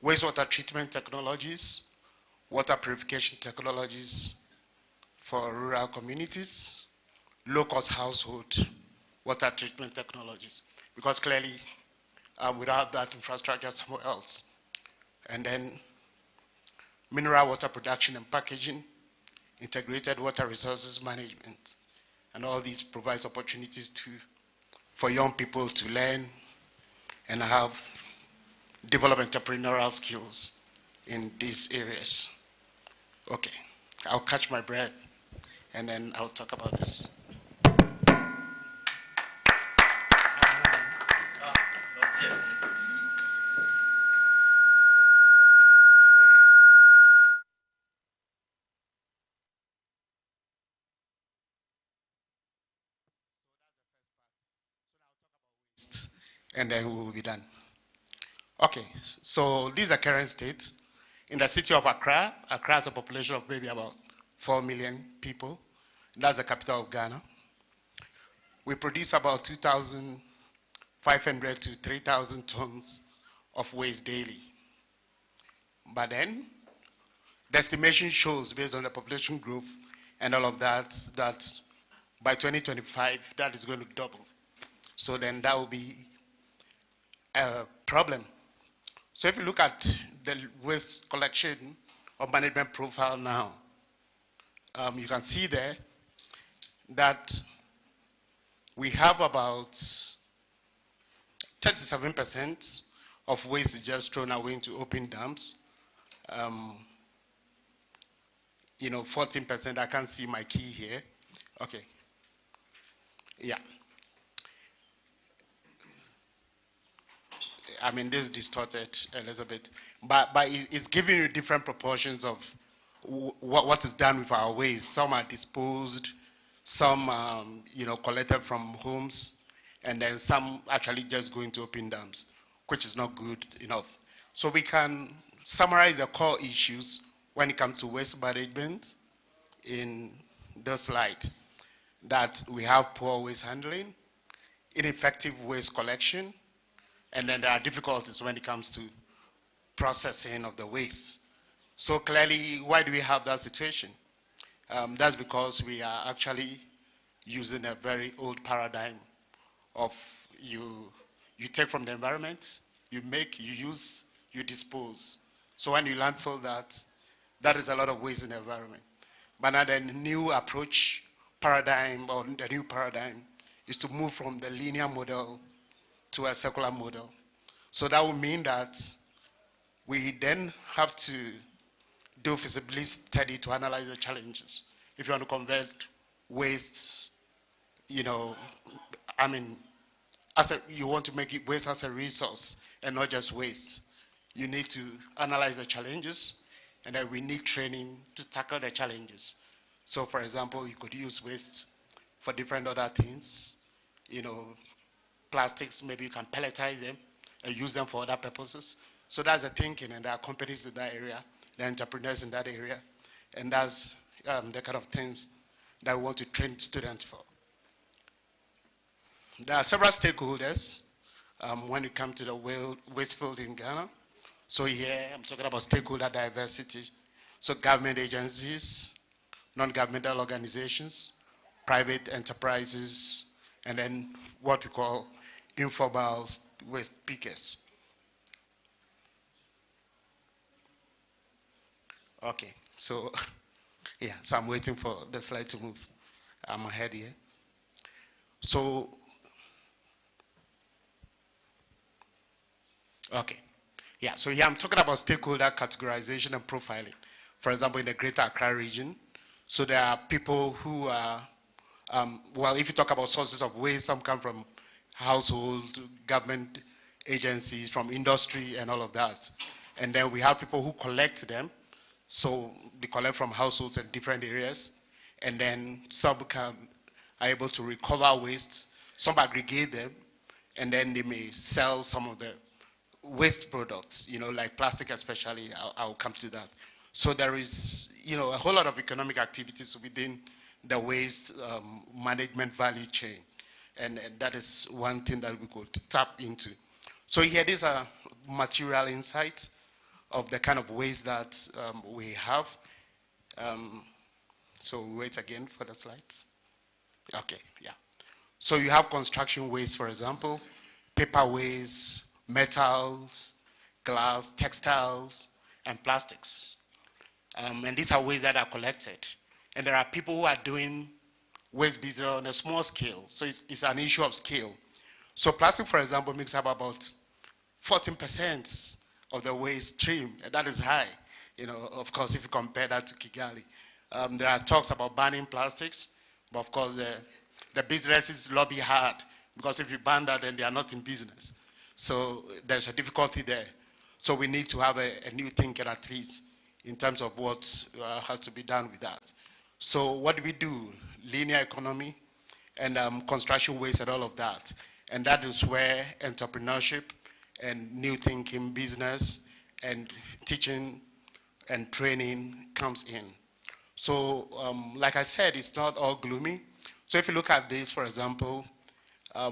Speaker 17: wastewater treatment technologies, water purification technologies for rural communities, low-cost household water treatment technologies, because clearly we don't have that infrastructure somewhere else. And then mineral water production and packaging, integrated water resources management, and all these provides opportunities to for young people to learn and have develop entrepreneurial skills in these areas. Okay, I'll catch my breath and then I'll talk about this. And then we will be done. Okay, so these are current states. In the city of Accra, Accra has a population of maybe about 4 million people. That's the capital of Ghana. We produce about 2,500 to 3,000 tons of waste daily. But then, the estimation shows, based on the population growth and all of that, that by 2025, that is going to double. So then that will be a problem. So if you look at the waste collection or management profile now, you can see there that we have about 37% of waste is just thrown away into open dumps. 14%, I can't see my key here. Okay. Yeah. I mean, this is distorted a little bit, but it's giving you different proportions of what is done with our waste. Some are disposed, some collected from homes, and then some actually just go into open dumps, which is not good enough. So we can summarize the core issues when it comes to waste management in the slide. That we have poor waste handling, ineffective waste collection, and then there are difficulties when it comes to processing of the waste. So clearly, why do we have that situation? That's because we are actually using a very old paradigm of you take from the environment, you make, you use, you dispose. So when you landfill that is a lot of waste in the environment. But now the new approach paradigm, or the new paradigm, is to move from the linear model to a circular model. So that would mean that we then have to do feasibility study to analyze the challenges. If you want to convert waste, you want to make it waste as a resource and not just waste. You need to analyze the challenges, and then we need training to tackle the challenges. So for example, you could use waste for different other things. Plastics, maybe you can pelletize them and use them for other purposes. So that's the thinking, and there are companies in that area, there are entrepreneurs in that area, and that's the kind of things that we want to train students for. There are several stakeholders when it comes to the waste field in Ghana. So here I'm talking about stakeholder diversity. So government agencies, non-governmental organizations, private enterprises, and then what we call informal waste pickers. Okay, so yeah, so I'm waiting for the slide to move. I'm ahead here. So, okay, yeah, so here I'm talking about stakeholder categorization and profiling. For example, in the Greater Accra region, so there are people who are, if you talk about sources of waste, some come from household, government agencies, from industry and all of that. And then we have people who collect them. So they collect from households in different areas. And then some are able to recover waste. Some aggregate them. And then they may sell some of the waste products, like plastic especially. I'll come to that. So there is, a whole lot of economic activities within the waste management value chain. And that is one thing that we could tap into. So here, these are material insights of the kind of waste that we have. So wait again for the slides. Okay, yeah. So you have construction waste, for example, paper waste, metals, glass, textiles, and plastics. And these are waste that are collected. And there are people who are doing waste business on a small scale. So it's an issue of scale. So plastic, for example, makes up about 14% of the waste stream, and that is high. You know, of course, if you compare that to Kigali. There are talks about banning plastics, but of course, the businesses lobby hard, because if you ban that, then they are not in business. So there's a difficulty there. So we need to have a new thinking, at least, in terms of what has to be done with that. So what do we do? Linear economy and construction waste and all of that. And that is where entrepreneurship and new thinking business and teaching and training comes in. So like I said, it's not all gloomy. So if you look at this, for example,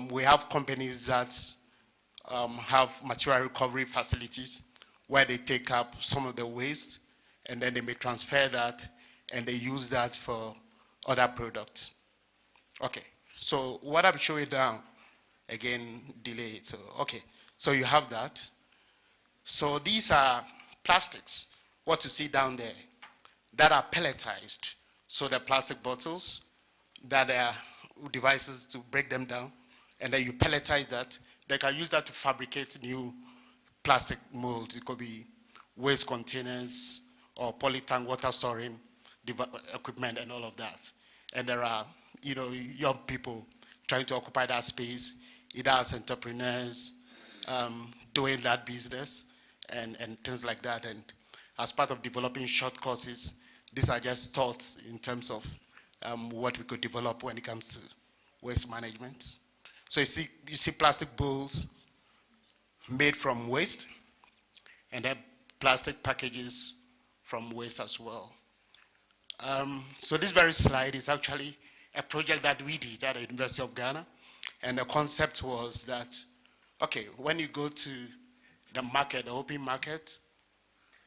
Speaker 17: we have companies that have material recovery facilities where they take up some of the waste and then they may transfer that and they use that for other products. Okay, so what I'm showing down, again, delayed. So, okay, so you have that. So these are plastics, what you see down there, that are pelletized. So the plastic bottles, that are devices to break them down, and then you pelletize that. They can use that to fabricate new plastic molds. It could be waste containers or polytank water storing equipment and all of that. And there are, you know, young people trying to occupy that space, either as entrepreneurs, doing that business and things like that. And as part of developing short courses, these are just thoughts in terms of what we could develop when it comes to waste management. So you see plastic bowls made from waste, and then plastic packages from waste as well. So this very slide is actually a project that we did at the University of Ghana, and the concept was that, okay, when you go to the market, the open market,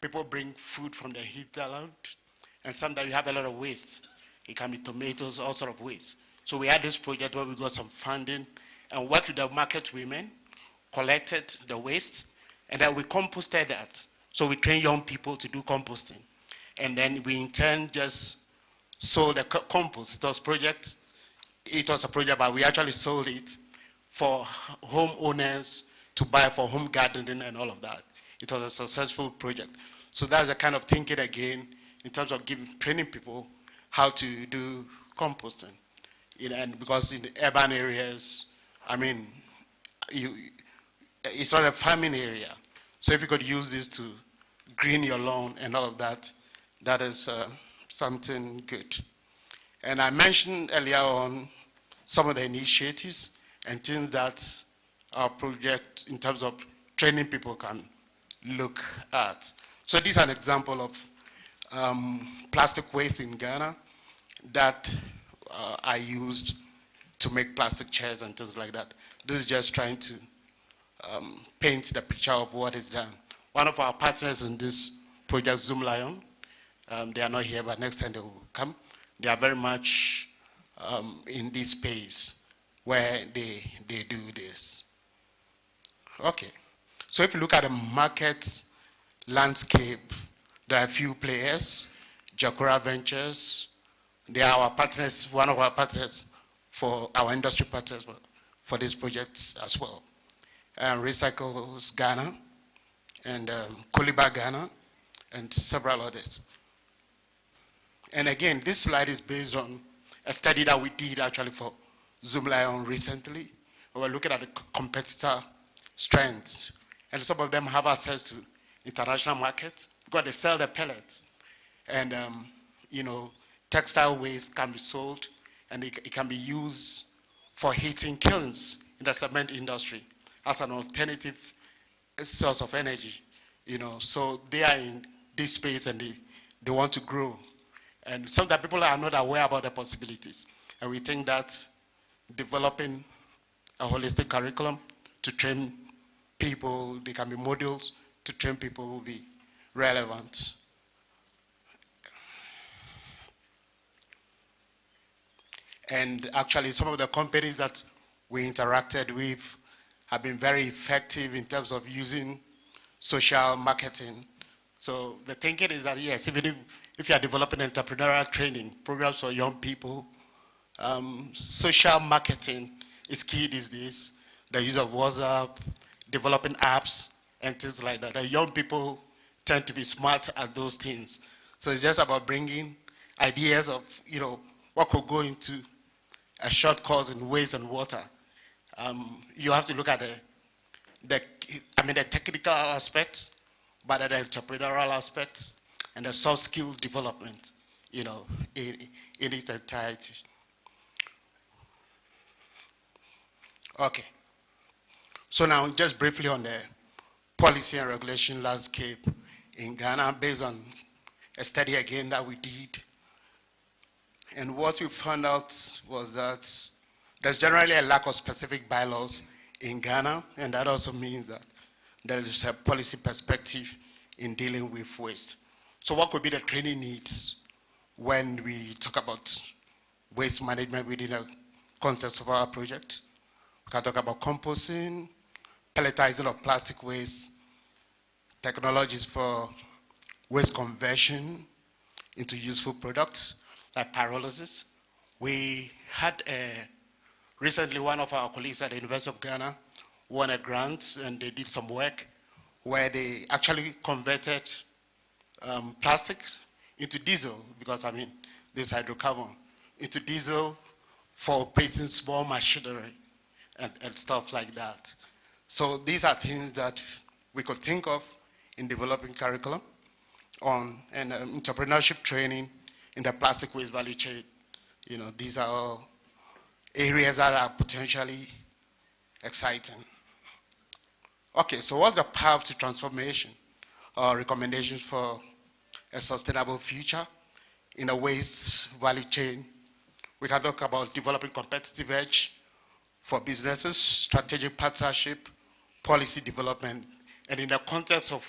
Speaker 17: people bring food from the hinterland, and sometimes you have a lot of waste. It can be tomatoes, all sort of waste. So we had this project where we got some funding and worked with the market women, collected the waste, and then we composted that. So we train young people to do composting. And then we in turn just sold the compost. It was a project, but we actually sold it for homeowners to buy for home gardening and all of that. It was a successful project. So that's the kind of thinking again in terms of training people how to do composting. And because in the urban areas, I mean, it's not a farming area. So if you could use this to green your lawn and all of that, that is something good. And I mentioned earlier on some of the initiatives and things that our project in terms of training people can look at. So this is an example of plastic waste in Ghana that I used to make plastic chairs and things like that. This is just trying to paint the picture of what is done. One of our partners in this project, Zoom Lion, they are not here, but next time they will come. They are very much in this space where they do this. Okay, so if you look at the market landscape, there are a few players. Jakura Ventures, they are our partners, one of our partners for our industry partners for this project as well. Recycles Ghana and Koliba Ghana and several others. And again, this slide is based on a study that we did actually for Zoom Lion recently. We were looking at the competitor strengths, and some of them have access to international markets because they sell the pellets. And you know, textile waste can be sold, and it can be used for heating kilns in the cement industry as an alternative source of energy. You know, so they are in this space and they want to grow. And sometimes people are not aware about the possibilities. And we think that developing a holistic curriculum to train people, they can be modules to train people will be relevant. And actually some of the companies that we interacted with have been very effective in terms of using social marketing. So the thinking is that yes, even if you are developing entrepreneurial training programs for young people, social marketing is key these days. the use of WhatsApp, developing apps, and things like that. The young people tend to be smart at those things. So it's just about bringing ideas of, what could go into a short course in waste and water. You have to look at the technical aspect, but the entrepreneurial aspect, and the soft skill development, in its entirety. Okay. So now, just briefly on the policy and regulation landscape in Ghana, based on a study again that we did. And what we found out was that there's generally a lack of specific bylaws in Ghana, and that also means that there is a policy perspective in dealing with waste. So what could be the training needs when we talk about waste management within the context of our project? We can talk about composting, pelletizing of plastic waste, technologies for waste conversion into useful products like pyrolysis. We had recently one of our colleagues at the University of Ghana won a grant, and they did some work where they actually converted plastics into diesel, because this hydrocarbon, into diesel for operating small machinery and stuff like that. So these are things that we could think of in developing curriculum on and entrepreneurship training in the plastic waste value chain. These are all areas that are potentially exciting. Okay, so what's the path to transformation or recommendations for a sustainable future in a waste value chain? We can talk about developing competitive edge for businesses, strategic partnership, policy development, and in the context of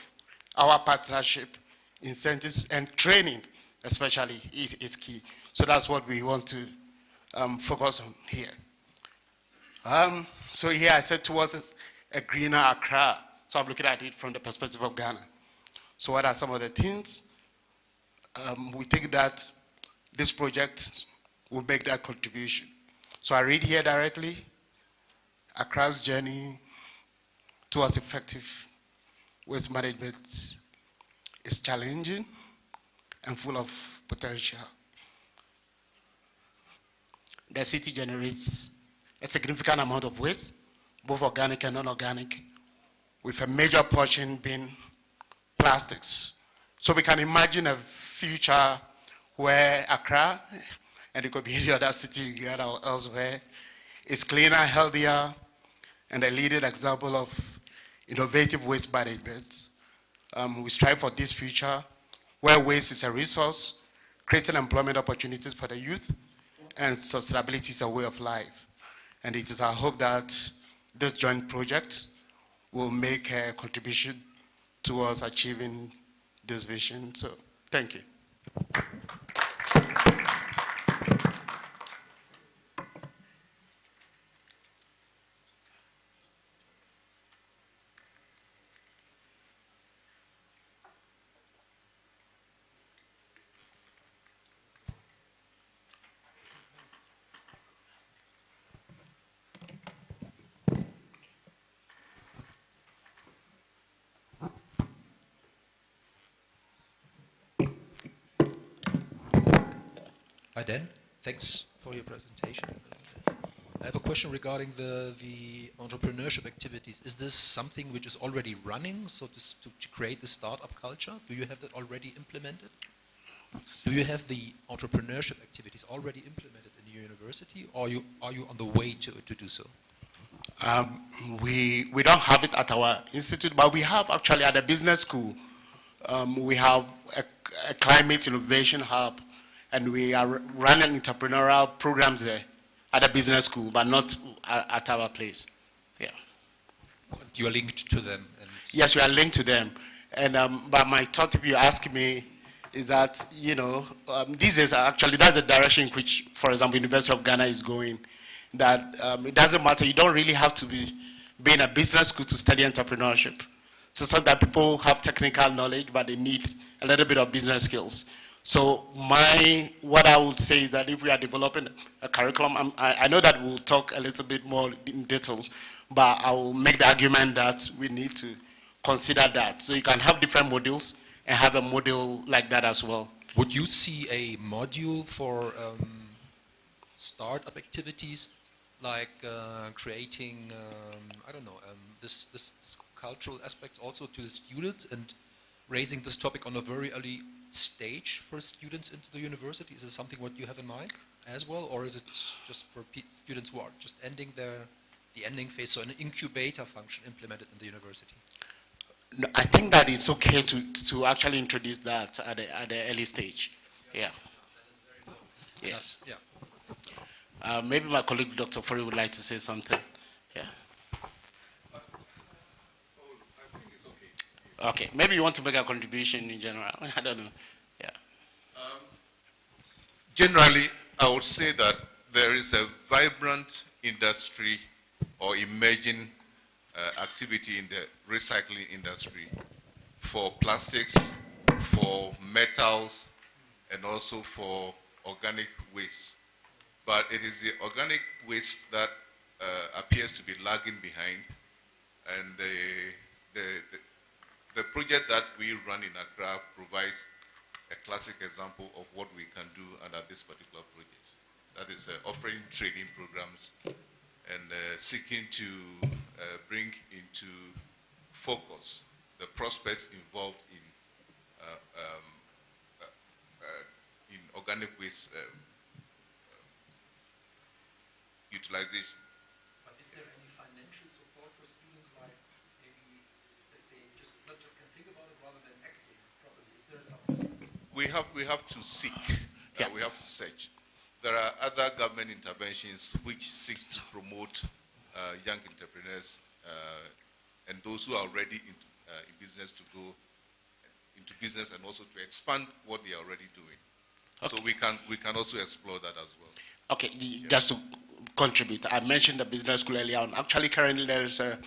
Speaker 17: our partnership, incentives and training especially is key. So that's what we want to focus on here. So here I said towards a greener Accra. So I'm looking at it from the perspective of Ghana. So what are some of the things? We think that this project will make that contribution. So I read here directly, Accra's journey towards effective waste management is challenging and full of potential. The city generates a significant amount of waste, both organic and non-organic, with a major portion being plastics. So we can imagine a future where Accra, and it could be any other city in Ghana or elsewhere, is cleaner, healthier, and a leading example of innovative waste management. We strive for this future where waste is a resource, creating employment opportunities for the youth, and sustainability is a way of life. And it is our hope that this joint project will make a contribution towards achieving this vision. So, thank you.
Speaker 9: Hi Dan, thanks for your presentation. I have a question regarding the entrepreneurship activities. Is this something which is already running, so to create the startup culture? Do you have that already implemented? Do you have the entrepreneurship activities already implemented in your university, or are you on the way to do so?
Speaker 17: We don't have it at our institute, but we have actually at the business school. We have a climate innovation hub, and we are running entrepreneurial programs there at the business school, but not at our place. Yeah.
Speaker 9: You are linked to them?
Speaker 17: Yes, we are linked to them. And but my thought, if you ask me, is that these days actually that's the direction in which, for example, University of Ghana is going. That it doesn't matter. You don't really have to be in a business school to study entrepreneurship. So sometimes people have technical knowledge, but they need a little bit of business skills. So what I would say is that if we are developing a curriculum, I know that we'll talk a little bit more in details, but I will make the argument that we need to consider that. So you can have different modules and have a module like that as well.
Speaker 9: Would you see a module for startup activities, like creating, I don't know, this cultural aspect also to the students and raising this topic on a very early stage for students into the university? Is this something what you have in mind as well, or is it just for students who are just ending the ending phase, so an incubator function implemented in the university?
Speaker 17: No, I think that it's okay to actually introduce that at the early stage. Yeah. Yes.
Speaker 9: Yeah.
Speaker 17: Maybe my colleague Dr. Fori would like to say something. Yeah. Okay. Maybe you want to make a contribution in general. I don't know. Yeah.
Speaker 18: Generally, I would say that there is a vibrant industry or emerging activity in the recycling industry for plastics, for metals, and also for organic waste. But it is the organic waste that appears to be lagging behind, and the project that we run in Accra provides a classic example of what we can do under this particular project. That is offering training programs and seeking to bring into focus the prospects involved in organic waste utilization.
Speaker 9: But is there any financial support for students, like maybe that they just not just can think about it rather than acting properly? Is there something?
Speaker 18: We have to seek. We have to search. There are other government interventions which seek to promote young entrepreneurs and those who are already in business to go into business and also to expand what they are already doing. Okay. So we can also explore that as well.
Speaker 17: Okay, just to contribute, I mentioned the business school earlier on. Actually, currently there is a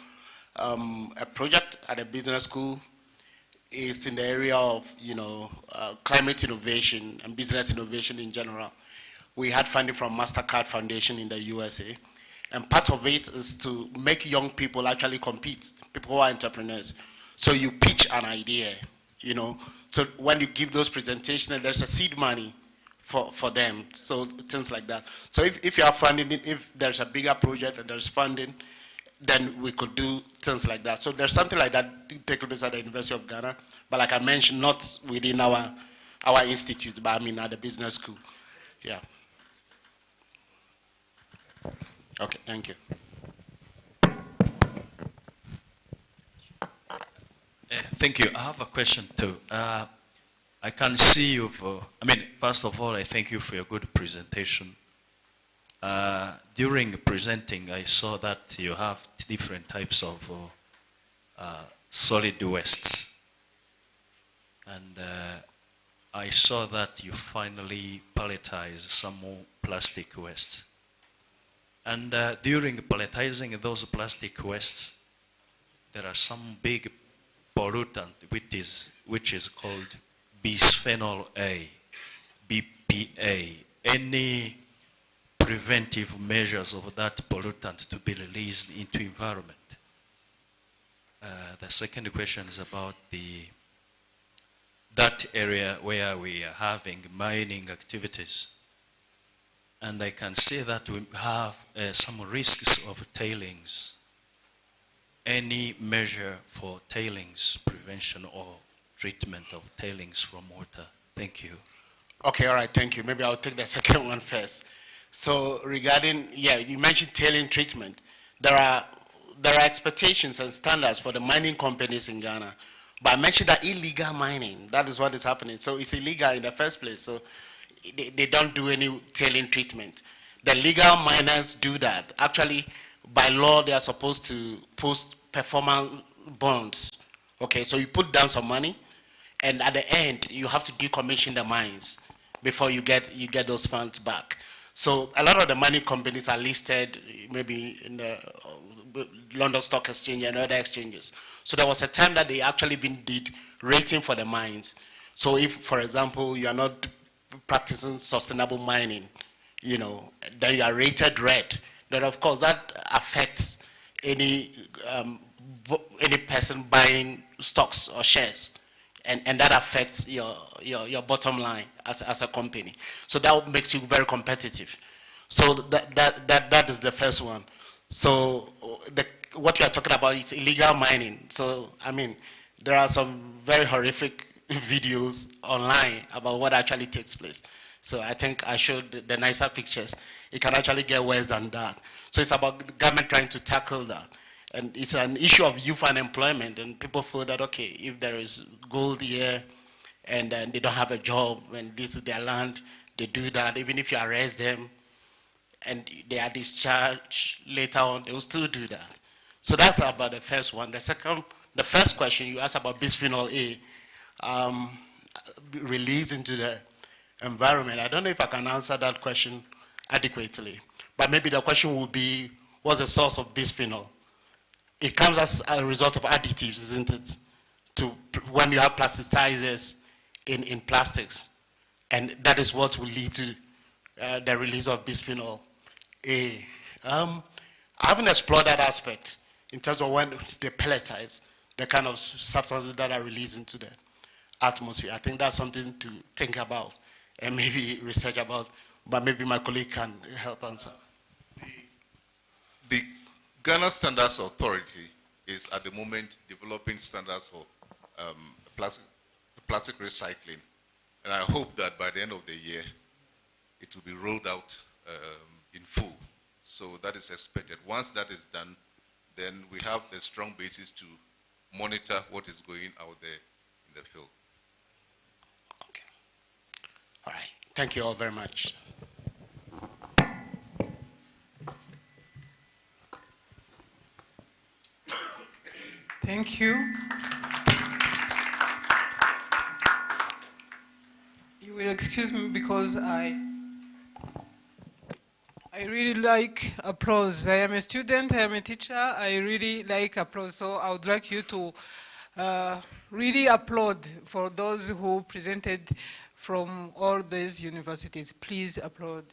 Speaker 17: project at a business school. It's in the area of climate innovation and business innovation in general. We had funding from MasterCard Foundation in the USA, and part of it is to make young people actually compete, people who are entrepreneurs. So you pitch an idea, so when you give those presentations, there's a seed money for them, so things like that. So if you are funding it, if there's a bigger project and there's funding, then we could do things like that. So there's something like that taking place at the University of Ghana, but like I mentioned, not within our institute, but I mean at the business school. Yeah. Okay, thank you.
Speaker 19: Thank you. I have a question too. I can see you've, first of all, I thank you for your good presentation. During presenting, I saw that you have different types of solid wastes. And I saw that you finally palletize some more plastic wastes. And during palletizing those plastic wastes, there are some big pollutant which is called bisphenol A, BPA. Any preventive measures of that pollutant to be released into environment? The second question is about that area where we are having mining activities. And I can see that we have some risks of tailings. Any measure for tailings prevention or treatment of tailings from water? Thank you.
Speaker 17: Okay, all right, thank you. Maybe I'll take the second one first. So regarding, you mentioned tailing treatment. There are expectations and standards for the mining companies in Ghana. But I mentioned that illegal mining, that is what is happening. So it's illegal in the first place. So they don't do any tailing treatment. The legal miners do that. Actually, by law, they are supposed to post performance bonds. Okay, so you put down some money, and at the end, you have to decommission the mines before you get those funds back. So a lot of the mining companies are listed maybe in the London Stock Exchange and other exchanges. So there was a time that they actually even did rating for the mines. So if, for example, you are not practicing sustainable mining, then you are rated red. Then of course that affects any any person buying stocks or shares, and that affects your bottom line as a company. So that makes you very competitive. So that is the first one. So what you are talking about is illegal mining. So I mean, there are some very horrific videos online about what actually takes place. So I think I showed the nicer pictures. It can actually get worse than that. So it's about the government trying to tackle that. And it's an issue of youth unemployment, and people feel that, okay, if there is gold here and they don't have a job and this is their land, they do that. Even if you arrest them and they are discharged later on, they will still do that. So that's about the first one. The first question you asked about bisphenol A released into the environment. I don't know if I can answer that question adequately, but maybe the question would be, what's the source of bisphenol? It comes as a result of additives, isn't it? When you have plasticizers in plastics, and that is what will lead to the release of bisphenol A. I haven't explored that aspect in terms of when they pelletize the kind of substances that are released into the atmosphere. I think that's something to think about and maybe research about, but maybe my colleague can help answer.
Speaker 18: The Ghana Standards Authority is at the moment developing standards for plastic recycling. And I hope that by the end of the year, it will be rolled out in full. So that is expected. Once that is done, then we have a strong basis to monitor what is going out there in the field.
Speaker 17: Okay. All right. Thank you all very much.
Speaker 2: Thank you. You will excuse me because I really like applause. I am a student, I am a teacher, I really like applause. So I would like you to really applaud for those who presented from all these universities. Please applaud.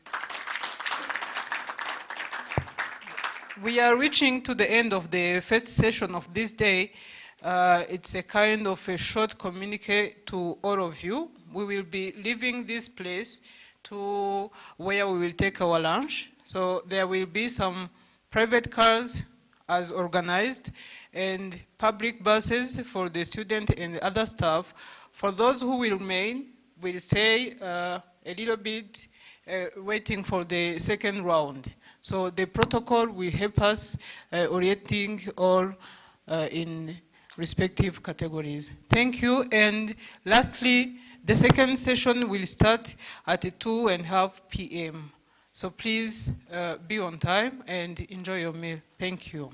Speaker 2: We are reaching to the end of the first session of this day. It's a kind of a short communique to all of you. We will be leaving this place to where we will take our lunch. So there will be some private cars as organized and public buses for the student and other staff. For those who will remain, we'll stay a little bit waiting for the second round. So the protocol will help us orienting all in respective categories. Thank you. And lastly, the second session will start at 2:30 p.m. So please be on time and enjoy your meal. Thank you.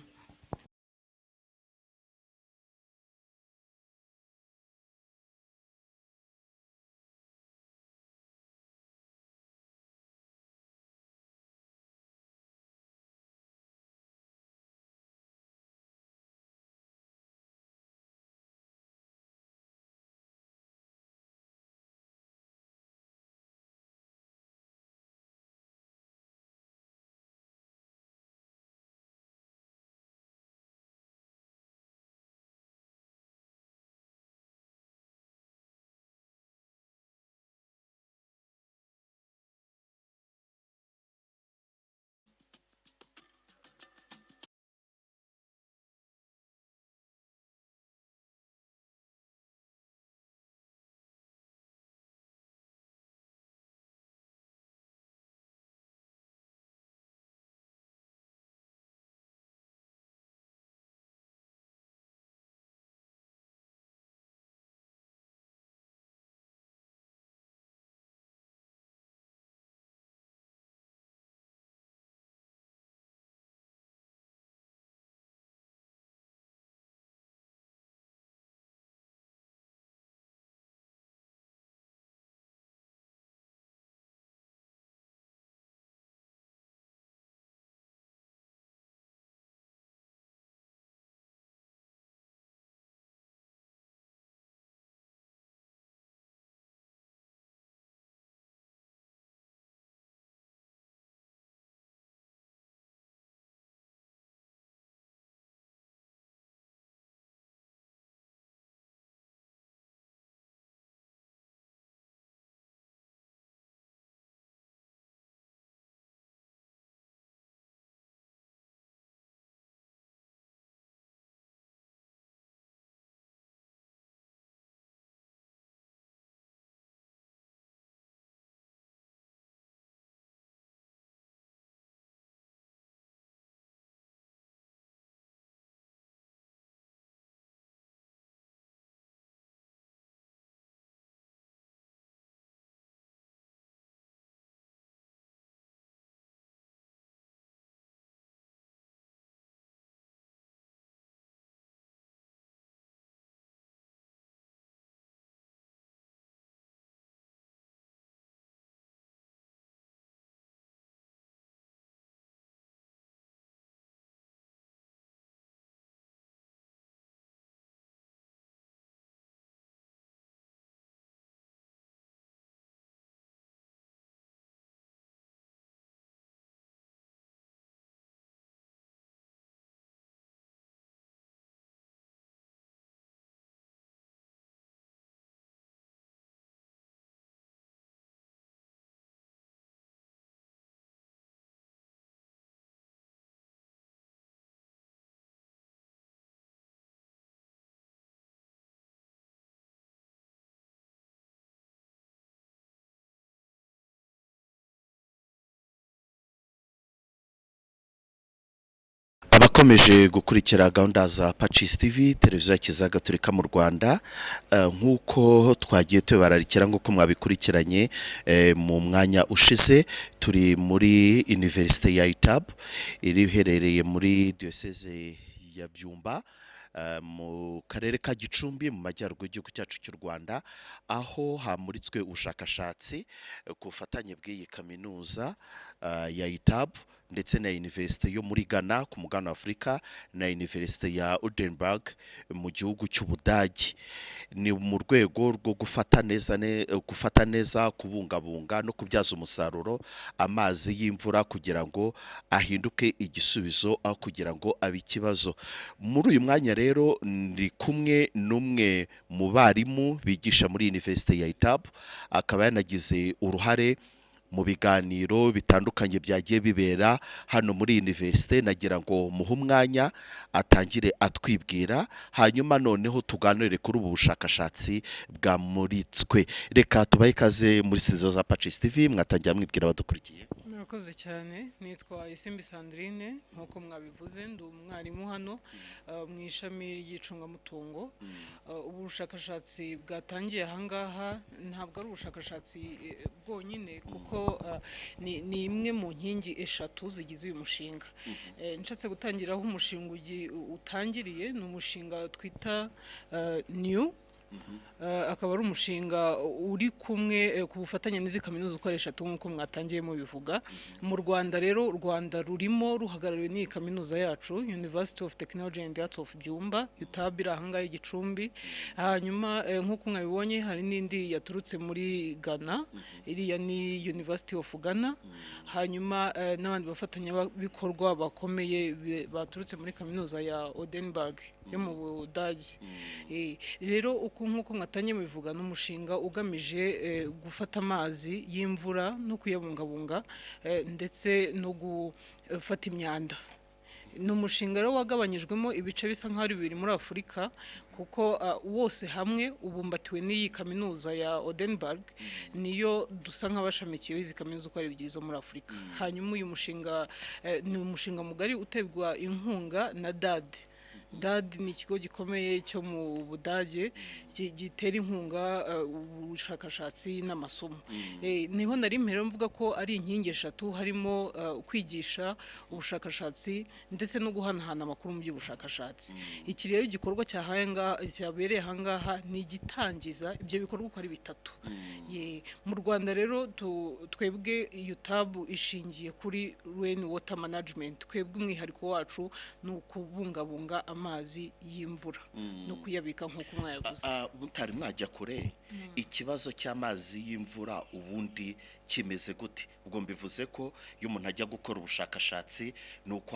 Speaker 20: mukomeje gukurikira gahunda za Patches TV televiziyo ya Kiliziya Gatolika mu Rwanda, nk'uko twagiye tubararikira nk'uko mwabikurikiranye mu mwanya ushize. Turi muri University ya UTAB iri iherereye muri diocese ya Byumba mu karere ka Gicumbi mu majyaruguru y'igihugu cyacu cy'u Rwanda, aho hamuritswe ubushakashatsi ku bufatanye bw'iyi kaminuza ya UTAB ndetse na University yo muri Ghana ku mugabane wa Afurika na University ya Edinburgh mu gihugu cy'Ubudage. Ni mu rwego rwo gufata neza kubungabunga no kubyaza umusaruro amazi y'imvura kugira ngo ahinduke igisubizo aho kugira ngo abe ikibazo. Muri uyu mwanya rero ndi kumwe n'umwe mu barimu bigisha muri University ya UTAB, akaba yanagize uruhare mu biganiro bitandukanye byagiye bibera hano muri University. Nagira ngo muhe umwanya atangire atwibwira, hanyuma noneho tuganire kuri ubu bushakashatsi bwamuritswe. Reka tubahe ikaze muri studio za Patches TV, mwatangira mwibwira abadukurikiye.
Speaker 2: Murakoze cyane, nitwa Isimbi Sandrine nk'uko mwabivuze, ndi umwarimu hano mu ishami ry'icungamutungo. Ubu bushakashatsi bwatangiye ahangaha ntabwo ari ubushakashatsi bwonyine, kuko ni imwe mu nkingi eshatu zigize uyu mushinga. Nshatse gutangiraho umushinga utangiriye, ni umushinga twita new. Akaba ari umushinga uri kumwe ku bufatanye n'izi kaminuza ukoresha nk'uko mwatangiye mubivuga. Mu Rwanda rero, u Rwanda rurimo ruhagarariwe n'iyi kaminuza yacu, University of Technology and Arts of Byumba, UTAB iri ahangaha Gicumbi. Hanyuma nk'uko mwabibonye hari n'indi yaturutse muri Ghana, iriya ni University of Ghana. Hanyuma n'abandi bafatanyabikorwa bakomeye baturutse muri kaminuza ya Edinburgh yo mu Budage. Rero nk'uko mwatangiye mubivuga, n'umushinga ugamije gufata amazi y'imvura no kuyabungabunga ndetse no gufata imyanda. Ni umushinga rero wagabanyijwemo ibice bisa nk'aho ari bibiri muri Afurika, kuko wose hamwe ubumbatiwe n'iyi kaminuza ya Edinburgh, niyo dusa nk'abashamikiyeho izi kaminuza uko ari ebyiri zo muri Afurika. Hanyuma uyu mushinga ni umushinga mugari uterwa inkunga na DAD. DAD ni ikigo gikomeye cyo mu Budage gitera inkunga ubushakashatsi n'amasomo. Niho nari mpera mvuga ko ari inkingi eshatu, harimo kwigisha, ubushakashatsi ndetse no guhanahana amakuru mu by'ubushakashatsi. Iki rero igikorwa cyabereye ahangaha ni igitangiza ibyo bikorwa uko ari bitatu. Mu Rwanda rero twebwe UTAB ishingiye kuri Rainwater management. Twebwe umwihariko wacu ni ukubungabunga amazi y'imvura no kuyabika nk'uko mwayavuze.
Speaker 20: Mutari mwajya kure, ikibazo cy'amazi y'imvura ubundi kimeze gute? Ubwo mbivuze ko iyo umuntu ajya gukora ubushakashatsi ni uko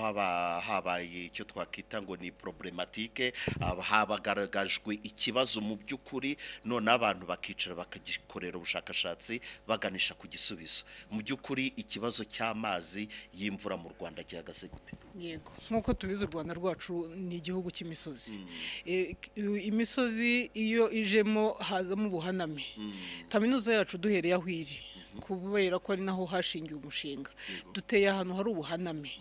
Speaker 20: habaye icyo twakita ngo ni problematike, habagaragajwe ikibazo mu by'ukuri, none abantu bakicara bakagikorera ubushakashatsi baganisha ku gisubizo. Mu by'ukuri ikibazo cy'amazi y'imvura mu Rwanda gihagaze gute?
Speaker 2: Yego, nk'uko tubizi, u Rwanda rwacu ni igihugu cy'imisozi. Imisozi iyo ijemo hazamo ubuhaname. Kaminuza yacu duhereye aho iri, kubera ko ari naho hashingiwe umushinga, duteye ahantu hari ubuhaname.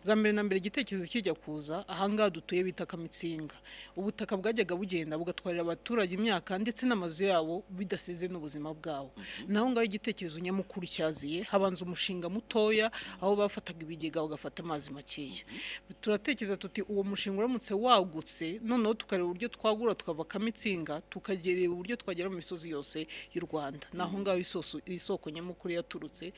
Speaker 2: Bwa mbere na mbere igitekerezo kijya kuza, ahangaha dutuye bita Kamitsinga, ubutaka bwajyaga bugenda bugatwarira abaturage imyaka ndetse n'amazu yabo bidasize n'ubuzima bwabo. Naho ngaho igitekerezo nyamukuru cyaziye, habanza umushinga mutoya aho bafataga ibigega bagafata amazi makeya. Turatekereza tuti uwo mushinga uramutse wagutse, noneho tukareba uburyo twagura tukava Kamitsinga tukagerera uburyo twagera mu misozi yose y'u Rwanda. Naho ngaho isoko nyamukuru yaturutse.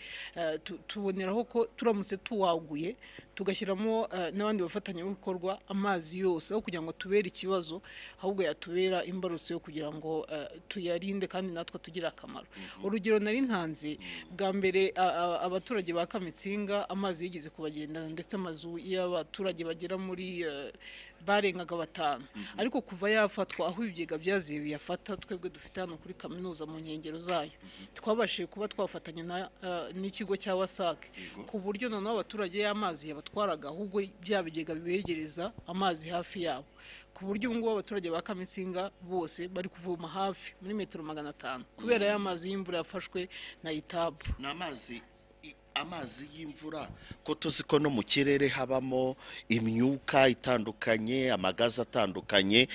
Speaker 2: Tuboneraho ko turamutse tuwaguye tugashyiramo n'abandi bafatanyabikorwa, amazi yose aho kugira ngo tubere ikibazo, ahubwo yatubera imbarutso yo kugira ngo tuyarinde kandi natwe tugire akamaro. Urugero nari ntanze, bwa mbere abaturage ba Kamitsinga amazi yigeze kubagendana, ndetse amazu y'abaturage bagera muri barengaga 5. Ariko kuva yafatwa, aho ibigega byaziye biyafata, twebwe dufite hano kuri kaminuza mu nkengero zayo, twabashije kuba twafatanya n'ikigo cya WASAC, ku buryo noneho abaturage y'amazi yabatwaraga, ahubwo bya bigega bibegereza amazi hafi yabo, ku buryo ubu ngubu abaturage ba Kamitsinga bose bari kuvoma hafi muri metero 500 kubera y'amazi y'imvura yafashwe na UTAB.
Speaker 20: N'amazi amazi y'imvura ko tuzi ko no mu kirere habamo imyuka itandukanye, amagaza atandukanye,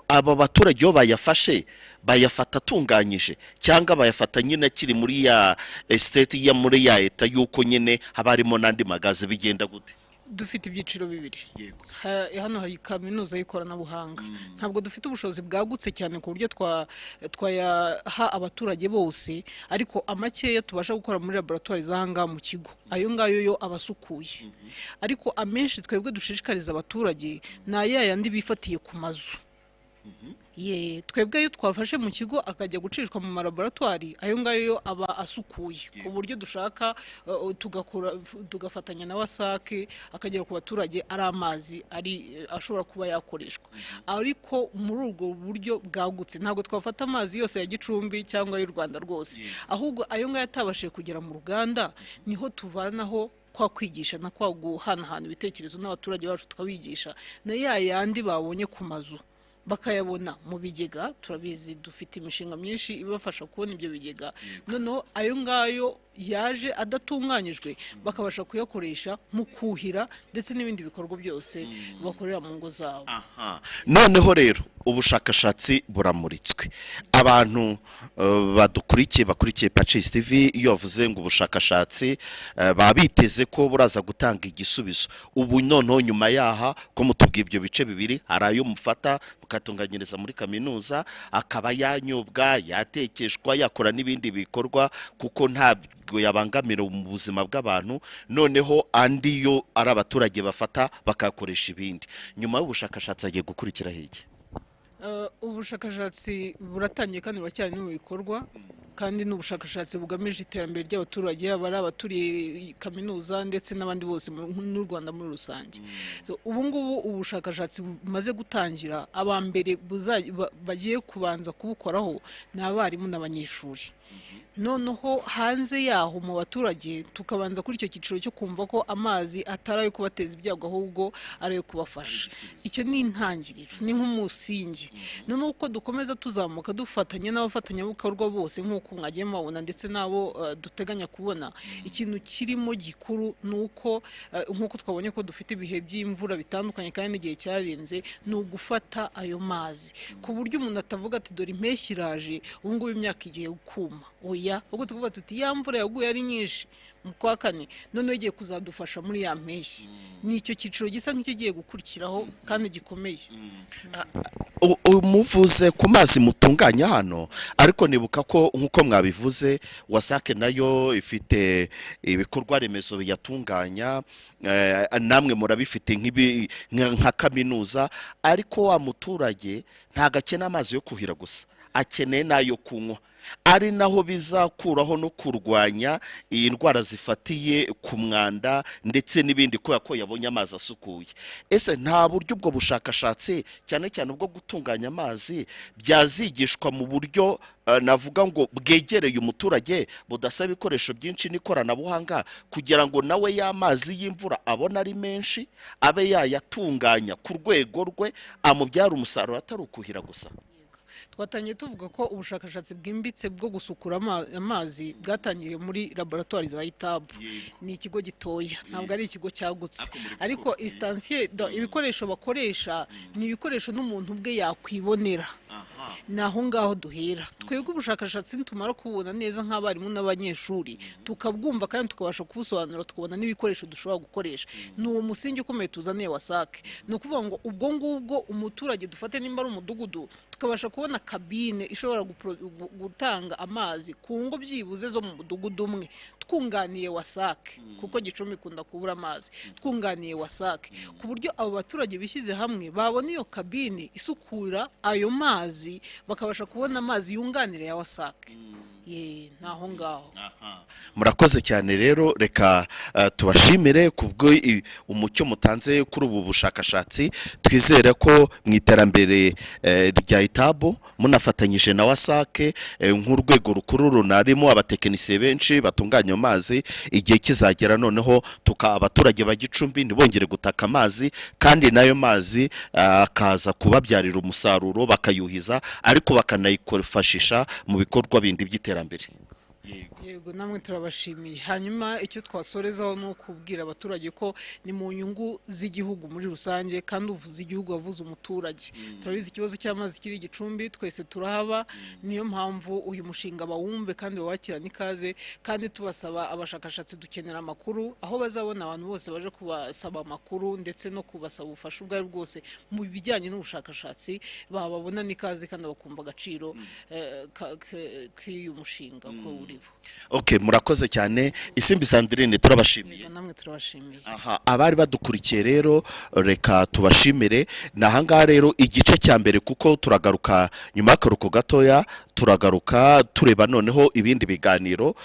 Speaker 20: aba baturage yo bayafashe bayafata atunganyije cyangwa bayafata nyine akiri muri ya state ya muri ya eta yuko nyine haba harimo n'andi magazi, bigenda gute?
Speaker 2: Dufite ibyiciro bibiri. Hano hari kaminuza y'ikoranabuhanga, ntabwo dufite ubushobozi bwagutse cyane ku buryo twayaha abaturage bose, ariko amakeya tubasha gukora muri laboratoire zahanga mu kigo, ayo ngayo yo abasukuye. Ariko amenshi twebwe dushishikariza abaturage na yandi bifatiye ku mazu. Twebwe iyo twafashe mu kigo akajya gucishwa mu laboratoire, ayo ngayo yo aba asukuye ku buryo dushaka tugafatanya na wasake akagera ku baturage ari amazi ari ashobora kuba yakoreshwa. Ariko muri ubwo buryo bwagutse ntabwo twafata amazi yose ya Gicumbi cyangwa y'u Rwanda rwose, ahubwo ayo ngayo atabashije kugera mu ruganda niho tuvanaho kwa kwigisha na kwa guhanahana ibitekerezo n'abaturage bacu tukabigisha na yandi babonye ku mazu bakayabona mu bigega. Turabizi dufite imishinga myinshi ibafasha kubona ibyo bigega, noneho ayo ngayo yaje adatunganyijwe bakabasha kuyakoresha mu kuhira ndetse n'ibindi bikorwa byose bakorera mu ngo zabo.
Speaker 20: Noneho rero ubushakashatsi buramuritswe, abantu bakurikiye Pacis TV iyo bavuze ngo ubushakashatsi babiteze ko buraza gutanga igisubizo. Ubu noneho nyuma yaha ko mutubwiye ibyo bice bibiri, hari ayo mufata mukatunganyiriza muri kaminuza akaba yanyobwa, yatekeshwa, yakora n'ibindi bikorwa kuko ntabwo yabangamira mu buzima bw'abantu, noneho andi yo ari abaturage bafata bakakoresha ibindi. Nyuma y'ubushakashatsi agiye gukurikira hege?
Speaker 2: Ubushakashatsi buratangiye kandi buracyari no mu bikorwa, kandi n'ubushakashatsi bugamije iterambere ry'abaturage, yaba ari abaturiye kaminuza ndetse n'abandi bose n'u Rwanda muri rusange. Ubu ngubu ubushakashatsi bumaze gutangira, abambere bagiye kubanza kubukoraho ni abarimu n'abanyeshuri. Noneho hanze yaho mu baturage tukabanza kuri icyo cyiciro cyo kumva ko amazi atari ayo kubateza ibyago ahubwo ari ayo kubafasha. Icyo ni intangiriro, ni nk'umusingi. Noneho uko dukomeza tuzamuka dufatanya n'abafatanyabikorwa bose nk'uko mwagiye mubona ndetse n'abo duteganya kubona, ikintu kirimo gikuru ni uko nk'uko twabonye ko dufite ibihe by'imvura bitandukanye kandi n'igihe cyarenze, ni ugufata ayo mazi ku buryo umuntu atavuga ati dore impeshyi iraje ubu ngubu imyaka igiye kuma. Oya, ubwo tuvuga tuti ya mvura yaguye ari nyinshi mu kwa kane, noneho igiye kuzadufasha muri ya mpeshyi. Ni icyo cyiciro gisa nk'ikigiye gukurikiraho kandi gikomeye.
Speaker 20: Muvuze ku mazi mutunganya hano, ariko nibuka ko nk'uko mwabivuze wasake nayo ifite ibikorwa remezo biyatunganya, namwe murabifite nka kaminuza, ariko wa muturage ntago akeneye amazi yo kuhira gusa, akeneye n'ayo kunywa, ari naho bizakuraho no kurwanya iyi ndwara zifatiye ku mwanda ndetse n'ibindi kubera ko yabonye amazi asukuye. Ese nta buryo ubwo bushakashatsi cyane cyane ubwo gutunganya amazi byazigishwa mu buryo navuga ngo bwegereye umuturage, budasaba ibikoresho byinshi n'ikoranabuhanga, kugira ngo nawe y'amazi y'imvura abona ari menshi abe yayatunganya ku rwego rwe, amubyara umusaruro atari ukuhira gusa?
Speaker 2: Twatangiye tuvuga ko ubushakashatsi bwimbitse bwo gusukura amazi bwatangiriye muri laboratoire za UTAB. Ni ikigo gitoya, ntabwo ari ikigo cyagutse, ariko instansiye ibikoresho bakoresha ni ibikoresho n'umuntu ubwe yakwibonera. Naho ngaho duhera twebwe ubushakashatsi nitumara kubona neza nk'abarimu n'abanyeshuri tukabwumva kandi tukabasha kubusobanura, tukabona n'ibikoresho dushobora gukoresha. Ni uwo musingi ukomeye tuzaniye wasake. Ni ukuvuga ngo ubwo ngubwo umuturage dufate nimba ari umudugudu, tukabasha kubona kabine ishobora gutanga amazi ku ngo byibuze zo mu mudugudu umwe, twunganiye wasake, kuko Gicumbi ikunda kubura amazi, twunganiye wasake, ku buryo abo baturage bishyize hamwe babona iyo kabine isukura ayo mazi, bakabasha kubona amazi yunganira ya wasake. Naho ngaho.
Speaker 20: Murakoze cyane rero, reka tubashimire kubwo umucyo mutanze kuri ubu bushakashatsi. Twizere ko mu iterambere rya UTAB munafatanyije na wasake nk'urwego rukuru runarimo abatekinisiye benshi batunganya amazi, igihe kizagera noneho abaturage ba Gicumbi ntibongere gutaka amazi, kandi nayo mazi akaza kubabyarira umusaruro bakayuhiza, ariko bakanayifashisha mu bikorwa bindi by'iterambere. Yego.
Speaker 2: yego namwe turabashimiye. Hanyuma icyo twasorezaho ni ukubwira abaturage ko ni mu nyungu z'igihugu muri rusange, kandi uvuze igihugu wavuze umuturage. Turabizi ikibazo cy'amazi kiri Gicumbi, twese turahaba, niyo mpamvu uyu mushinga bawumve kandi bawakirana ikaze, kandi tubasaba abashakashatsi dukenera amakuru, aho bazabona abantu bose baje kubasaba amakuru ndetse no kubasaba ubufasha ubwo ari bwose mu bijyanye n'ubushakashatsi, bababona n'ikaze kandi bakumva agaciro k'uyu mushinga ko uriho.
Speaker 20: Okay, murakoze cyane. Isimbi Sandrine turabashimiye.
Speaker 2: Namwe turabashimiye.
Speaker 20: Aha, abari badukurikiye rero reka tubashimire. Nahangaha rero igice cya mbere, kuko turagaruka nyuma y'akaruhuko gatoya, turagaruka tureba noneho ibindi biganiro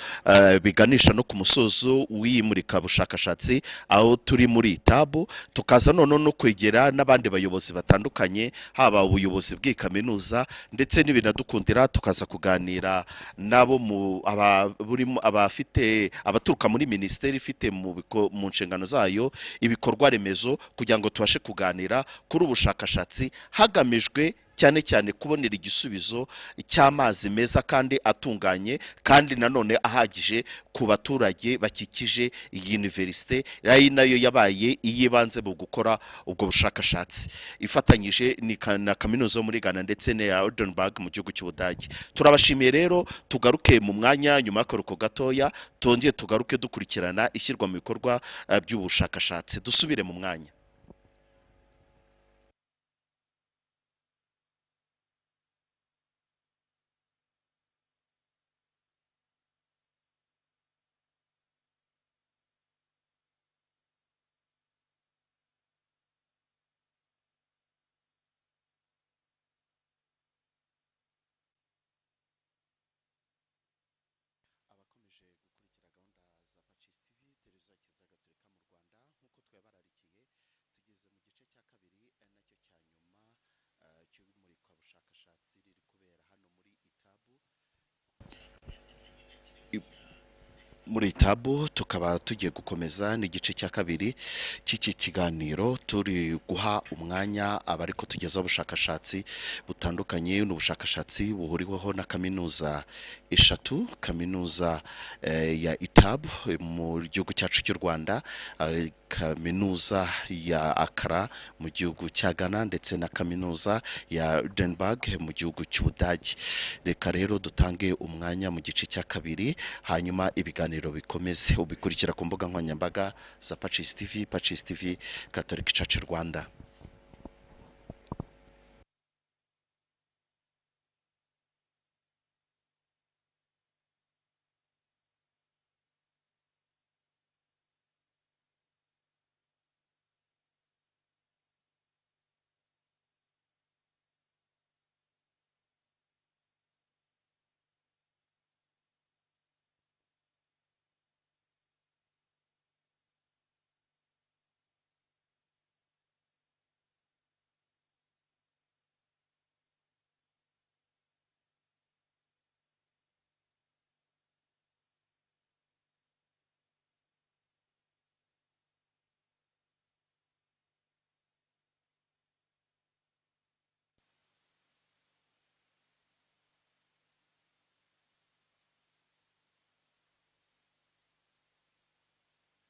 Speaker 20: biganisha no ku musozo w'imurika bushakashatsi aho turi muri UTAB, tukaza noneho no kwegera n'abandi bayobozi batandukanye, haba ubuyobozi bw'ikaminuza ndetse n'ibinadukundira, tukaza kuganira nabo mu abaturuka muri minisiteri ifite mu nshingano zayo ibikorwa remezo, kugira ngo tubashe kuganira kuri ubushakashatsi hagamijwe cyane cyane kubonera igisubizo cy'amazi meza kandi atunganye, kandi nanone ahagije ku baturage bakikije iyi universite, ari nayo yabaye iyibanze mu gukora ubwo bushakashatsi, ifatanyije na kaminuza muri Ghana ndetse na Rwandan mu gihugu cy'Ubudage. Turabashimiye rero, tugaruke mu mwanya nyuma y'akaruhuko gatoya, tongeye tugaruke dukurikirana ishyirwa mu bikorwa by'ubushakashatsi. Dusubire mu mwanya. Muri UTAB tukaba tugiye gukomeza n'igice cya kabiri cy'iki kiganiro, turi guha umwanya abariko tugeza ubushakashatsi butandukanye, n'ubushakashatsi buhuriweho na kaminuza eshatu, kaminuza ya UTAB mu gihugu cyacu cy'u Rwanda, kaminuza ya Accra mu gihugu cya Ghana ndetse na kaminuza ya Rwandan mu gihugu cy'Ubudage. Reka rero dutange umwanya mu gice cya kabiri, hanyuma ibiganiro bikomeze. Ubikurikira ku mbuga nkoranyambaga za Pacis TV, Catholic Church Rwanda.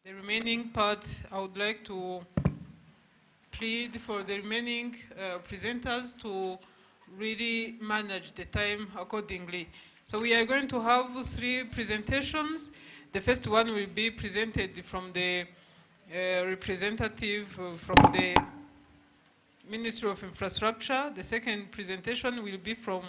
Speaker 2: The remaining part, I would like to plead for the remaining presenters to really manage the time accordingly. So we are going to have 3 presentations. The first one will be presented from the representative from the Ministry of Infrastructure. The second presentation will be from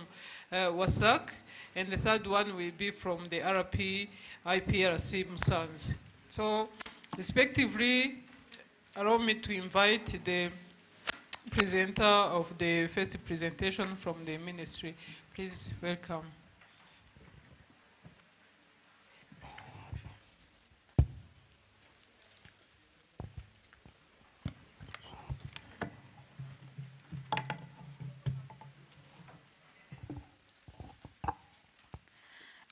Speaker 2: WASAC, and the third one will be from the RP IPRC Musanze. So, respectively, allow me to invite the presenter of the first presentation from the ministry. Please welcome.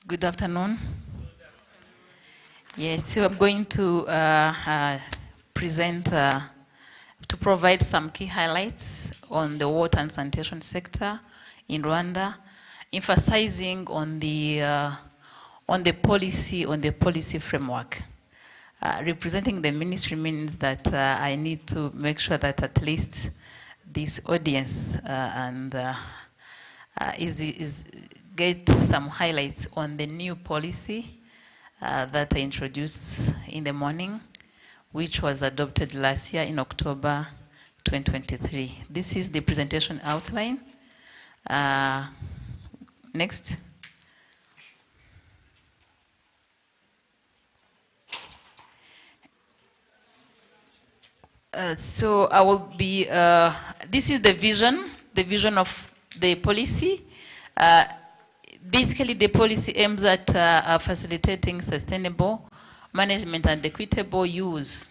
Speaker 3: Good afternoon. Yes, so I'm going to present, to provide some key highlights on the water and sanitation sector in Rwanda, emphasizing on the on the policy framework. Representing the ministry means that I need to make sure that at least this audience is get some highlights on the new policy that I introduced in the morning, which was adopted last year in October 2023. This is the presentation outline. Next. So I will be, this is the vision of the policy. Basically, the policy aims at facilitating sustainable management and equitable use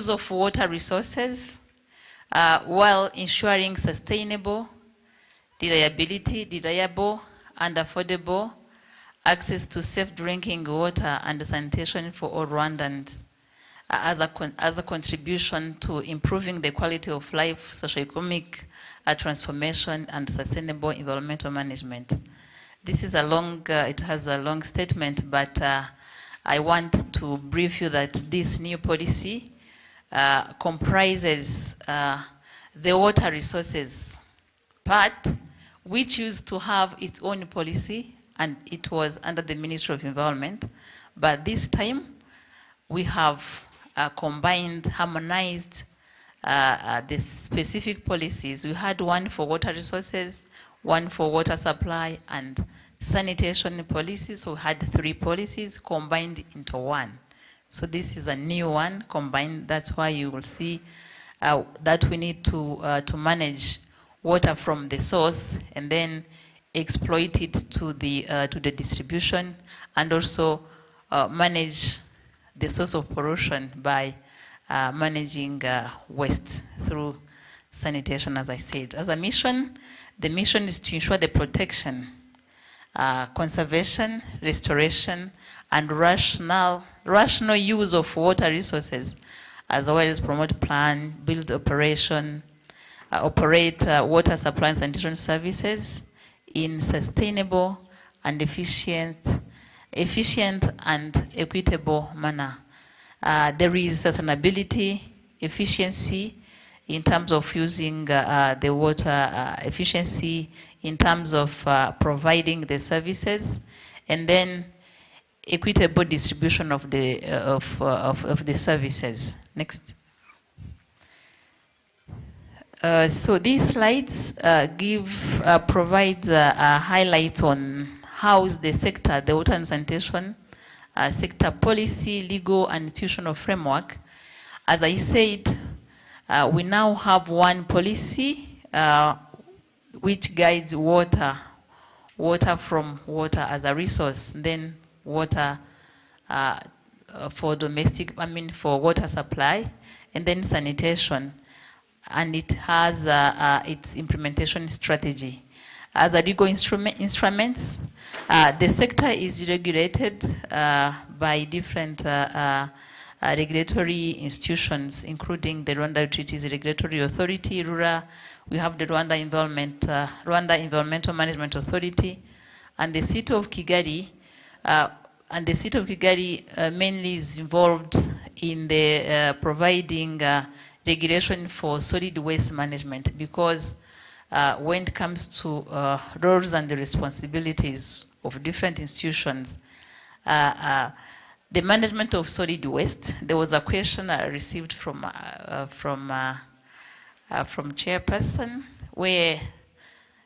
Speaker 3: of water resources while ensuring sustainable, reliable, and affordable access to safe drinking water and sanitation for all Rwandans. As a contribution to improving the quality of life, socio-economic transformation, and sustainable environmental management. This is a long, it has a long statement, but I want to brief you that this new policy comprises the water resources part, which used to have its own policy, and it was under the Ministry of Environment, but this time we have combined, harmonized the specific policies. We had one for water resources, one for water supply, and sanitation policies. So we had 3 policies combined into one. So this is a new one combined. That's why you will see that we need to manage water from the source and then exploit it to the distribution, and also manage the source of pollution by managing waste through sanitation, as I said. As a mission, the mission is to ensure the protection, conservation, restoration, and rational use of water resources, as well as promote, plan, build, operate water supply and sanitation services in sustainable and efficient and equitable manner. There is sustainability, efficiency in terms of using the water, efficiency in terms of providing the services, and then equitable distribution of the services. Next. So these slides provides a highlight on how the sector, the water and sanitation sector policy, legal and institutional framework. As I said, we now have one policy which guides water from water as a resource, then water for for water supply, and then sanitation. And it has its implementation strategy. As a legal instruments, the sector is regulated by different regulatory institutions, including the Rwanda Utilities Regulatory Authority, RURA. We have the Rwanda Environmental Management Authority, and the City of Kigali. And the City of Kigali mainly is involved in the providing regulation for solid waste management, because when it comes to roles and the responsibilities of different institutions, the management of solid waste, there was a question I received from chairperson, where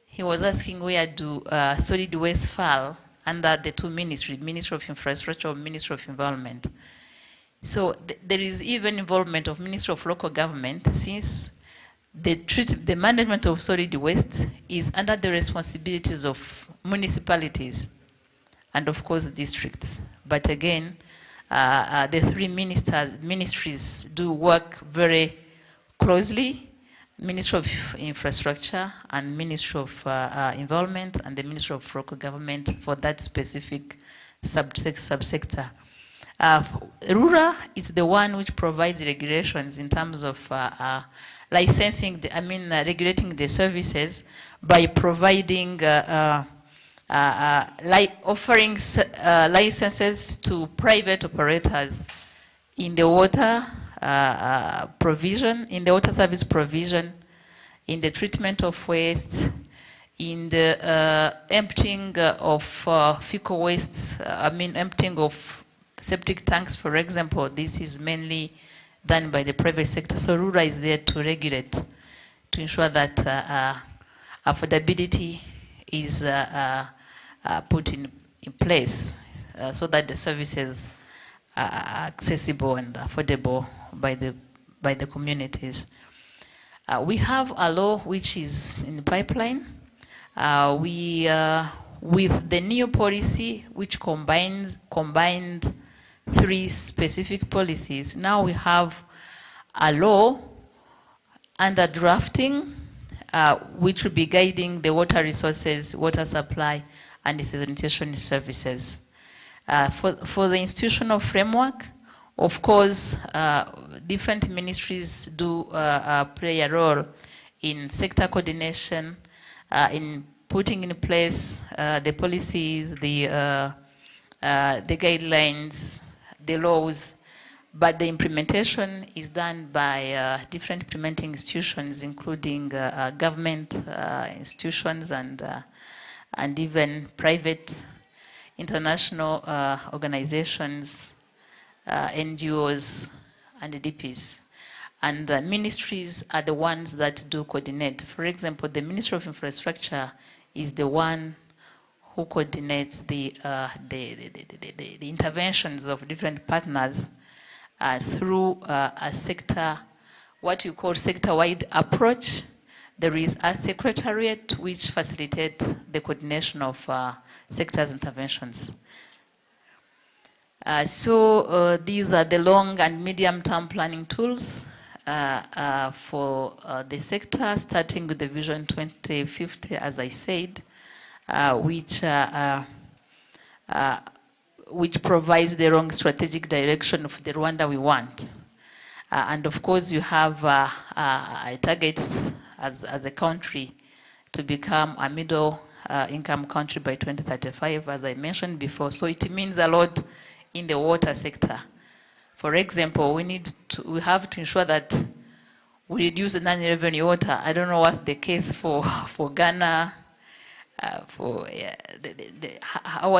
Speaker 3: he was asking where do solid waste fall under the 2 ministries, Ministry of Infrastructure, Ministry of Environment. So there is even involvement of Ministry of Local Government, since the management of solid waste is under the responsibilities of municipalities and of course districts. But again, the 3 ministries do work very closely, Ministry of Infrastructure and Ministry of Environment and the Ministry of Local Government for that specific subsector. RURA is the one which provides regulations in terms of licensing, regulating the services by providing offering licenses to private operators in the water provision, in the water service provision, in the treatment of waste, in the emptying of fecal waste, emptying of septic tanks, for example. This is mainly done by the private sector. So RURA is there to regulate, to ensure that affordability is put in place so that the services are accessible and affordable by the communities. We have a law which is in the pipeline. With the new policy, which combined 3 specific policies, now we have a law under drafting, which will be guiding the water resources, water supply, and the sanitation services. For the institutional framework, of course, different ministries do play a role in sector coordination, in putting in place the policies, the guidelines, the laws, but the implementation is done by different implementing institutions, including government institutions and even private, international organizations, NGOs, and DPs. And ministries are the ones that do coordinate. For example, the Ministry of Infrastructure is the one who coordinates the interventions of different partners through a sector, what you call sector-wide approach. There is a secretariat which facilitates the coordination of sectors' interventions. So these are the long and medium-term planning tools for the sector, starting with the Vision 2050, as I said, which provides the wrong strategic direction of the Rwanda we want. And of course, you have a target as a country to become a middle income country by 2035, as I mentioned before. So it means a lot in the water sector. For example, we have to ensure that we reduce the non-revenue water. I don't know what's the case for Ghana. How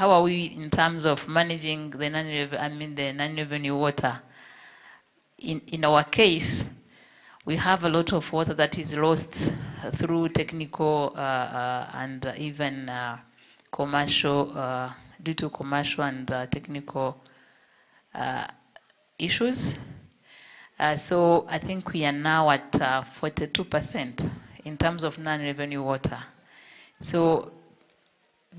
Speaker 3: are we in terms of managing the non-revenue water? In our case, we have a lot of water that is lost through technical and even commercial, due to commercial and technical issues. So I think we are now at 42% in terms of non-revenue water. So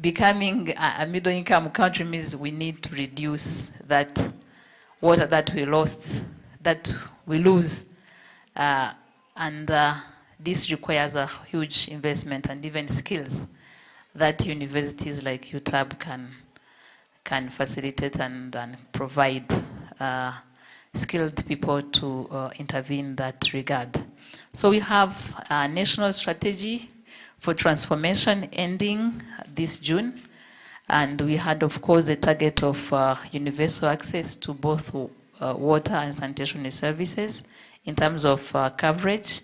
Speaker 3: becoming a middle-income country means we need to reduce that water that we lost, that we lose. And this requires a huge investment and even skills that universities like UTAB can facilitate and provide skilled people to intervene in that regard. So we have a national strategy for transformation ending this June. And we had, of course, the target of universal access to both water and sanitation services in terms of coverage.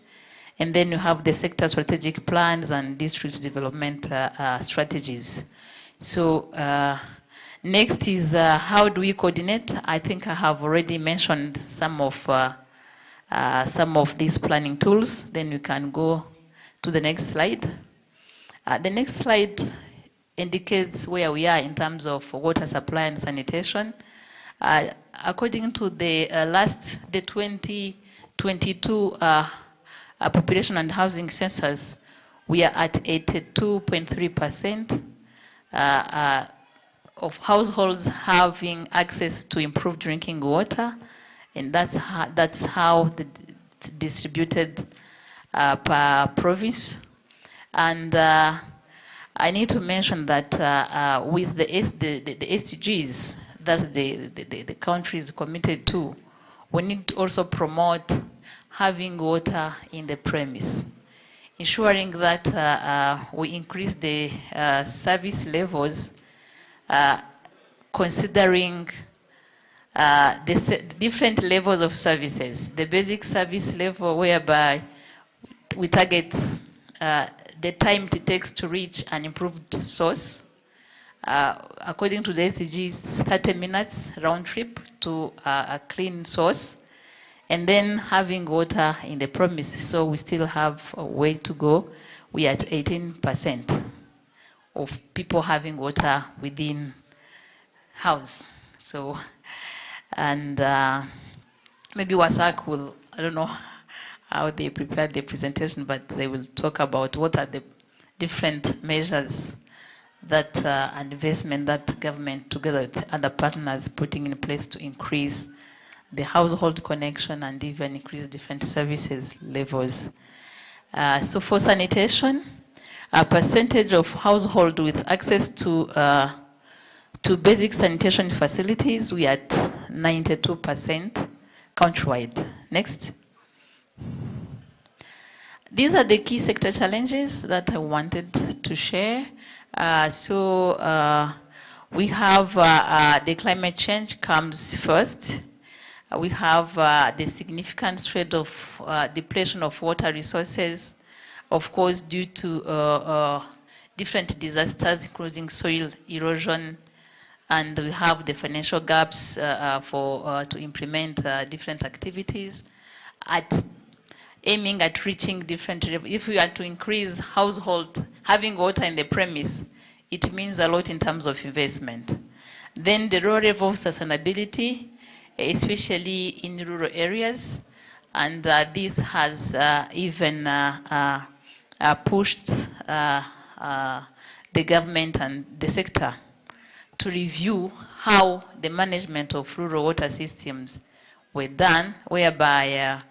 Speaker 3: And then you have the sector strategic plans and district development strategies. So next is how do we coordinate? I think I have already mentioned some of these planning tools. Then we can go to the next slide. The next slide indicates where we are in terms of water supply and sanitation. According to the 2022 population and housing census, we are at 82.3% of households having access to improved drinking water, and that's how it's distributed per province. And I need to mention that with the SDGs that the country is committed to, we need to also promote having water in the premise. ensuring that we increase the service levels, considering the different levels of services. The basic service level, whereby we target the time it takes to reach an improved source. According to the SDGs, 30 minutes round trip to a clean source, and then having water in the premise. So we still have a way to go. We are at 18% of people having water within house. So, and maybe WASAC will, I don't know how they prepared the presentation, but they will talk about what are the different measures that an investment that government together with other partners putting in place to increase the household connection and even increase different services levels. So for sanitation, a percentage of household with access to basic sanitation facilities, we are at 92% countrywide. Next. These are the key sector challenges that I wanted to share. We have the climate change comes first. We have the significant threat of depletion of water resources, of course, due to different disasters, including soil erosion, and we have the financial gaps to implement different activities aiming at reaching different levels. If we are to increase household having water in the premise, it means a lot in terms of investment. Then the rural level of sustainability, especially in rural areas, and this has even pushed the government and the sector to review how the management of rural water systems were done, whereby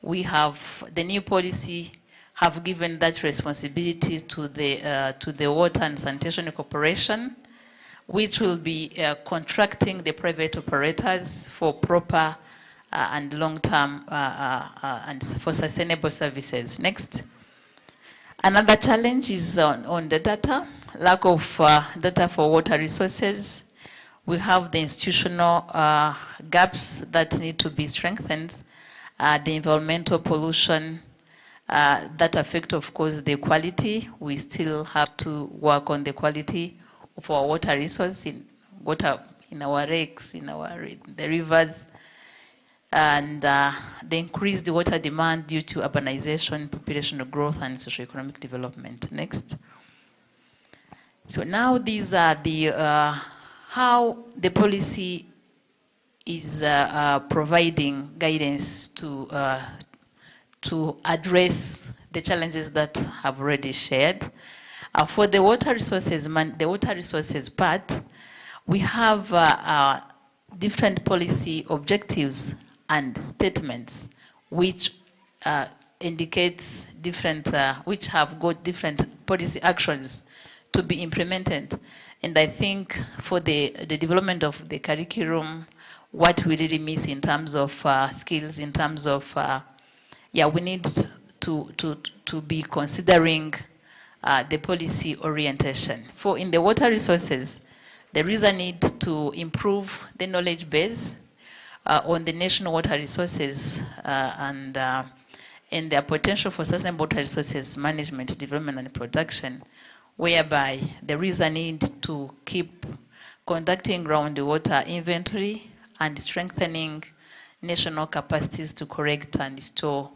Speaker 3: we have the new policy have given that responsibility to the Water and Sanitation Corporation, which will be contracting the private operators for proper and long-term and for sustainable services. Next. Another challenge is on the data, lack of data for water resources. We have the institutional gaps that need to be strengthened, the environmental pollution that affect, of course, the quality. We still have to work on the quality of our water resource in our lakes, in the rivers, and the increased water demand due to urbanization, population growth, and socioeconomic development. Next. So now these are the how the policy is providing guidance to address the challenges that have already shared. For the water resources part, we have different policy objectives and statements which indicates different, which have got different policy actions to be implemented. And I think for the development of the curriculum, what we really miss in terms of skills, in terms of, we need to be considering the policy orientation. For in the water resources, there is a need to improve the knowledge base on the national water resources and their potential for sustainable water resources management, development, and production, whereby there is a need to keep conducting groundwater inventory and strengthening national capacities to collect and store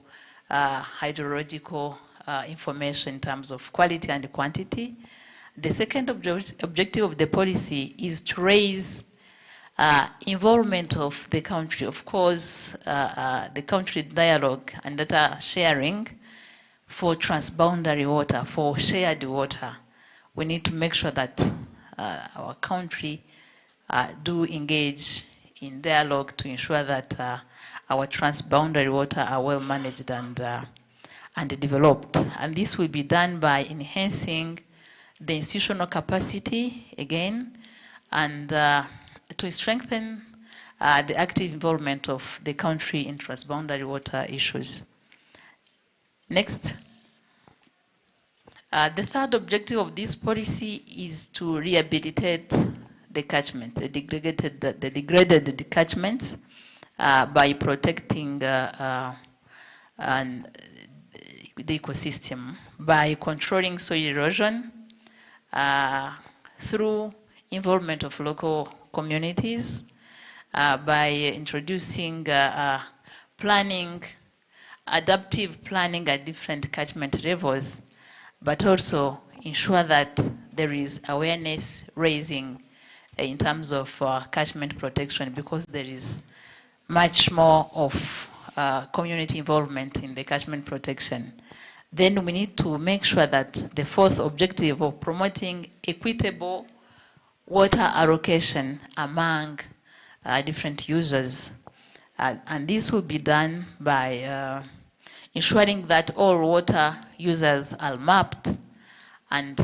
Speaker 3: hydrological information in terms of quality and quantity. The second objective of the policy is to raise involvement of the country, of course, the country dialogue and data sharing for transboundary water, for shared water. We need to make sure that our country do engage in dialogue to ensure that our transboundary water are well managed and developed. And this will be done by enhancing the institutional capacity, again, and to strengthen the active involvement of the country in transboundary water issues. Next. The third objective of this policy is to rehabilitate the catchment, the degraded catchments, by protecting the ecosystem, by controlling soil erosion through involvement of local communities, by introducing planning, adaptive planning at different catchment levels, but also ensure that there is awareness raising in terms of catchment protection, because there is much more of community involvement in the catchment protection. Then we need to make sure that the fourth objective of promoting equitable water allocation among different users, and this will be done by ensuring that all water users are mapped and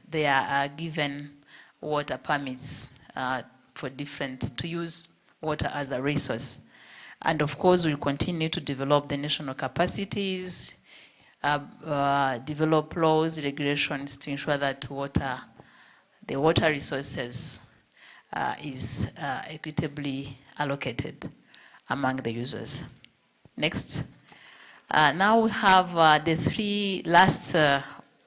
Speaker 3: they are given water permits for to use water as a resource. And of course, we'll continue to develop the national capacities, develop laws, regulations to ensure that the water resources is equitably allocated among the users. Next. Now we have the three last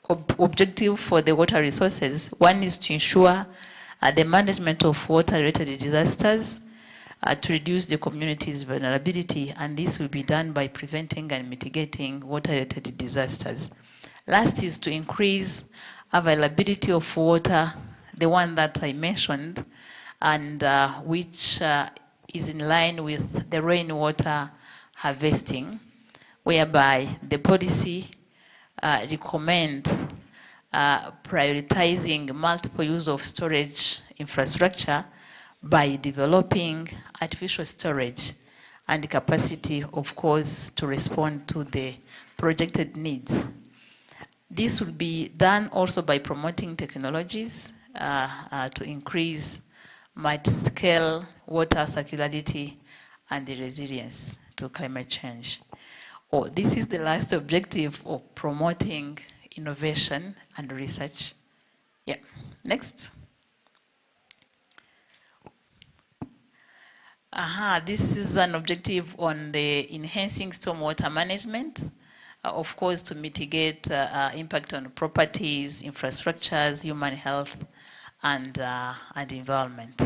Speaker 3: objectives for the water resources. One is to ensure the management of water-related disasters, to reduce the community's vulnerability, and this will be done by preventing and mitigating water-related disasters. Last is to increase availability of water, the one that I mentioned, and which is in line with the rainwater harvesting, whereby the policy recommend prioritizing multiple use of storage infrastructure by developing artificial storage and capacity, of course, to respond to the projected needs. This will be done also by promoting technologies to increase large-scale water circularity and the resilience to climate change. This is the last objective of promoting innovation and research. Yeah. Next. This is an objective on the enhancing stormwater management, of course, to mitigate impact on properties, infrastructures, human health, and environment.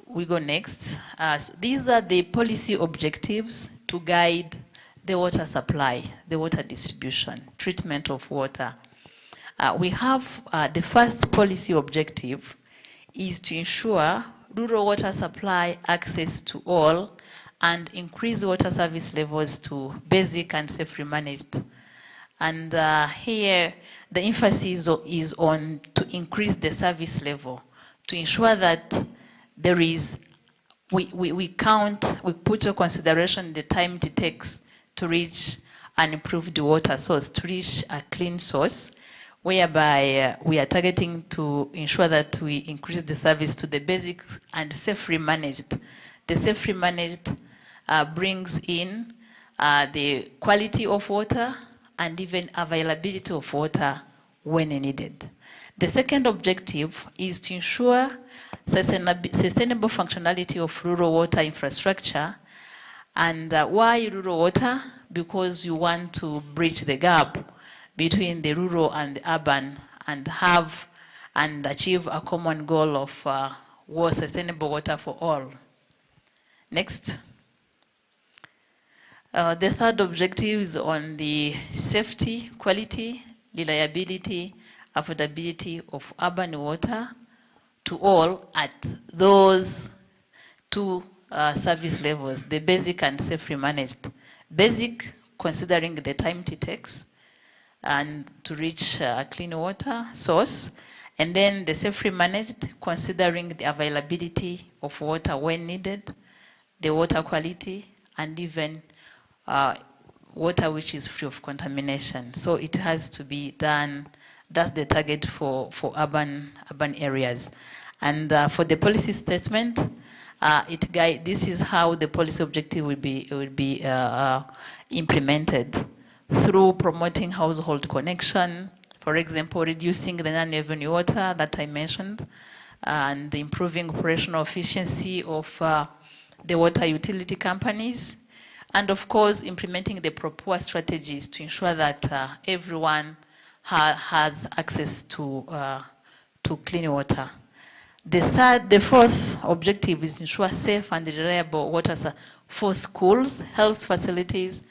Speaker 3: We go next. So these are the policy objectives to guide the water supply, the water distribution, treatment of water. We have the first policy objective is to ensure rural water supply access to all and increase water service levels to basic and safely managed. And here the emphasis is on to increase the service level, to ensure that there is, we put into consideration the time it takes to reach an improved water source, to reach a clean source, whereby we are targeting to ensure that we increase the service to the basic and safely managed. The safely managed brings in the quality of water and even availability of water when needed. The second objective is to ensure sustainable functionality of rural water infrastructure. And why rural water? Because you want to bridge the gap between the rural and the urban and have and achieve a common goal of sustainable water for all. Next. The third objective is on the safety, quality, reliability, affordability of urban water to all at those two service levels, the basic and safely managed. Basic, considering the time it takes and to reach a clean water source, and then the safely managed, considering the availability of water when needed, the water quality, and even water which is free of contamination. So it has to be done. That's the target for urban areas. And for the policy statement, this is how the policy objective will be implemented. through promoting household connection, for example, reducing the non-revenue water that I mentioned, and improving operational efficiency of the water utility companies, and of course, implementing the proper strategies to ensure that everyone has access to clean water. The fourth objective is ensure safe and reliable water for schools, health facilities,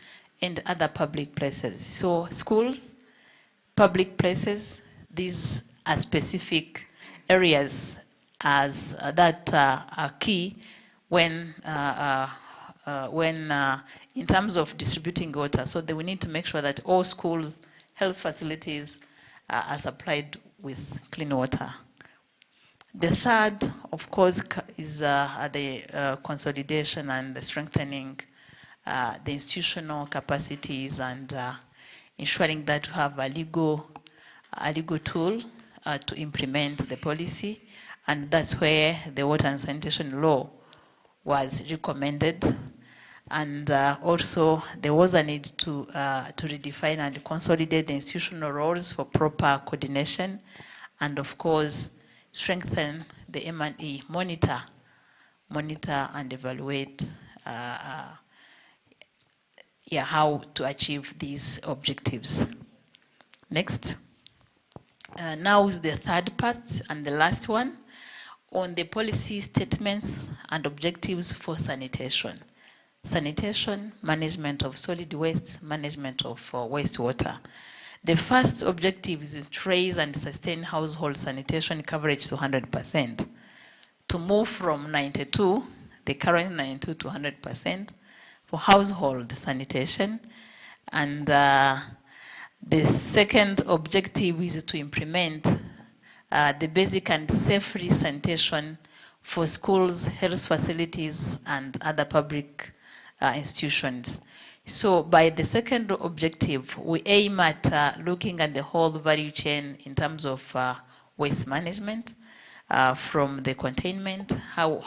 Speaker 3: and other public places. So schools, public places, these are specific areas as that are key when in terms of distributing water. So we need to make sure that all schools, health facilities are supplied with clean water. The third, of course, is the consolidation and the strengthening the institutional capacities and ensuring that we have a legal tool to implement the policy, and that's where the water and sanitation law was recommended. And also there was a need to redefine and consolidate the institutional roles for proper coordination, and of course strengthen the M&E, monitor and evaluate how to achieve these objectives. Next. Now is the third part and the last one on the policy statements and objectives for sanitation. Sanitation, management of solid waste, management of wastewater. The first objective is to raise and sustain household sanitation coverage to 100%. To move from 92, the current 92 to 100% for household sanitation. And the second objective is to implement the basic and safe sanitation for schools, health facilities, and other public institutions. So by the second objective, we aim at looking at the whole value chain in terms of waste management, from the containment, how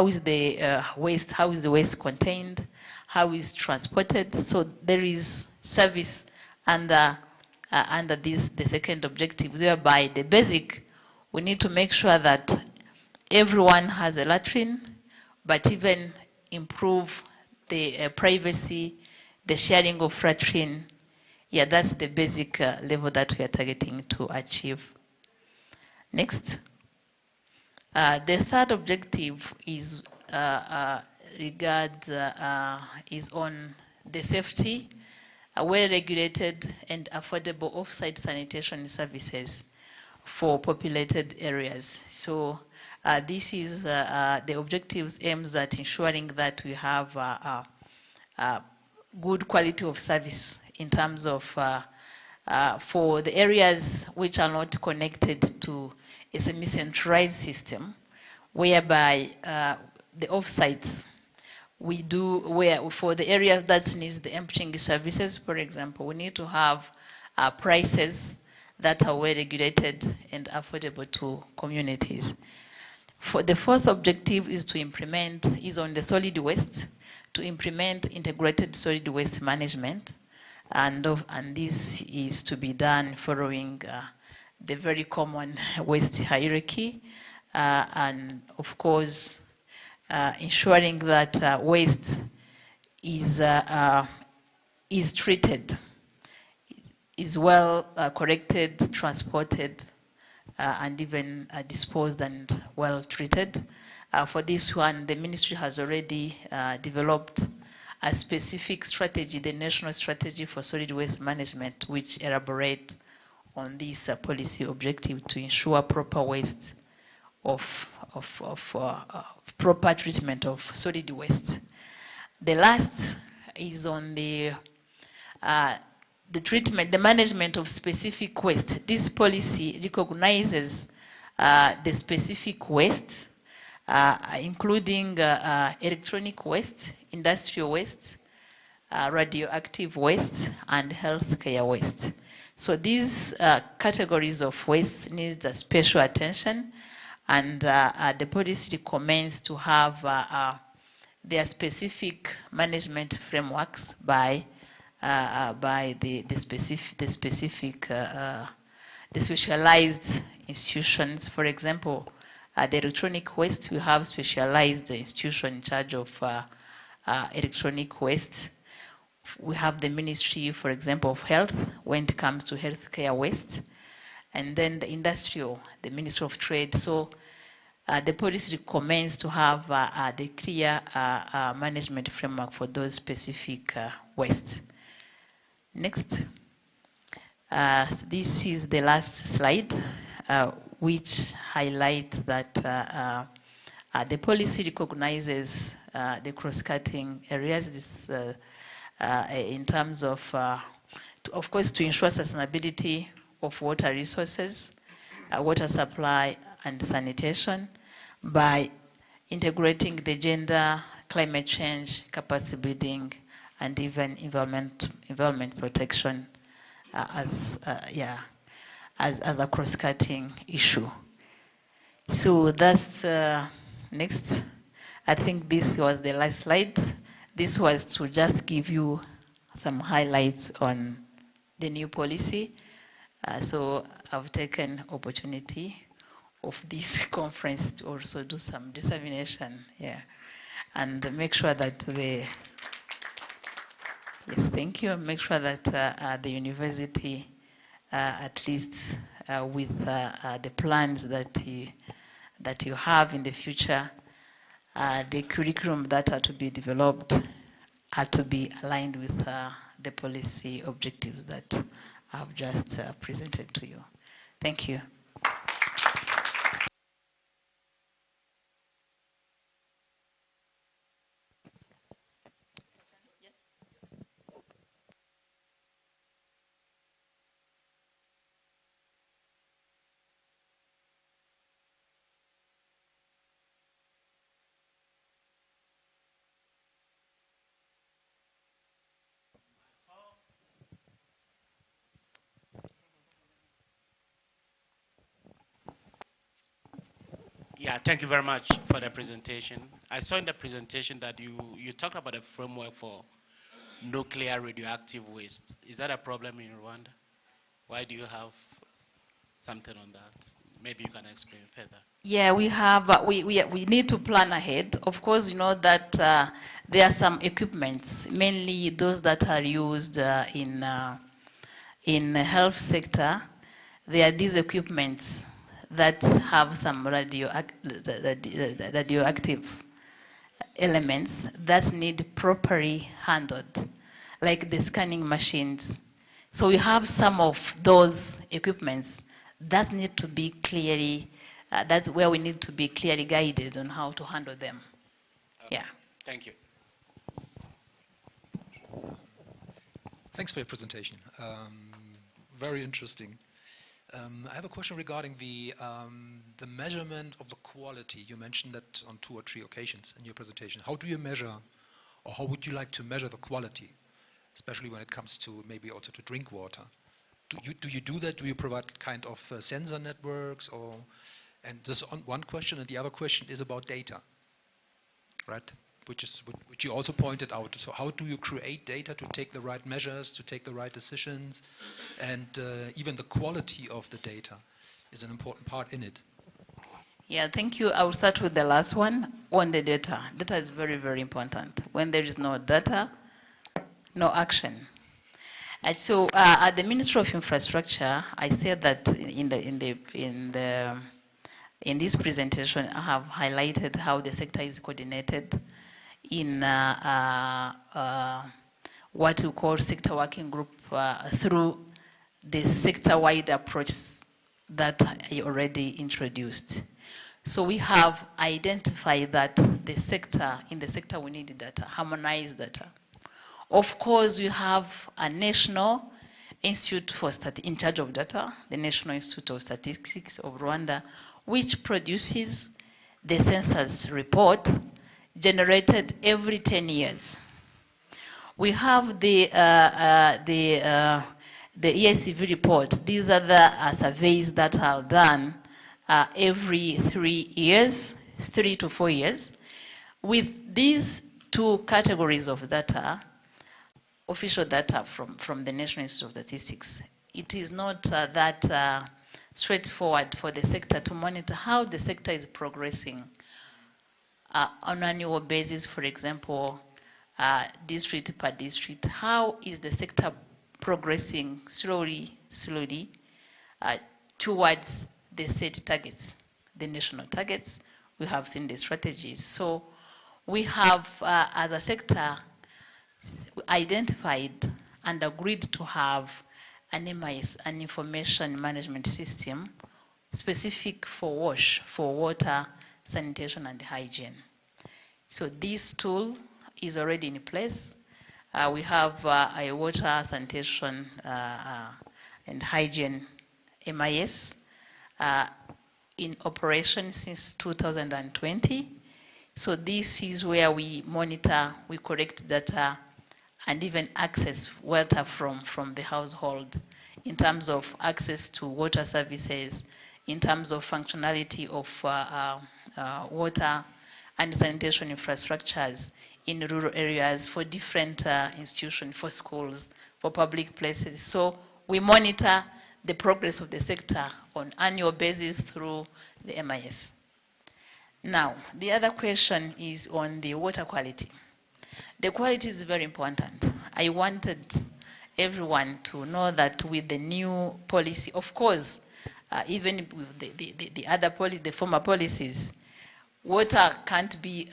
Speaker 3: is the waste contained, how is transported. So there is service under the second objective, whereby the basic, we need to make sure that everyone has a latrine, but even improve the privacy, the sharing of latrine. Yeah, that's the basic level that we are targeting to achieve. Next. The third objective is is on the safety, well-regulated and affordable off-site sanitation services for populated areas. So this is the objectives aims at ensuring that we have good quality of service in terms of for the areas which are not connected to a semi-centralized system, whereby the off-sites we do, where for the areas that needs the emptying services, for example, we need to have prices that are well regulated and affordable to communities. For the fourth objective is to implement, is on the solid waste, to implement integrated solid waste management, and this is to be done following the very common waste hierarchy, and of course ensuring that waste is treated, is well corrected, transported, and even disposed and well treated. For this one, the ministry has already developed a specific strategy, the National Strategy for Solid Waste Management, which elaborate on this policy objective to ensure proper waste proper treatment of solid waste. The last is on the treatment, the management of specific waste. This policy recognizes the specific waste, including electronic waste, industrial waste, radioactive waste, and healthcare waste. So these categories of waste need a special attention, and the policy recommends to have their specific management frameworks by by the specialized institutions. For example, the electronic waste, we have specialized institution in charge of electronic waste. We have the Ministry, for example, of Health when it comes to healthcare waste, and then the industrial, the Ministry of Trade. So the policy recommends to have the clear management framework for those specific waste. Next. So this is the last slide, which highlights that the policy recognizes the cross-cutting areas in terms of course, to ensure sustainability of water resources, water supply, and sanitation by integrating the gender, climate change, capacity building, and even environment protection as a cross-cutting issue. So that's next. I think this was the last slide. This was to just give you some highlights on the new policy. So I've taken opportunity of this conference to also do some dissemination, and make sure that yes, thank you. Make sure that the university, at least with the plans that you have in the future, the curriculum that are to be developed are to be aligned with the policy objectives that I've just presented to you. Thank you.
Speaker 2: Yeah, thank you very much for the presentation. I saw in the presentation that you talked about a framework for nuclear radioactive waste. Is that a problem in Rwanda? Why do you have something on that? Maybe you can explain further.
Speaker 3: Yeah, we have, we need to plan ahead. Of course, you know that there are some equipments, mainly those that are used in the health sector. There are these equipments that have some radioactive elements that need properly handled, like the scanning machines. So we have some of those equipments that need to be clearly, that's where we need to be clearly guided on how to handle them.
Speaker 2: Okay. Yeah. Thank you.
Speaker 9: Thanks for your presentation. Very interesting. I have a question regarding the measurement of the quality. You mentioned that on 2 or 3 occasions in your presentation. How do you measure, or how would you like to measure the quality, especially when it comes to maybe also to drink water? Do you do that? Do you provide kind of sensor networks, or? And this is one question, and the other question is about data, right? Which you also pointed out. So how do you create data to take the right measures, to take the right decisions, and even the quality of the data is an important part in it.
Speaker 3: Yeah, thank you. I will start with the last one on the data. Data is very, very important. When there is no data, no action. And so at the Ministry of Infrastructure, I said that in this presentation, I have highlighted how the sector is coordinated in what we call sector working group through the sector-wide approach that I already introduced. So we have identified that in the sector we need data, harmonized data. Of course, we have a national institute in charge of data, the National Institute of Statistics of Rwanda, which produces the census report generated every 10 years. We have the EICV report. These are the surveys that are done every 3 years, 3 to 4 years. With these two categories of data, official data from the National Institute of Statistics, it is not that straightforward for the sector to monitor how the sector is progressing on an annual basis, for example, district per district. How is the sector progressing slowly towards the set targets, the national targets? We have seen the strategies. So we have, as a sector, identified and agreed to have an MIS, an information management system, specific for WASH, for water, sanitation, and hygiene. So this tool is already in place. We have a water, sanitation, and hygiene MIS in operation since 2020. So this is where we monitor, we collect data, and even access water from the household in terms of access to water services, in terms of functionality of water and sanitation infrastructures in rural areas for different institutions, for schools, for public places. So we monitor the progress of the sector on annual basis through the MIS. Now, the other question is on the water quality. The quality is very important. I wanted everyone to know that with the new policy, of course, even with the other policy, the former policies, water can't be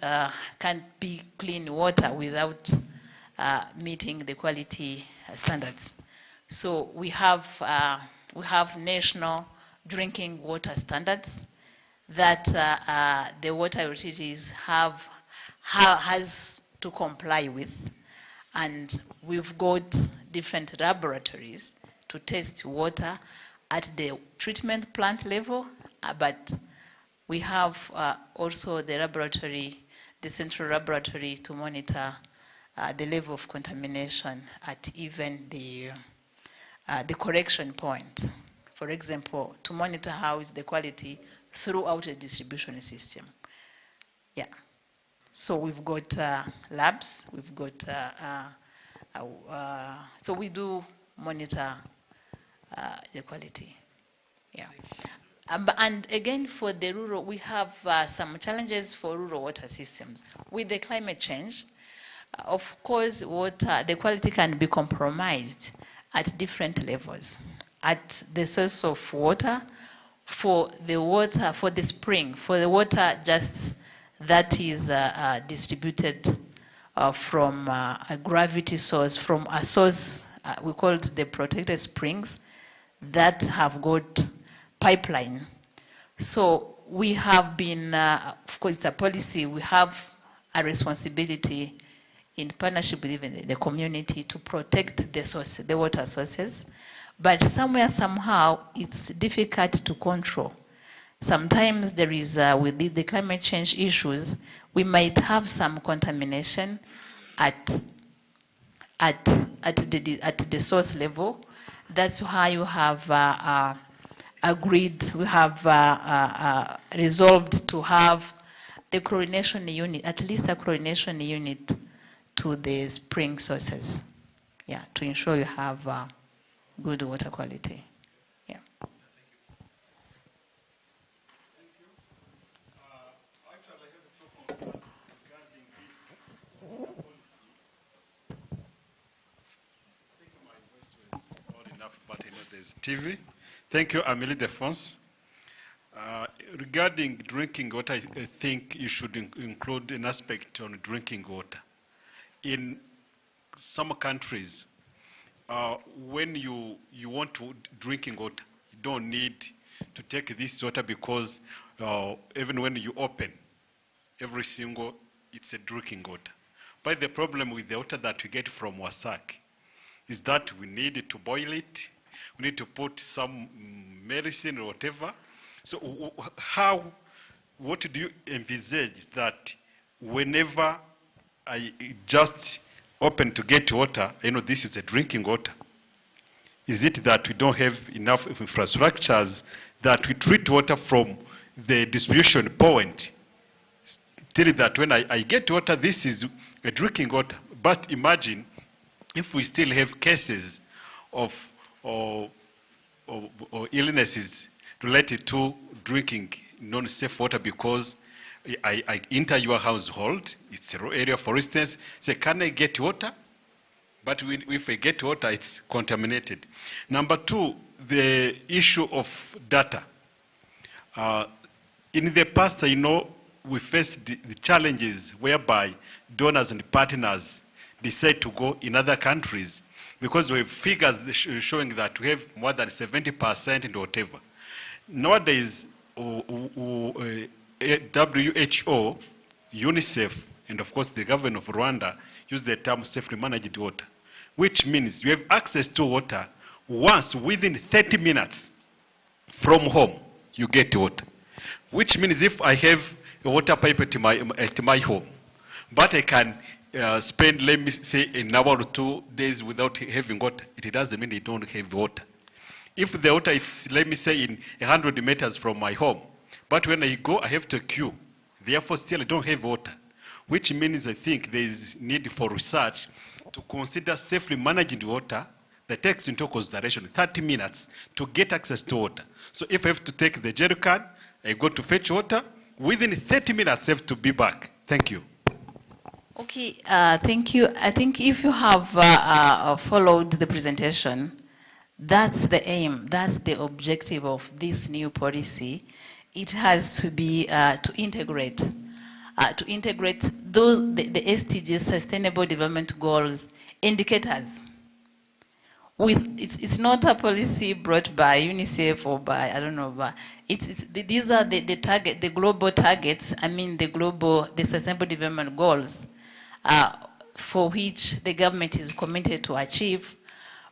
Speaker 3: clean water without meeting the quality standards. So we have national drinking water standards that the water utilities has to comply with, and we've got different laboratories to test water at the treatment plant level, but we have also the laboratory, the central laboratory, to monitor the level of contamination at even the correction point. For example, to monitor how is the quality throughout a distribution system. Yeah. So we've got labs, we've got, so we do monitor the quality. Yeah. And again, for the rural, we have some challenges for rural water systems. With the climate change, of course, water, the quality can be compromised at different levels. At the source of water, for the spring, for the water just that is distributed from a gravity source, from a source, we call it the protected springs, that have got pipeline. So we have been, of course, it's a policy, we have a responsibility in partnership with even the community to protect the source, the water sources. But somewhere, somehow, it's difficult to control. Sometimes there is, with the climate change issues, we might have some contamination at the source level. That's why you have agreed, we have resolved to have the chlorination unit, at least a chlorination unit to the spring sources, yeah, to ensure you have good water quality. Yeah.
Speaker 2: But there's TV. Thank you, Amélie Defonse. Regarding drinking water, I think you should include an aspect on drinking water. In some countries, when you want to drinking water, you don't need to take this water because even when you open every single, it's a drinking water. But the problem with the water that we get from Wasak is that we need to boil it, we need to put some medicine or whatever. So what do you envisage that whenever I just open to get water, I know this is a drinking water? Is it that we don't have enough infrastructures that we treat water from the distribution point? Tell it that when I get water, this is a drinking water. But imagine if we still have cases of or illnesses related to drinking non-safe water because I enter your household, it's a raw area, for instance, say, can I get water? But if I get water, it's contaminated. Number two, the issue of data. In the past, I know we faced the challenges whereby donors and partners decide to go in other countries because we have figures showing that we have more than 70% and whatever. Nowadays, WHO, UNICEF, and of course the government of Rwanda use the term safely managed water, which means you have access to water once within 30 minutes from home, you get water. Which means if I have a water pipe at my home, but I can spend, let me say, an hour or 2 days without having water, it doesn't mean I don't have water. If the water is, let me say, in 100 meters from my home, but when I go, I have to queue. Therefore, still I don't have water. Which means I think there is need for research to consider safely managing water that takes into consideration 30 minutes to get access to water. So if I have to take the jerry can, I go to fetch water, within 30 minutes I have to be back. Thank you.
Speaker 3: Okay, thank you. I think if you have followed the presentation, that's the aim, that's the objective of this new policy. It has to be to integrate those the SDGs, Sustainable Development Goals, indicators. It's not a policy brought by UNICEF or by, I don't know, but these are the target, the global targets, I mean the Sustainable Development Goals for which the government is committed to achieve.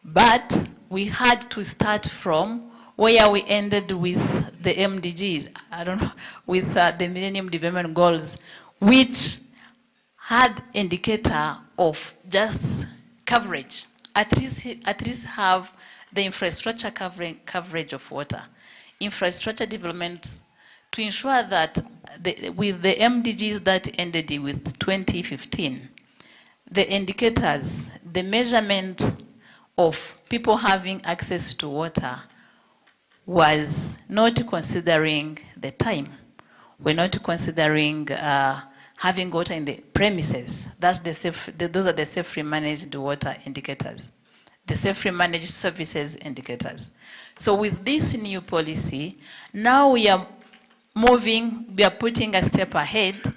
Speaker 3: But we had to start from where we ended with the MDGs, I don't know, with the Millennium Development Goals, which had indicator of just coverage, at least have the infrastructure coverage of water, infrastructure development, to ensure that with the MDGs that ended with 2015, the indicators, the measurement of people having access to water was not considering the time. We're not considering having water in the premises. Those are the safely managed water indicators, the safely managed services indicators. So with this new policy, now we are putting a step ahead,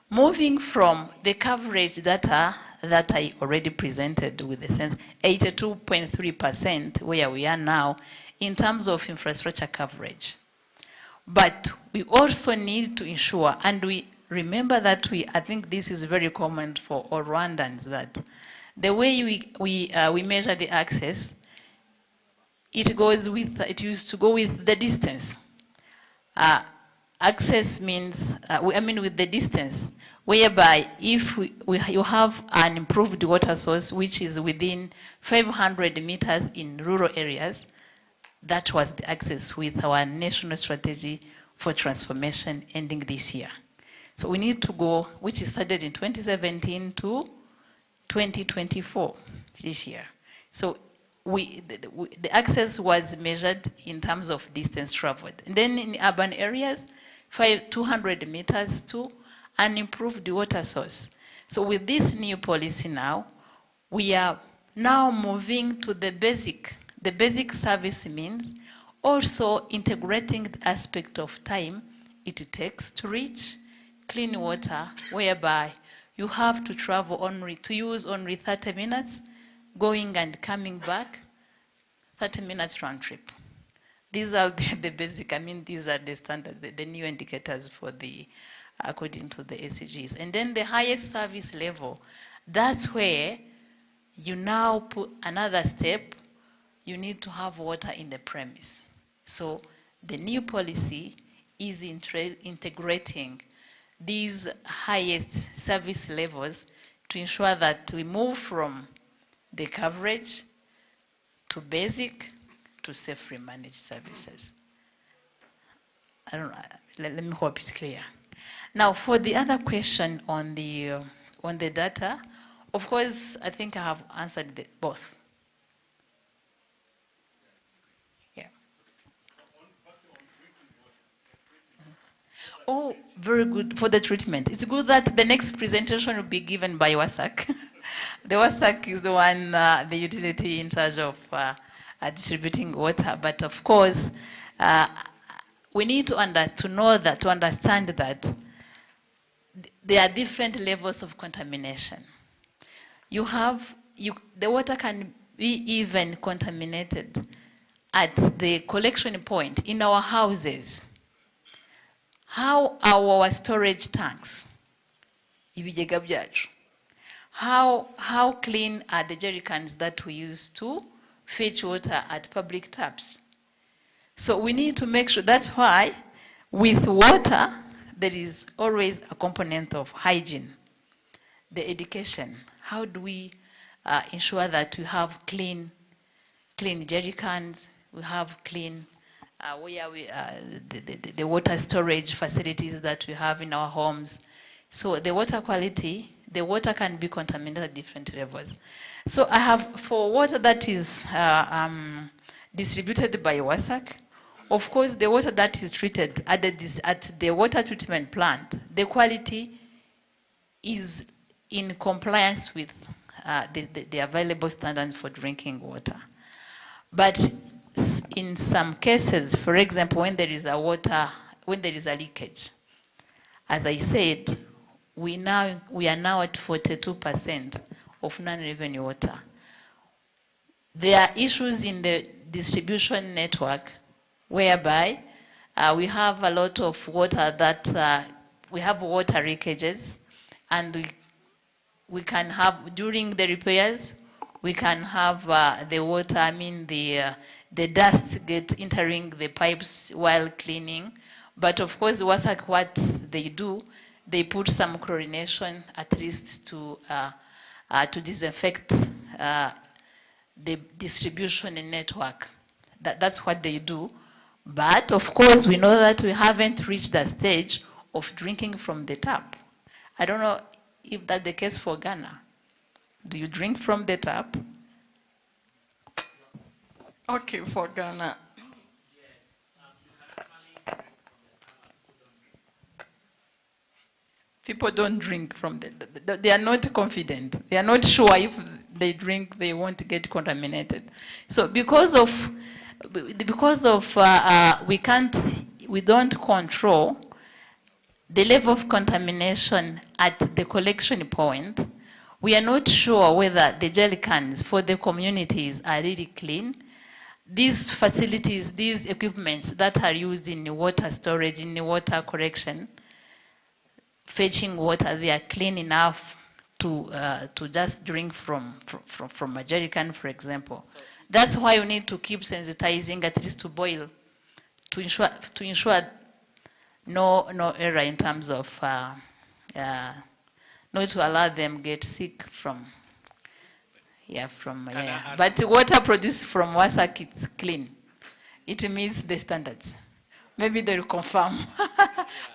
Speaker 3: moving from the coverage data that I already presented with the sense 82.3% where we are now in terms of infrastructure coverage. But we also need to ensure, and we remember that I think this is very common for all Rwandans, that the way we measure the access, it used to go with the distance. Access means, with the distance, whereby if you have an improved water source which is within 500 meters in rural areas, that was the access with our national strategy for transformation ending this year. So we need to go, which started in 2017 to 2024 this year. So the access was measured in terms of distance traveled. And then in urban areas, 200 meters to an improved water source. So with this new policy now, we are now moving to the basic. The basic service means also integrating the aspect of time it takes to reach clean water, whereby you have to travel to use only 30 minutes, going and coming back, 30 minutes round trip. These are the basic, these are the standard, the new indicators for according to the SDGs. And then the highest service level, that's where you now put another step, you need to have water in the premise. So the new policy is integrating these highest service levels to ensure that we move from the coverage to basic to safely managed services. I don't know, let me hope it's clear. Now for the other question on the data, Of course, I think I have answered both. Yeah. Oh, very good for the treatment. It's good that the next presentation will be given by WASAC. The WASAC is the one, the utility in charge of distributing water. But of course, we need to understand that there are different levels of contamination. The water can be even contaminated at the collection point in our houses. How are our storage tanks? How clean are the jerry cans that we use to fetch water at public taps? So we need to make sure. That's why with water, there is always a component of hygiene, the education. How do we ensure that we have clean jerry cans, we have clean the water storage facilities that we have in our homes. So the water quality, the water can be contaminated at different levels. So I have, for water that is distributed by WASAC, of course the water that is treated at the water treatment plant, the quality is in compliance with the available standards for drinking water. But in some cases, for example, when there is a leakage, as I said, we are now at 42% of non-revenue water. There are issues in the distribution network whereby we have a lot of water that we have water leakages, and we can have, during the repairs, we can have the water, the dust entering the pipes while cleaning. But of course, WASAC, what they do, they put some chlorination at least to disinfect the distribution network. That's what they do. But of course, we know that we haven't reached the stage of drinking from the tap. I don't know if that's the case for Ghana. Do you drink from the tap?
Speaker 2: Okay, for Ghana.
Speaker 3: People don't drink from they are not confident. They are not sure if they drink, they won't get contaminated. So because of we don't control the level of contamination at the collection point, we are not sure whether the jerry cans for the communities are really clean. These facilities, these equipments that are used in water storage, in water collection, fetching water, they are clean enough to just drink from a jerry can, for example. That's why you need to keep sensitizing, at least to boil, to ensure no error in terms of not to allow them get sick from. But water produced from WASAC, it's clean. It meets the standards. Maybe they'll confirm.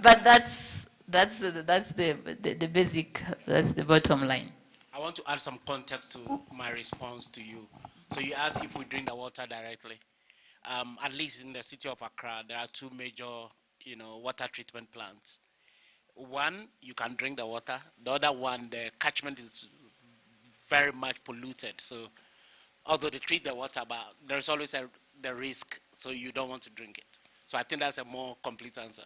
Speaker 3: But that's the basic, that's the bottom line.
Speaker 17: I want to add some context to my response to you. So you asked if we drink the water directly. At least in the city of Accra, there are two major, water treatment plants. One, you can drink the water. The other one, the catchment is very much polluted. So although they treat the water, but there's always the risk, so you don't want to drink it. So I think that's a more complete answer.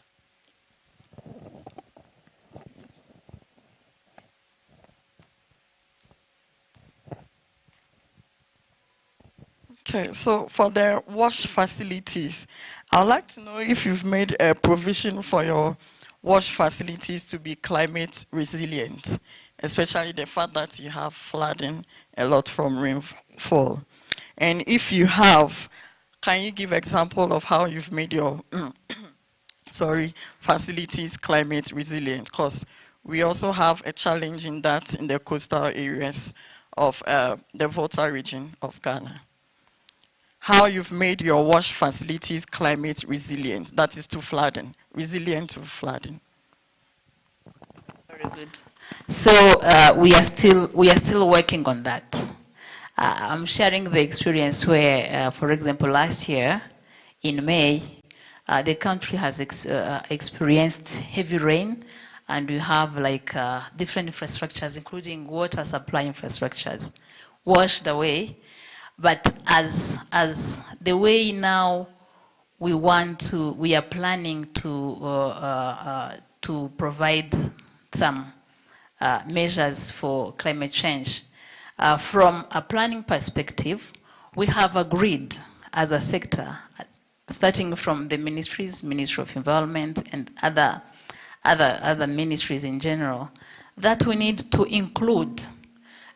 Speaker 2: Okay, so for the wash facilities, I'd like to know if you've made a provision for your wash facilities to be climate resilient, especially the fact that you have flooding a lot from rainfall. And if you have, can you give example of how you've made your facilities climate resilient? Because we also have a challenge in that in the coastal areas of the Volta region of Ghana. How you've made your wash facilities climate resilient, that is to flooding, resilient to flooding.
Speaker 3: Very good. So we are still working on that. I'm sharing the experience where, for example, last year in May, the country has experienced heavy rain, and we have like different infrastructures, including water supply infrastructures, washed away. But as the way now we are planning to provide some measures for climate change. From a planning perspective, we have agreed as a sector, starting from the ministries, Ministry of Environment and other ministries in general, that we need to include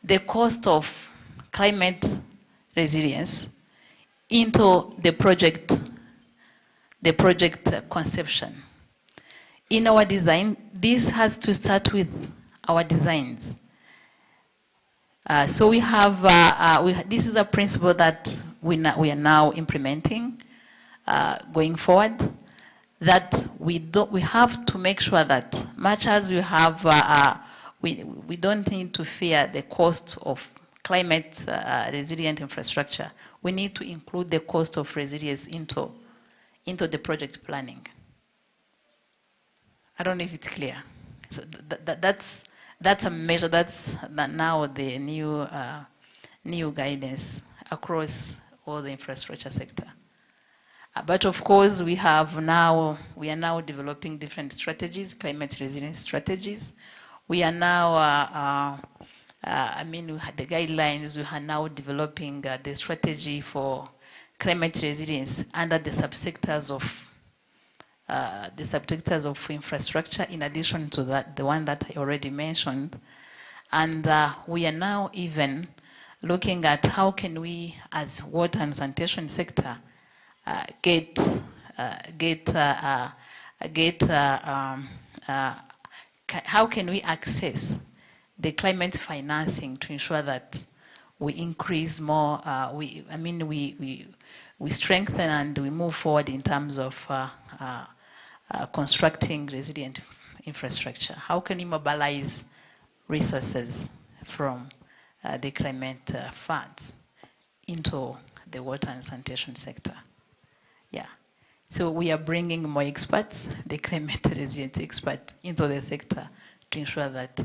Speaker 3: the cost of climate resilience into the project conception. In our design, this has to start with our designs. So we have, this is a principle that we are now implementing going forward, that we have to make sure that much as we have, we don't need to fear the cost of climate resilient infrastructure. We need to include the cost of resilience into the project planning. I don't know if it's clear. So that's a measure. That's now the new guidance across all the infrastructure sector. But of course, we are now developing different strategies, climate resilience strategies. We are now, we had the guidelines. We are now developing the strategy for climate resilience under the subsectors of infrastructure, in addition to that, the one that I already mentioned. And we are now even looking at how can we, as water and sanitation sector, how can we access the climate financing to ensure that we increase more, we strengthen and we move forward in terms of constructing resilient infrastructure. How can we mobilize resources from the climate funds into the water and sanitation sector? Yeah. So we are bringing more experts, the climate resilient experts, into the sector to ensure that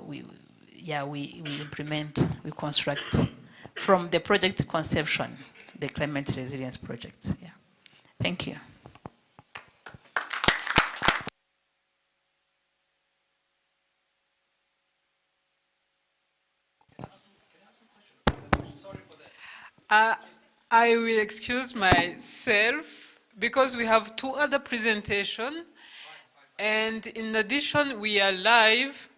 Speaker 3: we implement, we construct from the project conception, the climate resilience projects. Yeah. Thank you.
Speaker 2: I will excuse myself because we have two other presentations, and in addition we are live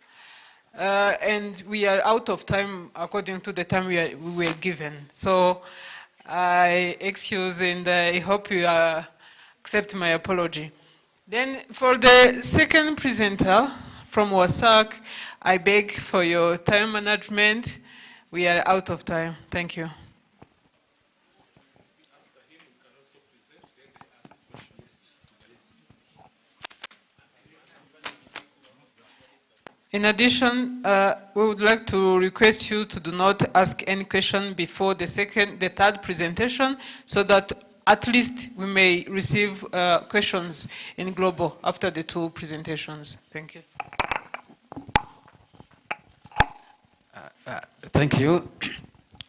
Speaker 2: and we are out of time according to the time we were given. So I excuse and I hope you accept my apology. Then for the second presenter from WASAC, I beg for your time management. We are out of time. Thank you. In addition, we would like to request you to do not ask any question before the third presentation, so that at least we may receive questions in global after the two presentations. Thank you.
Speaker 19: Thank you.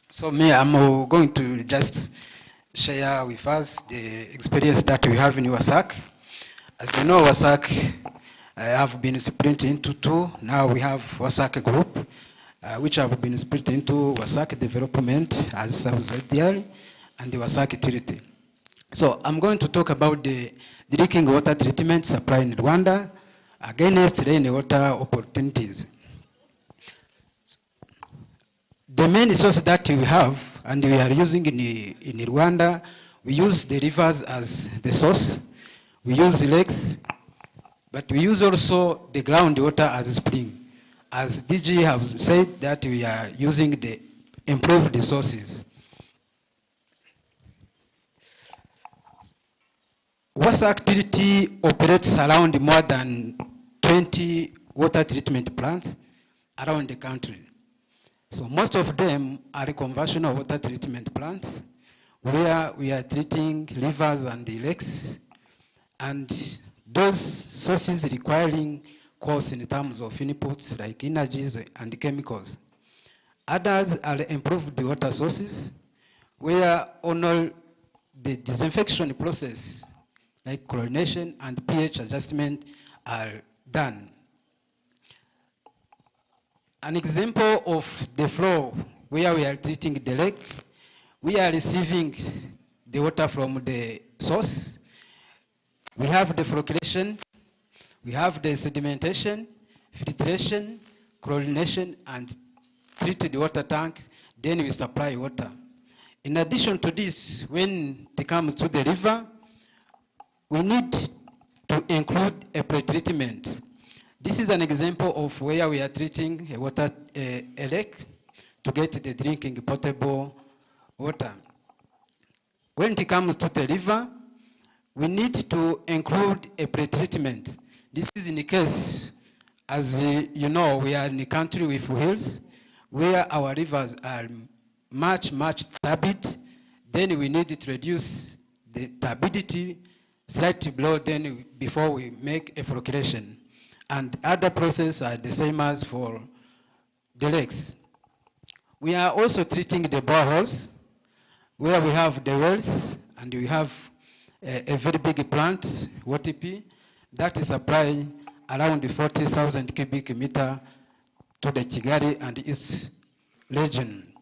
Speaker 19: So I'm going to just share with us the experience that we have in WASAC. As you know, WASAC have been split into two. Now we have WASAC Group, which have been split into WASAC Development as subsidiary and the WASAC Utility. So I'm going to talk about the drinking water treatment supply in Rwanda against rainwater opportunities. The main resource that we have, and we are using in Rwanda, we use the rivers as the source, we use lakes, but we use also the groundwater as a spring. As DG has said that we are using the improved resources. WASAC activity operates around more than 20
Speaker 2: water treatment plants around the country. So most of them are conventional water treatment plants where we are treating rivers and lakes, and those sources requiring costs in terms of inputs like energies and chemicals. Others are improved water sources where only the disinfection process like chlorination and pH adjustment are done. An example of the flow where we are treating the lake, we are receiving the water from the source. We have the flocculation, we have the sedimentation, filtration, chlorination, and treated water tank, then we supply water. In addition to this, when it comes to the river, we need to include a pretreatment. This is an example of where we are treating a lake to get the drinking potable water. When it comes to the river, we need to include a pretreatment. This is in the case, as you know, we are in a country with hills where our rivers are much turbid. Then we need to reduce the turbidity slightly below then before we make a flocculation. And other processes are the same as for the lakes. We are also treating the boreholes where we have the wells and we have a very big plant, OTP, that is supplying around 40,000 cubic meter to the Kigali and its region.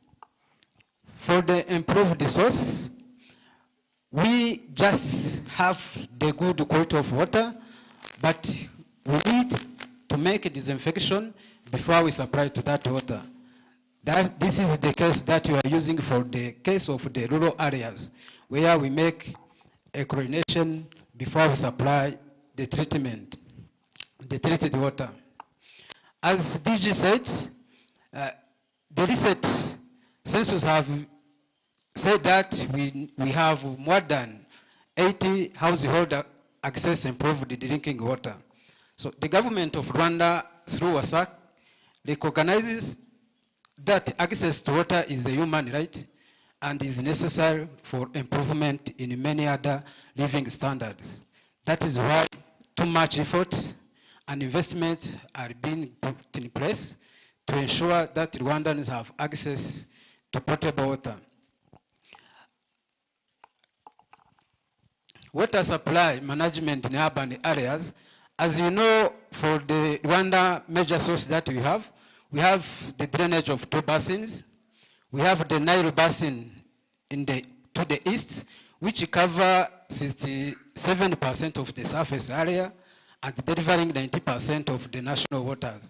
Speaker 2: For the improved source, we just have the good quality of water, but we need to make a disinfection before we supply to that water. This is the case that we are using for the case of the rural areas, where we make a chlorination before we supply the treatment, the treated water. As DG said, the recent census have said that we have more than 80 household access improved drinking water. So the government of Rwanda, through WASAC, recognizes that access to water is a human right and is necessary for improvement in many other living standards. That is why too much effort and investments are being put in place to ensure that Rwandans have access to potable water. Water supply management in urban areas, as you know, for the Rwanda major source that we have the drainage of two basins. We have the Nile Basin to the east, which cover 67% of the surface area and delivering 90% of the national waters.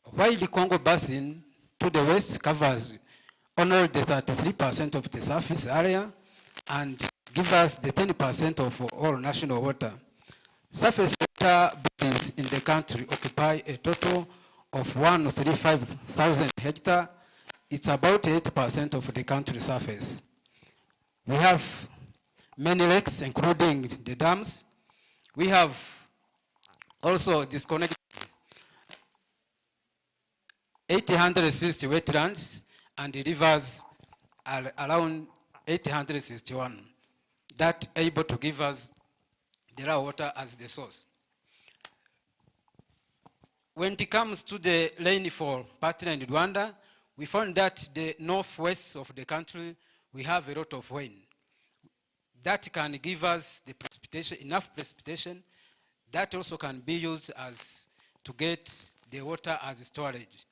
Speaker 2: While the Congo Basin to the west covers only the 33% of the surface area and gives us the 10% of all national water. Surface water bodies in the country occupy a total of 135,000 hectares. It's about 8% of the country's surface. We have many lakes, including the dams. We have also disconnected 860 wetlands, and the rivers are around 861 that are able to give us the raw water as the source. When it comes to the rainfall pattern in Rwanda, we found that the northwest of the country, we have a lot of rain. That can give us the precipitation, enough precipitation, that also can be used as to get the water as storage.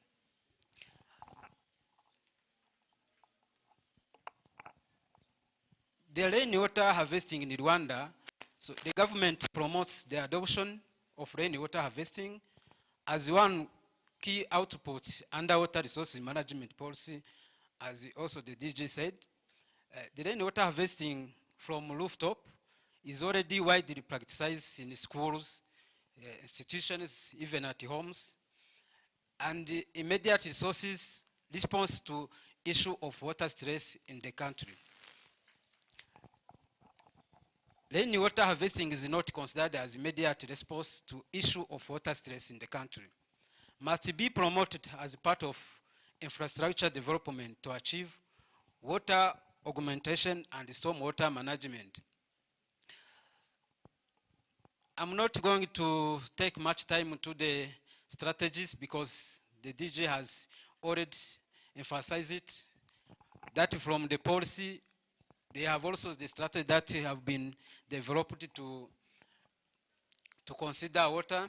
Speaker 2: The rainwater harvesting in Rwanda, so the government promotes the adoption of rainwater harvesting as one key output under water resources management policy, as also the DG said. The rainwater harvesting from rooftop is already widely practiced in schools, institutions, even at homes, and immediate resources response to issue of water stress in the country. rainwater harvesting is not considered as immediate response to issue of water stress in the country. Must be promoted as part of infrastructure development to achieve water augmentation and stormwater management. I'm not going to take much time into the strategies because the DG has already emphasized it. That from the policy, they have also the strategy that have been developed to consider water.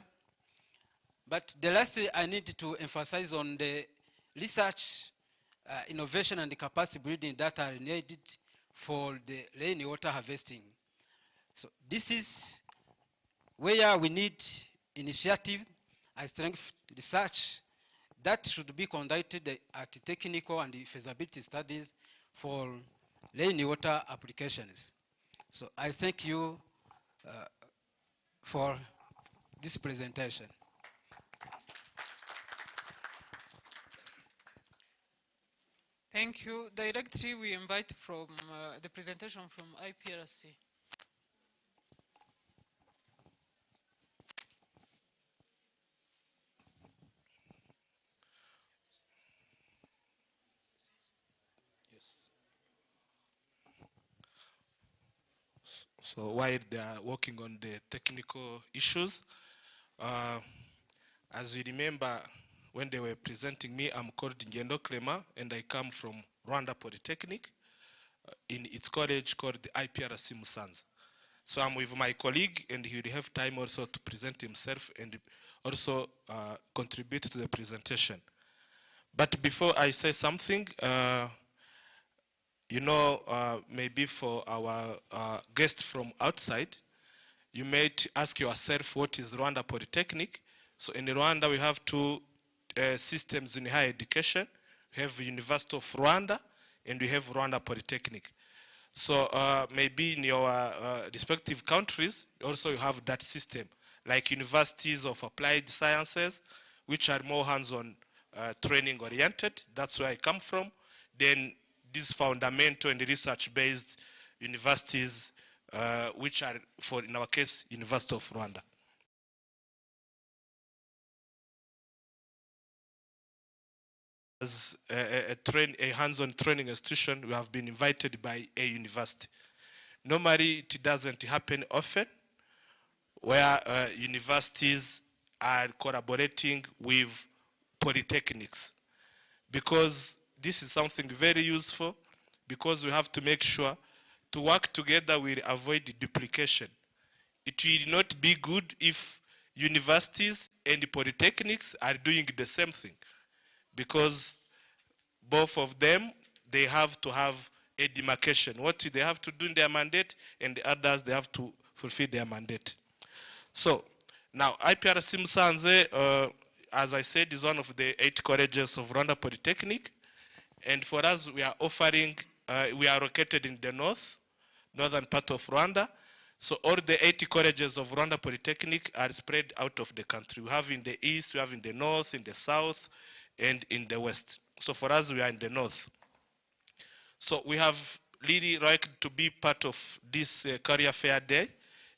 Speaker 2: But the last I need to emphasize on the research, innovation and the capacity building that are needed for the rainwater harvesting. So this is where we need initiative and strength research that should be conducted at technical and feasibility studies for rainwater applications. So I thank you for this presentation. Thank you. Directly, we invite from the presentation from IPRC.
Speaker 19: Yes. So while they are working on the technical issues, as you remember, when they were presenting me, I'm called Ngendo Clement, and I come from Rwanda Polytechnic in its college called the IPRC Musanze. So I'm with my colleague, and he will have time also to present himself and also contribute to the presentation. But before I say something, you know, maybe for our guests from outside, you might ask yourself, what is Rwanda Polytechnic? So in Rwanda, we have two systems in higher education. We have University of Rwanda, and we have Rwanda Polytechnic. So maybe in your respective countries, also you have that system, like universities of applied sciences, which are more hands-on training oriented. That's where I come from. Then these fundamental and research-based universities, which are, for in our case, University of Rwanda. As a hands-on training institution, we have been invited by a university. Normally, it doesn't happen often, where universities are collaborating with polytechnics, because this is something very useful, because we have to make sure to work together will avoid duplication. It will not be good if universities and polytechnics are doing the same thing, because both of them, they have to have a demarcation. What they have to do in their mandate, and the others, they have to fulfill their mandate. So, now, IPRC Musanze, as I said, is one of the 8 colleges of Rwanda Polytechnic. And for us, we are offering, we are located in the northern part of Rwanda. So all the 80 colleges of Rwanda Polytechnic are spread out of the country. We have in the east, we have in the north, in the south, and in the west. So for us, we are in the north. So we have really liked to be part of this career fair day,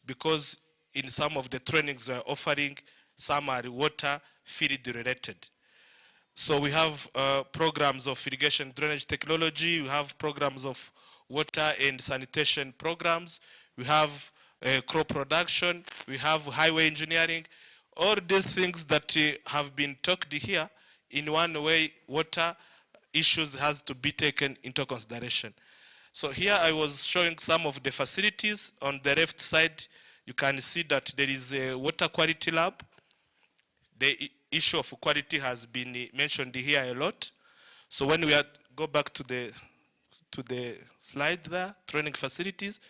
Speaker 19: because in some of the trainings we are offering, some are water field related. So we have programs of irrigation drainage technology, we have programs of water and sanitation programs, we have crop production, we have highway engineering. All these things that have been talked here, in one way, water issues has to be taken into consideration. So here I was showing some of the facilities. On the left side, you can see that there is a water quality lab. The issue of quality has been mentioned here a lot. So when we go back to the slide there, training facilities.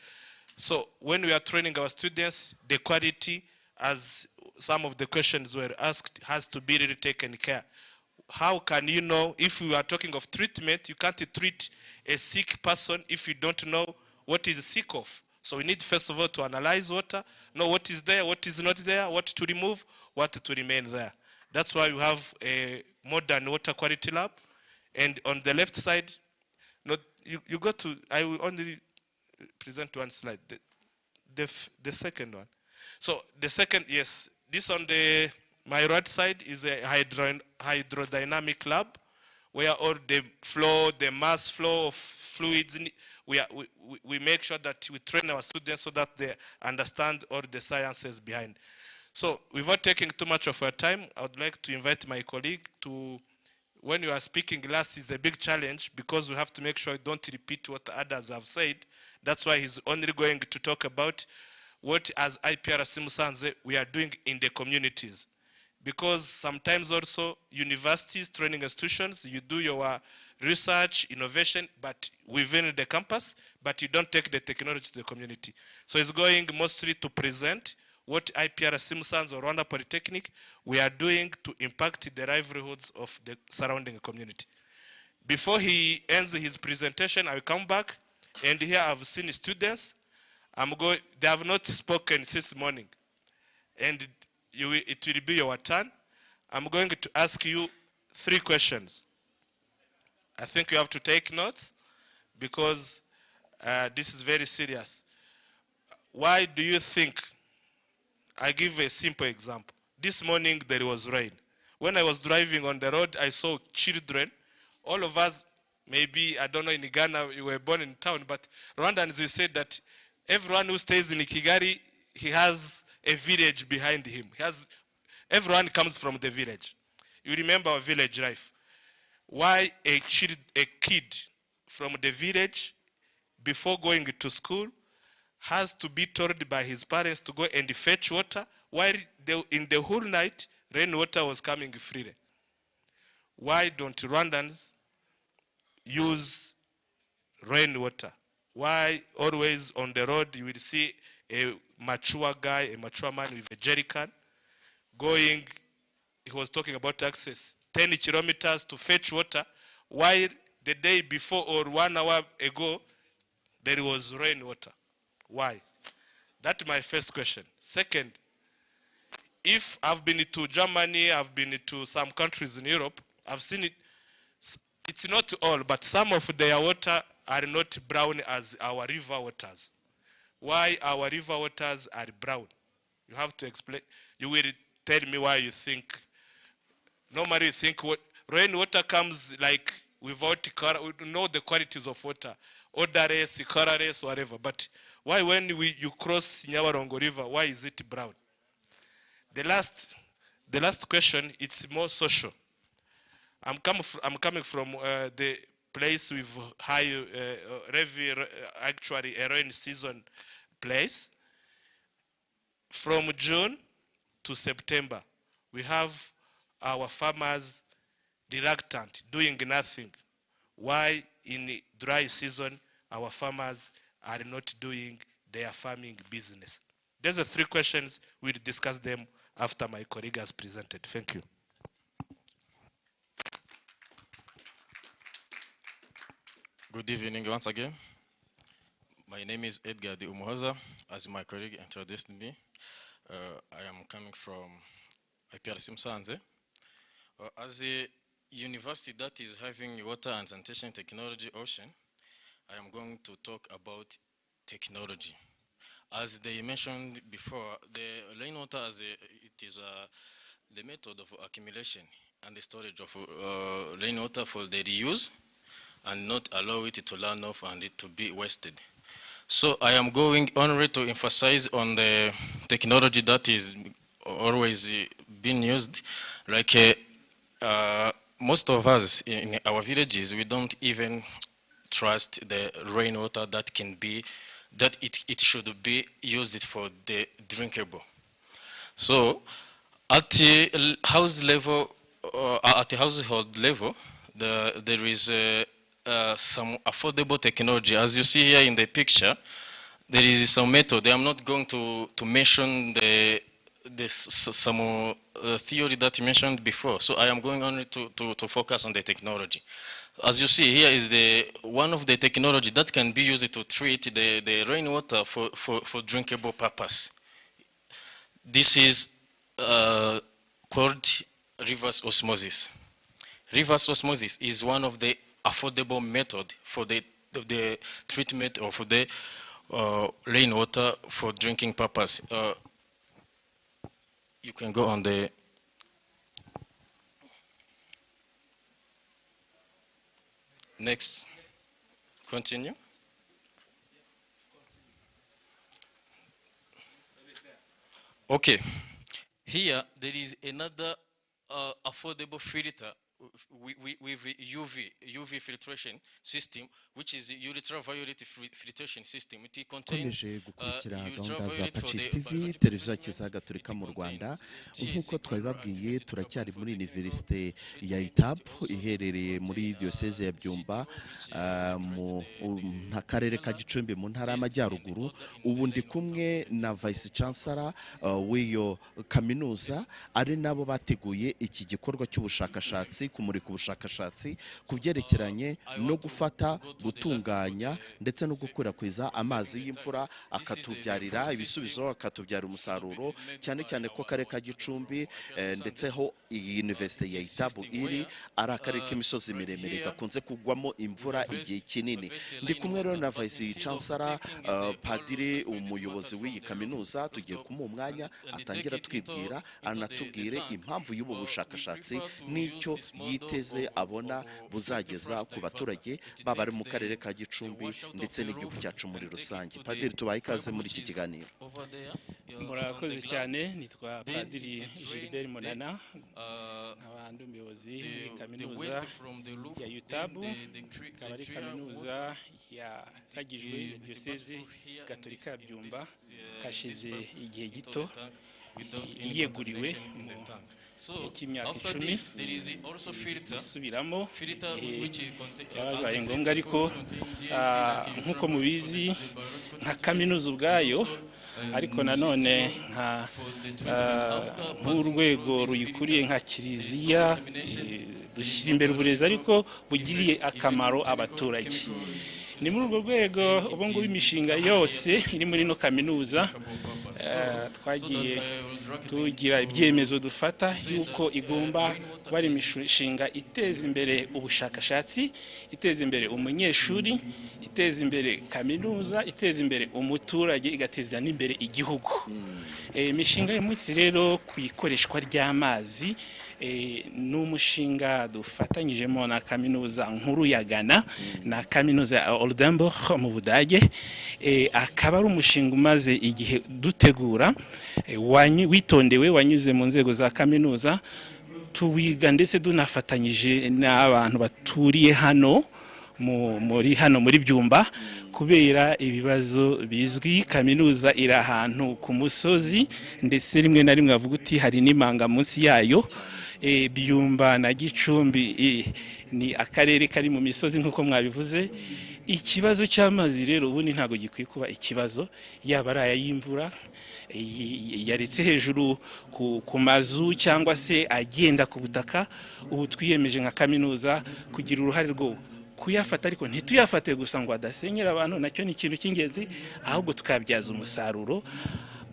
Speaker 19: So when we are training our students, the quality, as some of the questions were asked, has to be really taken care. How can you know, if we are talking of treatment, you can't treat a sick person if you don't know what is sick of. So we need first of all to analyze water, know what is there, what is not there, what to remove, what to remain there. That's why we have a modern water quality lab. And on the left side, you go to, I will only present one slide.
Speaker 2: the second one. So the second, yes, this on my right side is a hydrodynamic lab where all the mass flow of fluids, we make sure that we train our students so that they understand all the sciences behind. So without taking too much of our time, I would like to invite my colleague to, when you are speaking last is a big challenge because we have to make sure you don't repeat what others have said. That's why he's only going to talk about what as IPRC Musanze we are doing in the communities. Because sometimes also universities, training institutions, you do your research, innovation, but within the campus, but you don't take the technology to the community. So it's going mostly to present what IPRC Musanze or Rwanda Polytechnic we are doing to impact the livelihoods of the surrounding community. Before he ends his presentation, I will come back, and here I've seen students. They have not spoken since morning, and it will be your turn. I'm going to ask you 3 questions. I think you have to take notes because this is very serious. Why do you think? I give a simple example. This morning there was rain. When I was driving on the road, I saw children. All of us, maybe, I don't know, in Ghana, you were born in town, but Rwandans, we said that everyone who stays in Kigali, he has a village behind him. Everyone comes from the village. You remember our village life. Why a kid from the village, before going to school, has to be told by his parents to go and fetch water, while in the whole night, rainwater was coming freely? Why don't Rwandans use rainwater? Why always on the road you will see a mature guy, a mature man with a jerry can going, he was talking about access, 10 kilometers to fetch water, while the day before or 1 hour ago, there was rainwater? Why? That's my first question. Second, if I've been to Germany, I've been to some countries in Europe, I've seen it. It's not all, but some of their water are not brown as our river waters. Why our river waters are brown? You have to explain. You will tell me why you think. Normally you think rainwater comes like without color. We know the qualities of water, odorless, colorless, whatever. But why when you cross Nyabarongo River, why is it brown? The last question, it's more social. I'm coming from the place with high, actually a rain season place. From June to September, we have our farmers reluctant, doing nothing. Why in dry season, our farmers are not doing their farming business? Those are 3 questions. We'll discuss them after my colleague has presented. Thank you.
Speaker 19: Good evening once again. My name is Edgar de Umuhoza. As my colleague introduced me, I am coming from IPRC Musanze. As a university that is having water and sanitation technology ocean, I am going to talk about technology. As they mentioned before, the rainwater it is the method of accumulation and the storage of rainwater for the reuse, and not allow it to run off and it to be wasted. So I am going only to emphasize on the technology that is always being used. Like most of us in our villages, we don't even trust the rainwater that can be, that it should be used for the drinkable. So at the house level, at the household level, there is some affordable technology. As you see here in the picture, there is some method. I am not going to mention some theory that you mentioned before. So I am going only to focus on the technology. As you see here is one of the technology that can be used to treat the rainwater for drinkable purpose. This is called reverse osmosis. Reverse osmosis is one of the affordable method for the treatment of the
Speaker 2: rainwater for drinking purpose. You can go on the next. Continue. Okay. Here there is another affordable filter with UV filtration system, which is ultraviolet filtration system. It contains
Speaker 20: ukomeje gukurikira gahunda za Pacis TV televiziyo kiza gatolika mu Rwanda. Nk'uko twabibabwiye turacyari muri Universite ya UTAB iherereye muri diocese ya Byumba mu karere ka Gicumbi mu ntara y'Amajyaruguru. Ubu ndi kumwe na Vice Chancellor w'iyo kaminuza, ari nabo bateguye iki gikorwa cy'ubushakashatsi, kumurika ubushakashatsi ku byerekeranye no gufata, gutunganya ndetse no gukwirakwiza amazi y'imvura akatubyarira ibisubizo, akatubyarira umusaruro, cyane cyane ko karere ka Gicumbi ndetse ho iyi Universite ya UTAB iri ari akarere k'imisozi miremire gakunze kugwamo imvura igihe kinini. Ndi kumwe rero na Vice Chancellor Padiri, umuyobozi w'iyi kaminuza. Tugiye kumuha umwanya atangira twibwira, anatubwire impamvu y'ubu bushakashatsi n'icyo yiteze abona buzageza ku baturage baba ari mu karere ka Gicumbi ndetse n'igihugu cyacu muri rusange. Padiri, tubaye ikaze muri iki kiganiro.
Speaker 19: Murakoze cyane. Nitwa Padiri Gilbert Monana, nk'abandi umuyobozi w'iyi kaminuza ya UTAB, ikaba ari kaminuza yatagijwe diocese gatolika ya Byumba hashize igihe gito yeguriwe cy'imyaka 10 isubiramo. Byabaye ngombwa ariko nk'uko mubizi nka kaminuza ubwayo, ariko nanone nk'urwego ruyikuriye nka kiliziya, dushyira imbere uburezi ariko bugiriye akamaro abaturage. Ni muri urwo rwego ubu ngubu imishinga yose iri muri ino kaminuza twagiye tugira ibyemezo dufata yuko igomba kuba ari imishinga iteza imbere ubushakashatsi, iteza imbere umunyeshuri, iteza imbere kaminuza, iteza imbere umuturage, igateza n'imbere igihugu. Imishinga y'umunsi rero ku ikoreshwa ry'amazi ni umushinga dufatanyijemo na kaminuza nkuru ya Ghana na kaminuza ya Oldenburg mu Budage. Akaba ari umushinga umaze igihe dutegura, witondewe, wanyuze mu nzego za kaminuza, tuwiga ndetse dunafatanyije n'abantu baturiye hano muri Byumba. Kubera ibibazo bizwi, kaminuza iri ahantu ku musozi ndetse rimwe na rimwe avuga uti hari n'imanga munsi yayo. Byumba na Gicumbi ni akarere kari mu misozi nk'uko mwabivuze. Ikibazo cy'amazi rero ubundi ntabwo gikwiye kuba ikibazo, yaba ari ay'imvura yaretse hejuru ku mazu cyangwa se agenda ku butaka. Ubu twiyemeje nka kaminuza kugira uruhare rwo kuyafata, ariko ntituyafate gusa ngo adasenyera abantu, nacyo ni ikintu cy'ingenzi, ahubwo tukabyaza umusaruro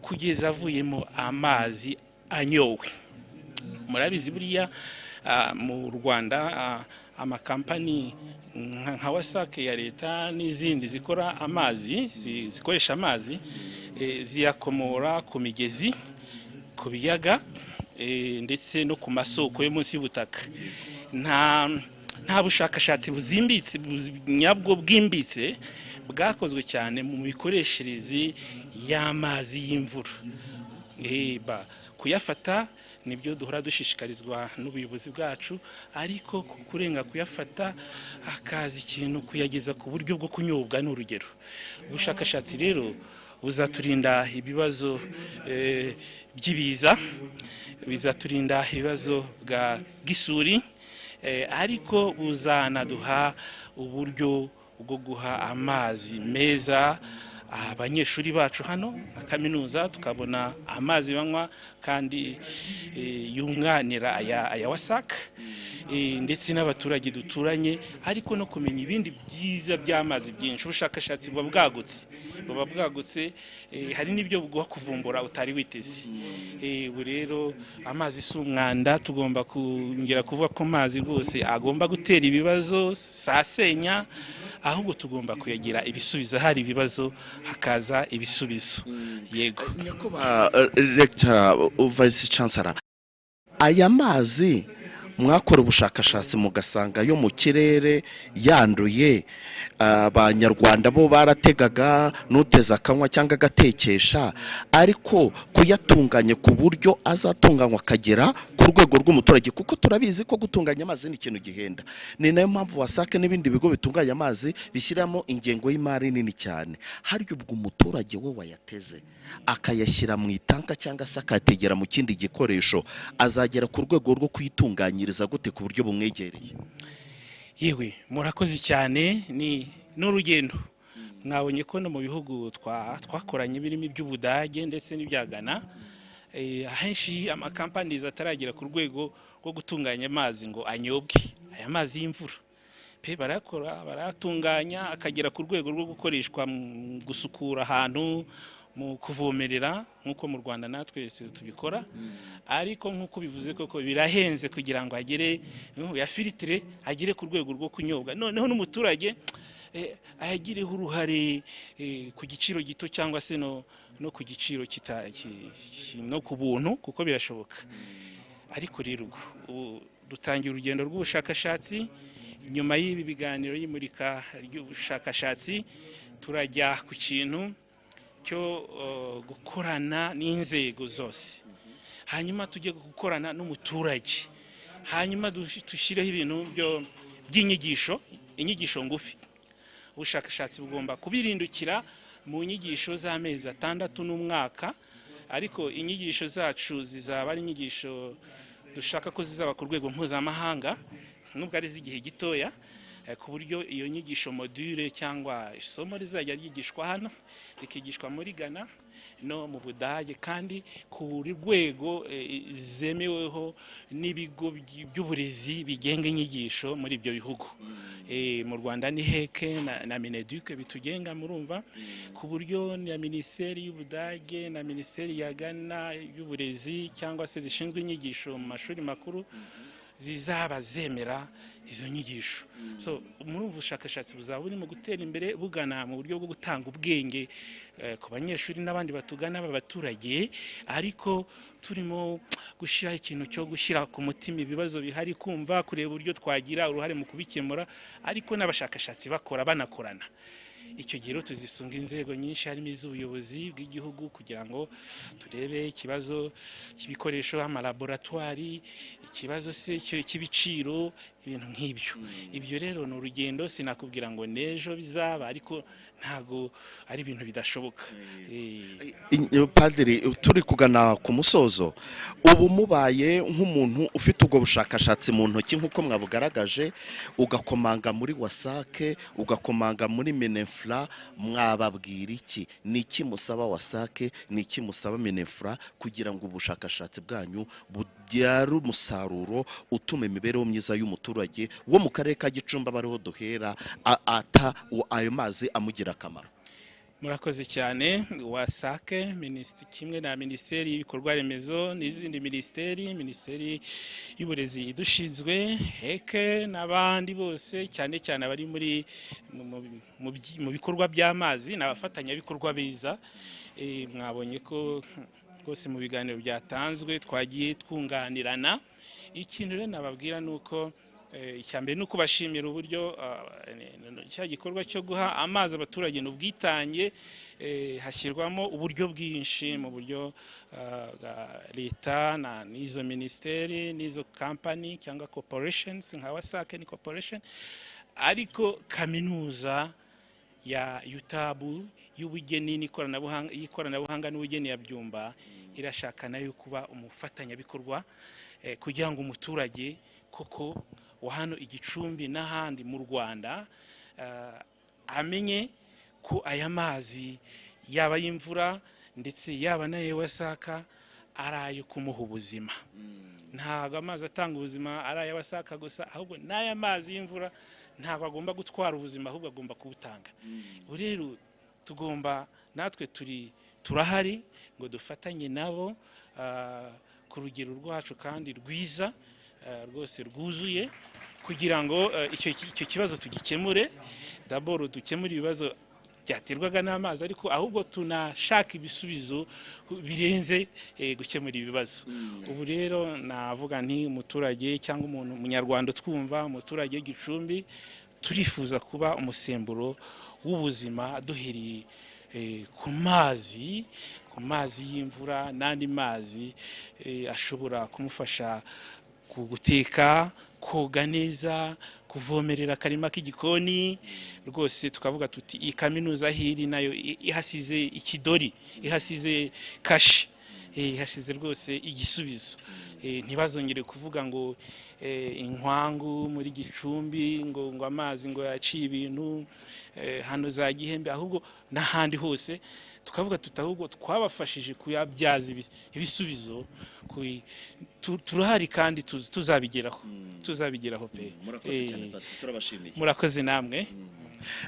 Speaker 19: kugeza avuyemo amazi anyowe. Murabizi buriya mu Rwanda amakampani nka wasake ya leta n'izindi zikora amazi, zikoresha amazi, ziyakomora ku migezi, ku biyaga ndetse no ku masoko yo munsi y'ubutaka. Nta bushakashatsi buzimbitse nyabwo bwimbitse bwakozwe cyane mu mikoreshereze y'amazi y'imvura. Kuyafata nibyo duhora dushishikarizwa n'ubuyobozi bwacu, ariko kurenga kuyafata akaza ikintu kuyageza ku buryo bwo kunyobwa n'urugero. Ubushakashatsi rero buzaturinda ibibazo by'ibiza, bizaturinda ibibazo bw'isuri, ariko buzanaduha uburyo bwo guha amazi meza abanyeshuri bacu hano na kaminuza, tukabona amazi banywa kandi yunganira aya wasaka, ndetse n'abaturage duturanye, ariko no kumenya ibindi byiza by'amazi byinshi. Ubushakashatsi buba bwagutse, hari n'ibyo buguha kuvumbura utari witeze. Ubu rero amazi si umwanda, tugomba kongera kuvuga ko amazi rwose agomba gutera ibibazo, sasenya,
Speaker 2: ahubwo tugomba kuyagira ibisubizo, hari ibibazo hakaza ibisubizo. Yego
Speaker 20: nyakubahwa Rector Vice Chancellor, aya mazi mwakora ubushakashatsi mugasanga yo mu kirere yanduye, abanyarwanda bo barategaga n'uteza akanywa cyangwa agatekesha, ariko kuyatunganya ku buryo azatunganywa akagera ku rwego rw'umuturage, kuko turabizi ko gutunganya amazi ni ikintu gihenda. Ni nayo mpamvu wasake n'ibindi bigo bitunganya amazi bishyiramo ingengo y'imari nini cyane. Harya ubwo umuturage we wayateze akayashyira mu itanka cyangwa se akategera mu kindi gikoresho, azagera ku rwego rwo kuyitunganyiriza gute ku buryo bumwegereye?
Speaker 2: Yewe murakoze cyane, ni n'urugendo. Mwabonye ko no mu bihugu twakoranye birimo iby'Ubudage ndetse n'ibya Ghana, ahenshi amakampani ataragera ku rwego rwo gutunganya amazi ngo anyobwe, aya mazi y'imvura pe barakora baratunganya akagera ku rwego rwo gukoreshwa mu gusukura ahantu, mu kuvomerera nk'uko mu Rwanda natwe tubikora. Ariko nk'uko bivuze koko birahenze kugira ngo agere ya filtre agere ku rwego rwo kunyobwa, noneho n'umuturage ayagireho uruhare ku giciro gito cyangwa se no ku giciro no ku buntu, kuko birashoboka. Ariko rero dutangiye urugendo rw'ubushakashatsi. Nyuma y'ibi biganiro y'imurika ry'ubushakashatsi turajya ku kintu cyo gukorana n'inzego zose, hanyuma tujye gukorana n'umuturage, hanyuma dushyireho ibintu by'inyigisho, inyigisho ngufi. Ubushakashatsi bugomba kubirindukira mu nyigisho z'amezi 6 n'umwaka, ariko inyigisho zacu zizaba ari inyigisho dushaka ko zizaba ku rwego mpuzamahanga nubwo ari z'igihe gitoya, ku buryo iyo nyigisho module cyangwa isomo rizajya ryigishwa hano rikigishwa muri Ghana no mu Budage, kandi ku rwego zemeweho n'ibigo by'uburezi bigenga inyigisho muri ibyo bihugu. Mu Rwanda ni heke na Mineduc bitugenga, murumva, ku buryo na Minisiteri y'Ubudage na Minisiteri ya Ghana y'uburezi cyangwa se zishinzwe inyigisho mu mashuri makuru zizaba zemera izo nyigisho. So muri ubushakashatsi buzaba burimo gutera imbere bugana mu buryo bwo gutanga ubwenge ku banyeshuri n'abandi batugana b'abaturage, ariko turimo gushyiraho ikintu cyo gushyira ku mutima ibibazo bihari, kumva kureba uburyo twagira uruhare mu kubikemura, ariko n'abashakashatsi banakorana. Icyo gihe tuzisunga inzego nyinshi harimo iz'ubuyobozi bw'igihugu kugira ngo turebe ikibazo cy'ibikoresho, amalaboratwari, ikibazo se cy'ibiciro, ibintu nk'ibyo. Ibyo rero ni urugendo, sinakubwira ngo nejo bizaba, ariko ntago ari ibintu bidashoboka.
Speaker 20: Padiri, turi kugana ku musozo, ubu mubaye nk'umuntu ufite ubwo bushakashatsi mu ntoki nk'uko mwabugaragaje, ugakomanga muri wasake, ugakomanga muri Minefra, mwababwira iki? Ni iki musaba wasake, ni iki musaba Minefra kugira ngo ubushakashatsi bwanyu bubyare umusaruro utuma imibereho myiza y'umuturage wo mu karere ka Gicumbi bariho duhera ayo mazi amugira akamaro?
Speaker 2: Murakoze cyane. Wasake kimwe na Minisiteri y'ibikorwa remezo n'izindi minisiteri y'uburezi idushinzwe, heke n'abandi bose, cyane cyane abari mu bikorwa by'amazi n'abafatanyabikorwa biza. Mwabonye ko rwose mu biganiro byatanzwe twagiye twunganirana. Ikintu rero nababwira nuko icyambere nuko bashimira uburyo cya gikorwa cyo guha amazi abaturage n'ubwitange, hashyirwamo uburyo bwinshi mu buryo leta n'izo ministeri n'izo company cyangwa corporations nka Wasake ni corporation, ariko kaminuza ya UTAB y'ubugeni n'ikoranabuhanga n'ubugeni ya Byumba irashaka nayo kuba umufatanyabikorwa kugira ngo umuturage koko wa hano Igicumbi n'ahandi mu Rwanda amenye ko aya mazi yaba y'imvura ndetse yaba nayo Wasaka ari ayo kumuha ubuzima. Ntabwo amazi atanga ubuzima ari aya Wasaka gusa, ahubwo n'aya mazi y'imvura ntabwo agomba gutwara ubuzima, ahubwo agomba kubutanga. Rero tugomba natwe turahari ngo dufatanye nabo ku rugero rwacu kandi rwiza rwose rwuzuye, kugira ngo icyo kibazo tugikemure, d'abord dukemure ibibazo byaterwaga n'amazi, ariko ahubwo tunashaka ibisubizo birenze gukemura ibibazo. Ubu rero navuga nti umuturage cyangwa umuntu umunyarwanda twumva, umuturage w'Igicumbi, turifuza kuba umusemburo w'ubuzima duhereye ku mazi y'imvura n'andi mazi ashobora kumufasha guteka, koga neza, kuvomerera akarima k'igikoni. Rwose tukavuga tuti iyi kaminuza hiri nayo ihasize ikidori, ihasize kashi, ihasize rwose igisubizo. Ntibazongere kuvuga ngo inkwangu muri Gicumbi ngo amazi ngo yaciye ibintu hano za Gihembe, ahubwo n'ahandi hose tukavuga tutahubwo twabafashije kuyabyaza ibisubizo. Turahari kandi tuzabigeraho pe. Murakoze namwe.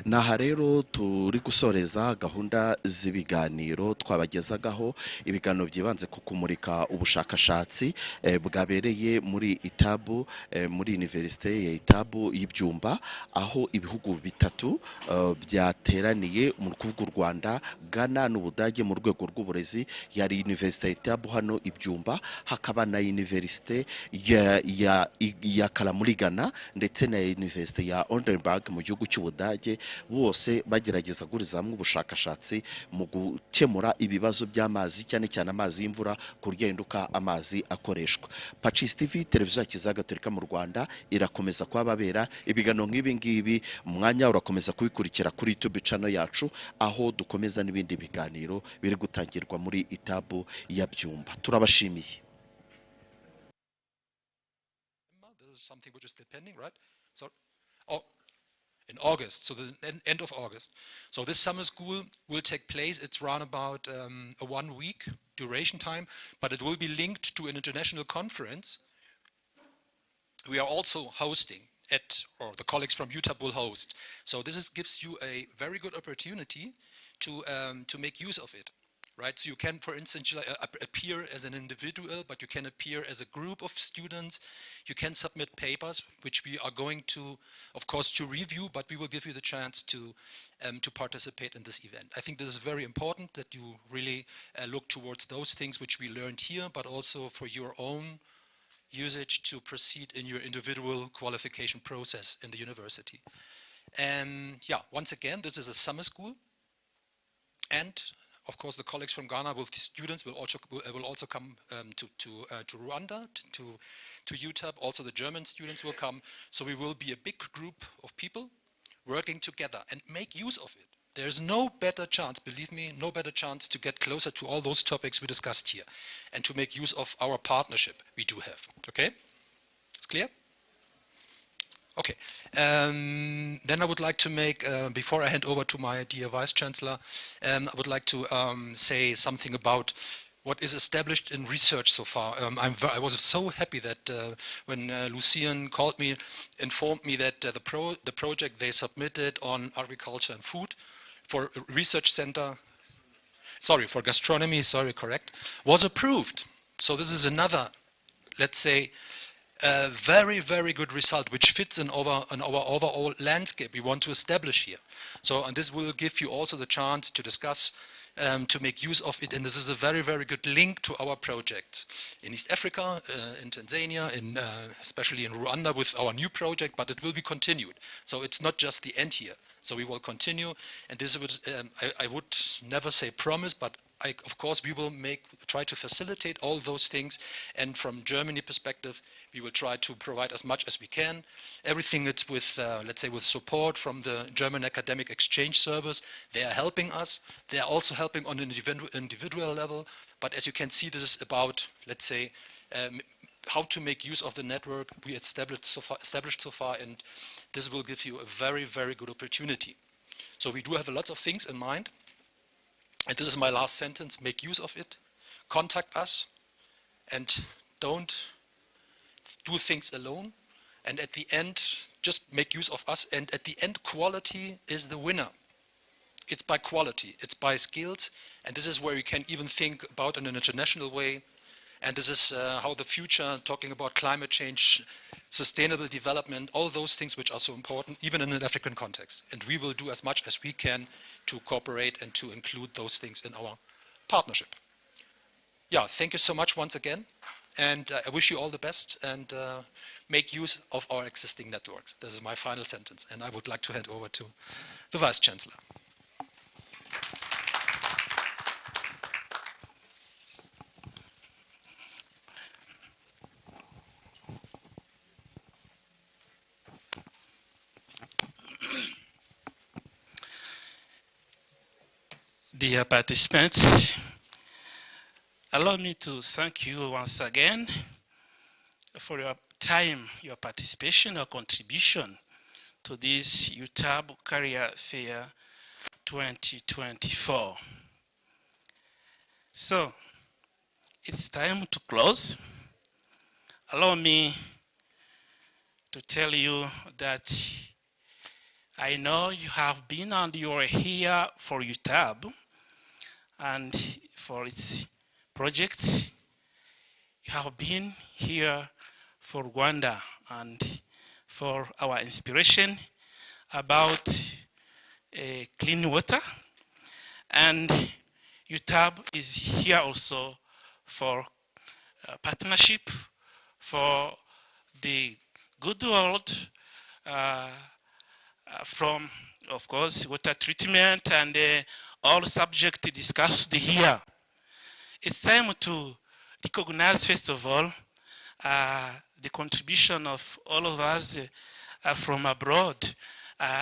Speaker 20: Naha rero turi gusoreza gahunda z'ibiganiro twabagezagaho, ibiganiro byibanze ku kumurika ubushakashatsi bwabereye muri UTAB, muri Universite ya UTAB y'Ibyumba, aho ibihugu bitatu byateraniye mu kuvuga u Rwanda, Ghana n'Ubudage mu rwego rw'uburezi. Yari Universite ya UTAB hano Ibyumba, hakaba na Universite ya Kala muri Ghana, ndetse na Universite ya Oldenburg mu gihugu cy'Ubudage, bose bagerageza guriza hamwe ubushakashatsi mu gukemura ibibazo by'amazi, cyane cyane amazi y'imvura, ku ryenduka amazi akoreshwa. Pacis TV, televiziyo ya Kiliziya Gatolika mu Rwanda, irakomeza kuhababera ibiganiro nk'ibi ngibi. Umwanya urakomeza kubikurikira kuri YouTube channel yacu, aho dukomeza n'ibindi biganiro biri gutangirwa muri UTAB ya Byumba. Turabashimiye.
Speaker 9: Something which is still pending, right? So, in August, so the end of August. So this summer school will take place. It's around about a 1 week duration time, but it will be linked to an international conference we are also hosting or the colleagues from UTAB will host. So this gives you a very good opportunity to make use of it. Right, so you can, for instance, appear as an individual, but you can appear as a group of students. You can submit papers, which we are going to, of course, to review, but we will give you the chance to participate in this event. I think this is very important that you really look towards those things which we learned here, but also for your own usage to proceed in your individual qualification process in the university. And yeah, once again, this is a summer school, and of course, the colleagues from Ghana, the students will also come to Rwanda, to UTAB. Also, the German students will come. So we will be a big group of people working together and make use of it. There's no better chance, believe me, no better chance to get closer to all those topics we discussed here and to make use of our partnership we do have. Okay? It's clear? Okay, then I would like to make, before I hand over to my dear Vice Chancellor, I would like to say something about what is established in research so far. I was so happy that when Lucien called me, informed me that the project they submitted on agriculture and food for research center, for gastronomy, correct, was approved. So this is another, let's say, a very, very good result, which fits in our overall landscape we want to establish here. So, and this will give you also the chance to discuss, to make use of it, and this is a very, very good link to our projects in East Africa, in Tanzania, especially in Rwanda with our new project, but it will be continued. So it's not just the end here. So we will continue, and this would, I would never say promise, but of course we will try to facilitate all those things, and from Germany perspective, we will try to provide as much as we can. Everything that's with, let's say, with support from the German Academic Exchange Service. They are helping us. They are also helping on an individual level. But as you can see, this is about, let's say, how to make use of the network we established so far, and this will give you a very, very good opportunity. So we do have lots of things in mind, and this is my last sentence: make use of it, contact us, and don't do things alone, and at the end, just make use of us, and at the end, quality is the winner. It's by quality, it's by skills, and this is where you can even think about in an international way.
Speaker 2: And this is how the future, talking about climate change, sustainable development, all those things which are so important, even in an African context. And we will do as much as we can to cooperate and to include those things in our partnership. Yeah, thank you so much once again. And I wish you all the best, and make use of our existing networks. This is my final sentence. And I would like to hand over to the Vice Chancellor.
Speaker 19: Dear participants, allow me to thank you once again for your time, your participation, your contribution to this UTAB Career Fair 2024. So, it's time to close. Allow me to tell you that I know you have been and you are here for UTAB and for its projects. You have been here for Rwanda and for our inspiration about clean water. And UTAB is here also for partnership, for the good world from, of course, water treatment and all subjects discussed here. It's time to recognize, first of all, the contribution of all of us from abroad,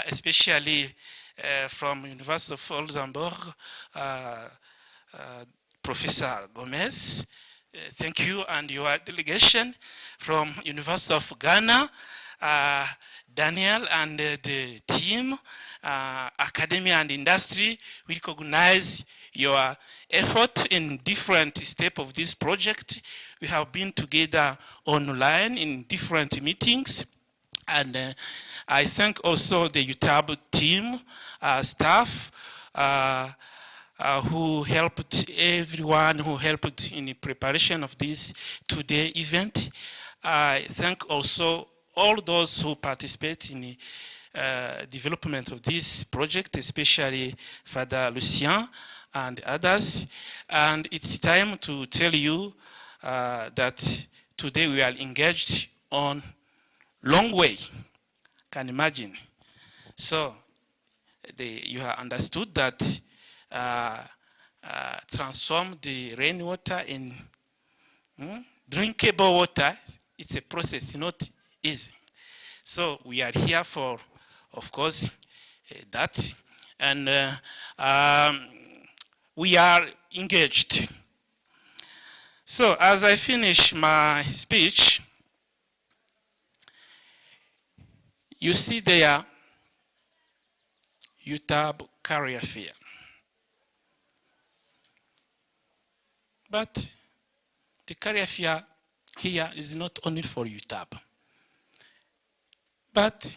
Speaker 19: especially from University of Oldenburg, Professor Gomez. Thank you, and your delegation from University of Ghana, Daniel and the team, academia and industry. We recognize your effort in different steps of this project. We have been together online in different meetings. And I thank also the UTAB team, staff, who helped everyone who helped in the preparation of this today event. I thank also all those who participate in the development of this project, especially Father Lucien and others. And it's time to tell you that today we are engaged on long way, can imagine. So you have understood that transform the rainwater in drinkable water. It's a process, not easy. So we are here for, of course, that. And we are engaged. So as I finish my speech, you see there, UTAB Career Fair. But the career fair here is not only for UTAB. But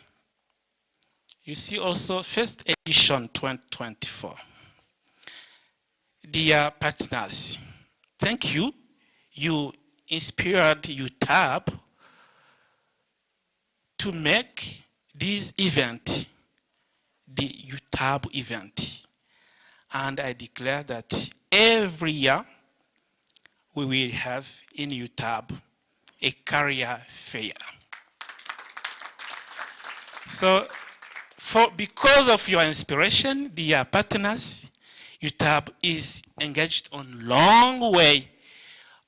Speaker 19: you see also first edition 2024. Dear partners, thank you. You inspired UTAB to make this event the UTAB event. And I declare that every year we will have in UTAB a career fair. So because of your inspiration, dear partners, UTAB is engaged on long way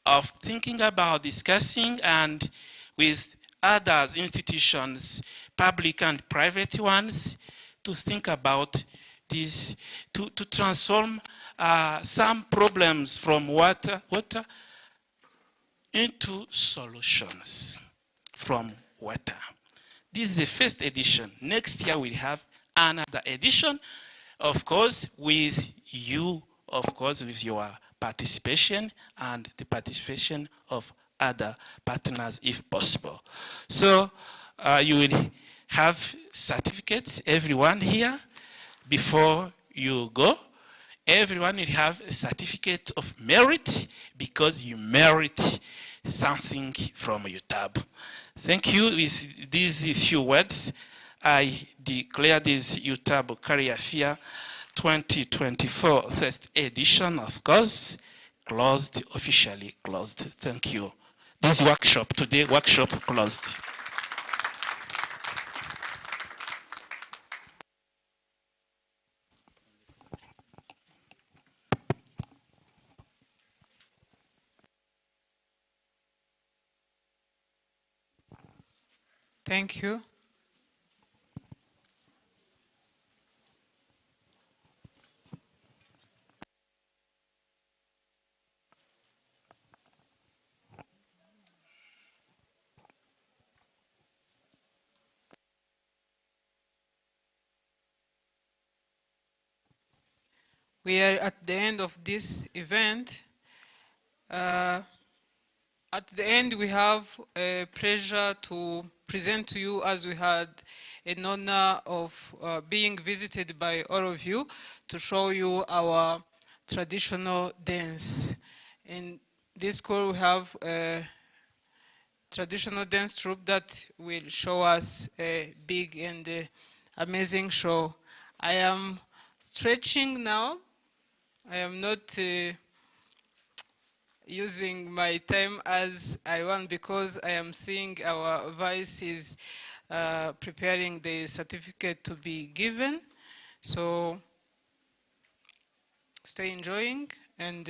Speaker 19: of thinking about discussing and with others, institutions, public and private ones, to think about this, to transform some problems from water into solutions from water. This is the first edition. Next year we'll have another edition, of course, with you, of course, with your participation and the participation of other partners if possible. So you will have certificates, everyone here, before you go.
Speaker 2: everyone will have a certificate of merit because you merit something from UTAB. Thank you. With these few words, I declare this UTAB Career Fair 2024 first edition, of course, closed, officially closed. Thank you. This workshop, today workshop closed. Thank you. We are at the end of this event. At the end, we have a pleasure to present to you, as we had an honor of being visited by all of you, to show you our traditional dance. In this school, we have a traditional dance troupe that will show us a big and amazing show. I am stretching now. I am not using my time as I want because I am seeing our vice is preparing the certificate to be given. So stay enjoying and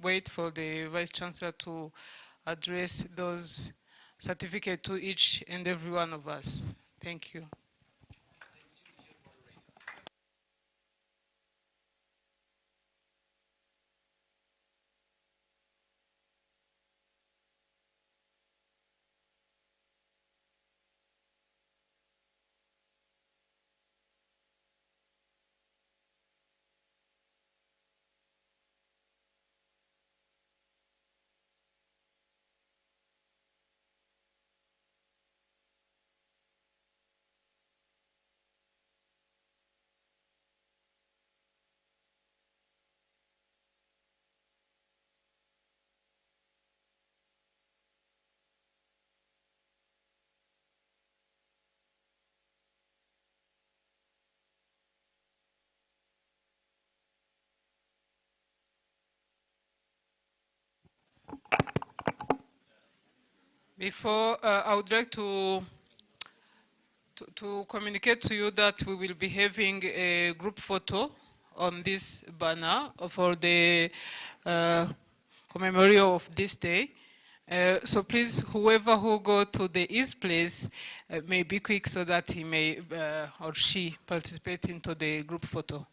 Speaker 2: wait for the Vice Chancellor to address those certificates to each and every one of us. Thank you. Before, I would like to communicate to you that we will be having a group photo on this banner for the Commemorative of this day. So please, whoever who go to the East place may be quick so that he may or she participate into the group photo.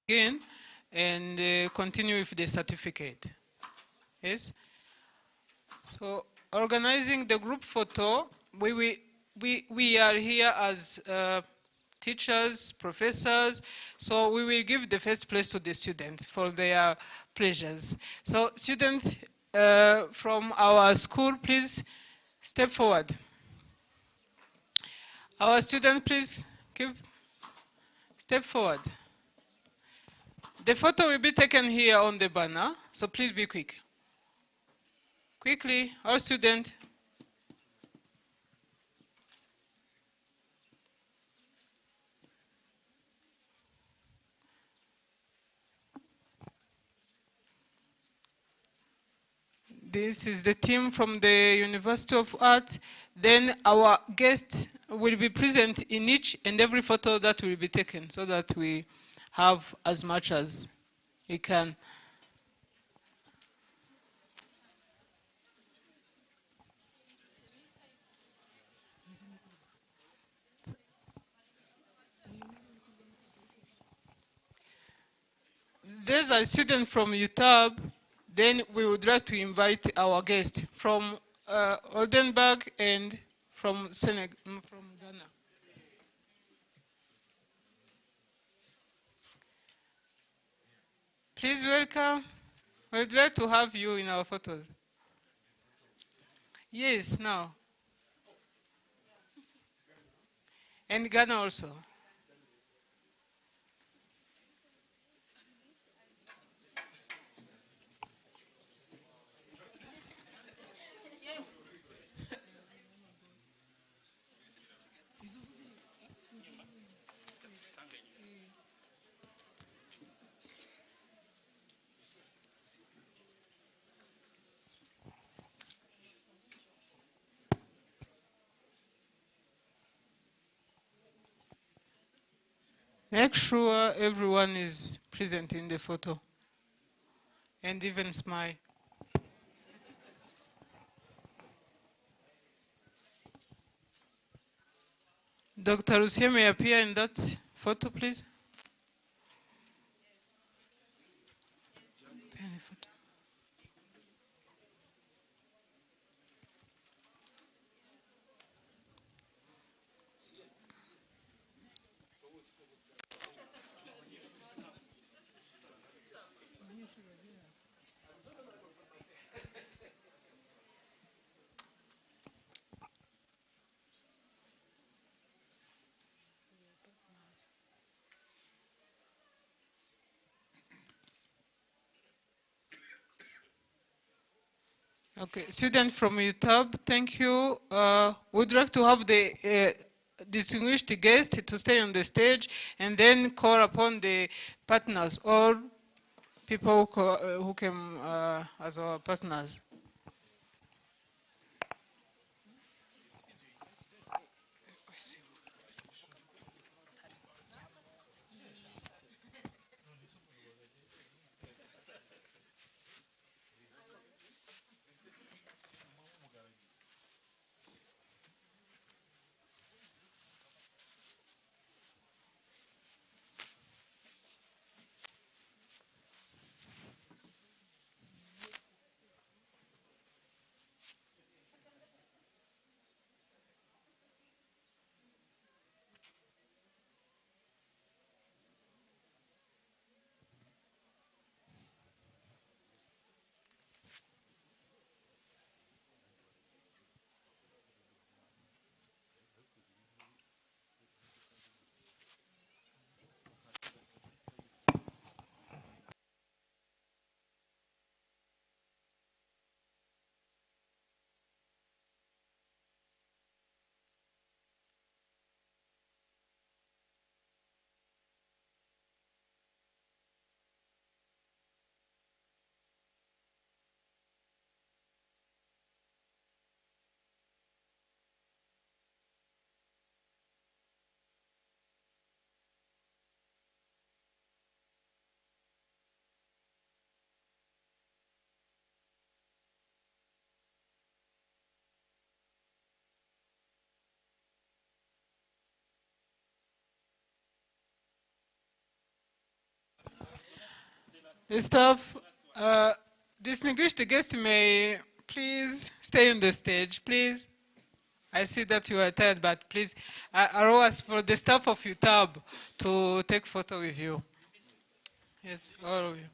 Speaker 2: Again, and continue with the certificate. Yes. So organizing the group photo, we are here as teachers, professors, so we will give the first place to the students for their pleasures. So students, from our school, please step forward. Our student, please step forward. The photo will be taken here on the banner, so please be quick. Quickly, all students. This is the team from the University of Art. Then our guests will be present in each and every photo that will be taken so that we have as much as we can. There's a student from UTAB. Then we would like to invite our guest from Oldenburg and from from Ghana. Please welcome. We'd like to have you in our photos. Yes, now. And Ghana also. Make sure everyone is present in the photo and even smile. Dr. Lucia may appear in that photo, please. Okay, student from UTAB, thank you. Would like to have the distinguished guest to stay on the stage and then call upon the partners or people who came as our partners. The staff, distinguished guest may please stay on the stage, please. I see that you are tired, but please allow us for the staff of UTAB to take photo with you. Yes, all of you.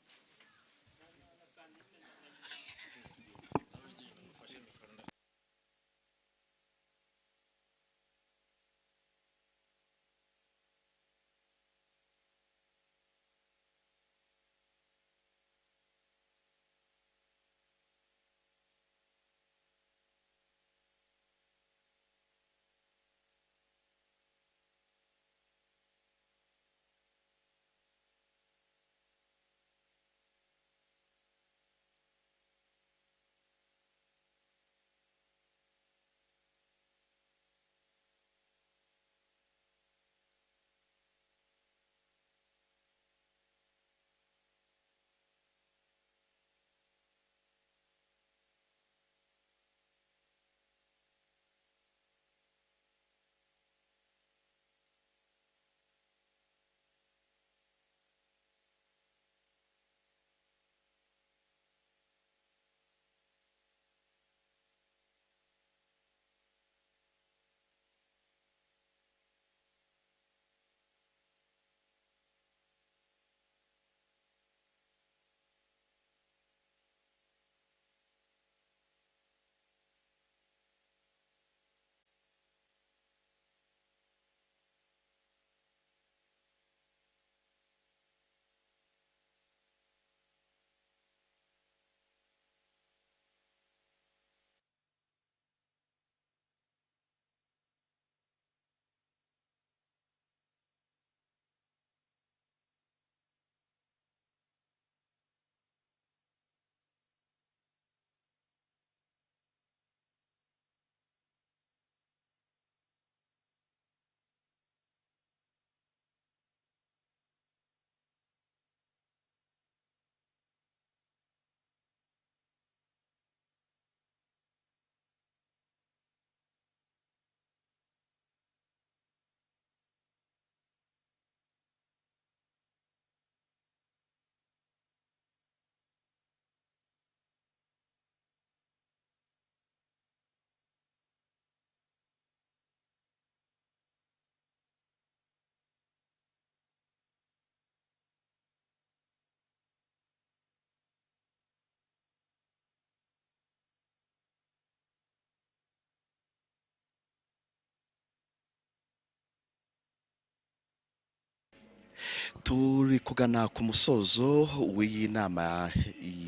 Speaker 20: turi kugana ku musozo w'iyi nama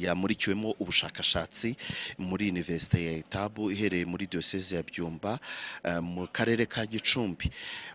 Speaker 20: yamurikiwemo ubushakashatsi muri Universite ya UTAB ihereye muri Diocese ya Byumba mu karere ka Gicumbi.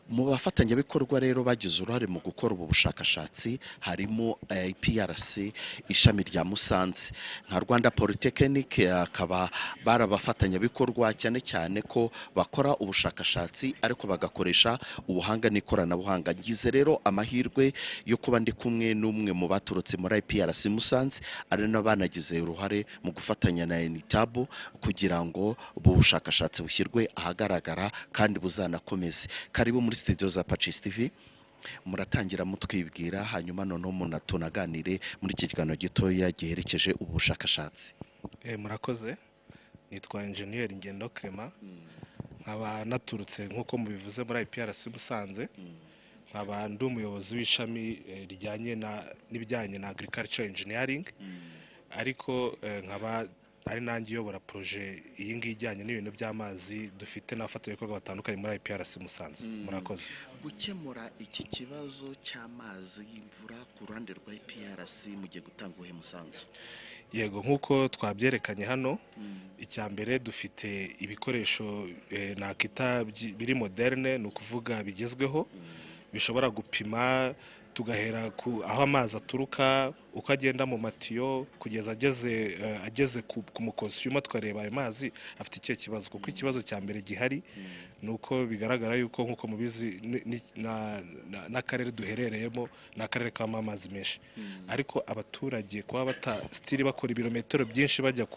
Speaker 20: Mu bafatanyabikorwa rero bagize uruhare mu gukora ubu bushakashatsi harimo IPRC ishami rya Musanze nka Rwanda Polytechnic, akaba barabafatanyabikorwa cyane cyane ko bakora ubushakashatsi ariko bagakoresha ubuhanga n'ikoranabuhanga. Ngize rero amahirwe yo kuba ndi kumwe n'umwe mu baturutse muri IPRC Musanze ari n'abanagize uruhare mu gufatanya na UTAB kugira ngo ubu bushakashatsi bushyirwe ahagaragara kandi buzanakomeze. Karibu muri studio za Patches TV, muratangira mutwibwira hanyuma noneho munatunaganire muri iki kiganiro gitoya giherekeje ubu bushakashatsi.
Speaker 2: Murakoze, nitwa Engineer Ngendo Clement, nkaba naturutse nk'uko mubivuze muri IPRC Musanze, nkaba ndi umuyobozi w'ishami rijyanye n'ibijyanye na agriculture engineering, ariko nkaba ari nanjye uyobora projet iyi ngiyi ijyanye n'ibintu by'amazi dufite n'abafatanyabikorwa batandukanye muri IPRC Musanze. Murakoze.
Speaker 20: Gukemura iki kibazo cy'amazi y'imvura ku ruhande rwa IPRC mugiye gutanga ubuhe musanzu?
Speaker 2: Yego, nk'uko twabyerekanye hano, icya mbere dufite ibikoresho nakita biri moderne, ni ukuvuga bigezweho, bishobora gupima tugahera aho amazi aturuka uko agenda mu matiyo kugeza ageze ku mukonsuma, tukareba ayo mazi afite ikihe kibazo, kuko ikibazo cya mbere gihari ni uko bigaragara yuko nk'uko mubizi n'akarere duherereyemo ni akarere kabamo amazi menshi, ariko abaturage kuba stili bakora ibirometero byinshi bajya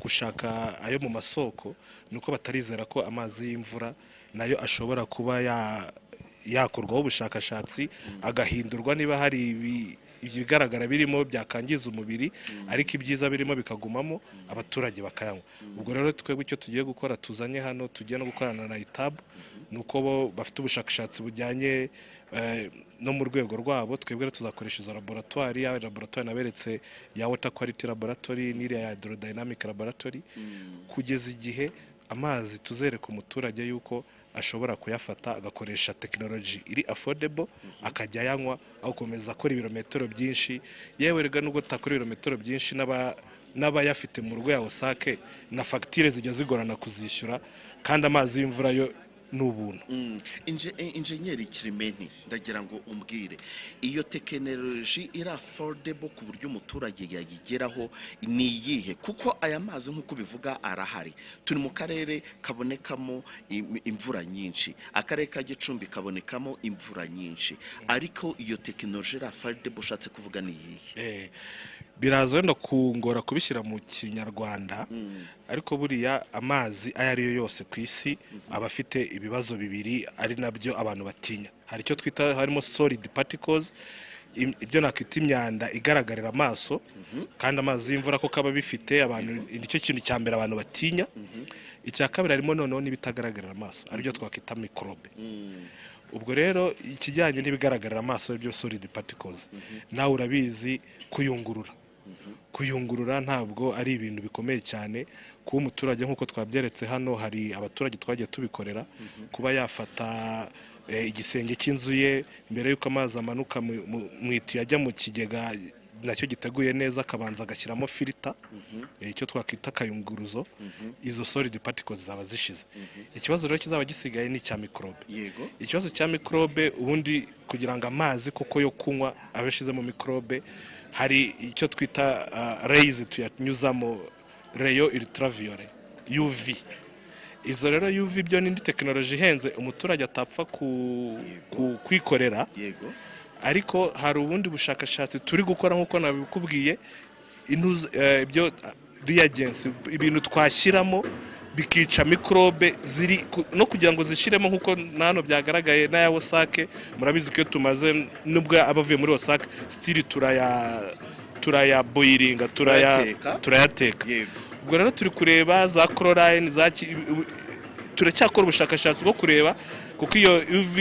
Speaker 2: gushaka ayo mu masoko, ni uko batarizera ko amazi y'imvura nayo ashobora kuba yakorwaho ubushakashatsi agahindurwa niba hari ibigaragara birimo byakangiza umubiri, ariko ibyiza birimo bikagumamo, abaturage bakayanywa. Ubwo rero twebwe icyo tugiye gukora, tuzanye hano, tugiye no gukorana na UTAB, ni uko bo bafite ubushakashatsi bujyanye no mu rwego rwabo. Twebwe tuzakoresha izo laboratoire, ya laboratoire naberetse ya water quality laboratory n'iriya ya hydrodynamic laboratory, kugeza igihe amazi tuzereka umuturage yuko ashobora kuyafata agakoresha technology iri affordable, akajya yanywa aho komeza akora ibirometero byinshi. Yewe rega nubwo takora ibirometero byinshi n'abayafite mu rugo ya Osake na facture zijya zigorana kuzishyura, kandi amazi y'imvura yo n'ubuntu.
Speaker 20: Engineer Kirimenti, ndagira ngo umbwire iyo technology iri affordable ku buryo umuturage yagigeraho ni iyihe? Kuko aya mazi nk'uko bivuga arahari, turi mu karere kabonekamo imvura nyinshi, akarere ka Gicumbi kabonekamo imvura nyinshi, ariko iyo technology iri affordable ushatse kuvuga ni iyihe?
Speaker 2: Biraza wenda kungora kubishyira mu Kinyarwanda, ariko buriya amazi ayo ari yo yose ku isi aba afite ibibazo bibiri ari nabyo abantu batinya. Hari icyo twita harimo solid particles, ibyo nakwita imyanda igaragarira amaso, kandi amazi y'imvura ko kaba bifite abantu, nicyo kintu cya mbere abantu batinya. Icya kabiri harimo noneho n'ibitagaragarira amaso, aribyo twakwita microbe. Ubwo rero ikijyanye n'ibigaragarira amaso ibyo solid particles, nawe urabizi kuyungurura ntabwo ari ibintu bikomeye cyane. Kuba umuturage nk'uko twabyeretse hano, hari abaturage twagiye tubikorera, kuba yafata igisenge cy'inzu ye mbere y'uko amazi amanuka mu itiyo ajya mu kigega nacyo giteguye neza, akabanza agashyiramo filter, icyo twakwita akayunguruzo, izo solid particles zaba zishize. Ikibazo rero kizaba gisigaye ni icya microbe. Ikibazo cya microbe ubundi kugira ngo amazi koko yo kunywa abashizemo microbe, hari icyo twita rays tuyanyuzamo, rayo ultraviolet UV. Izo rero UV byo n'indi technology ihenze umuturage atapfa kwikorera, ariko hari ubundi bushakashatsi turi gukora nk'uko nabikubwiye, ibyo reagents, ibintu twashyiramo bikica microbe ziri no kugira ngo zishiremo, nk'uko nano byagaragaye n'aya Osake. Murabizi ko tumaze nubwo abavuye muri Osake still turaya boilinga, turayateka. Ubwo rero turi kureba za chlorine, turacyakora ubushakashatsi bwo kureba, kuko iyo UV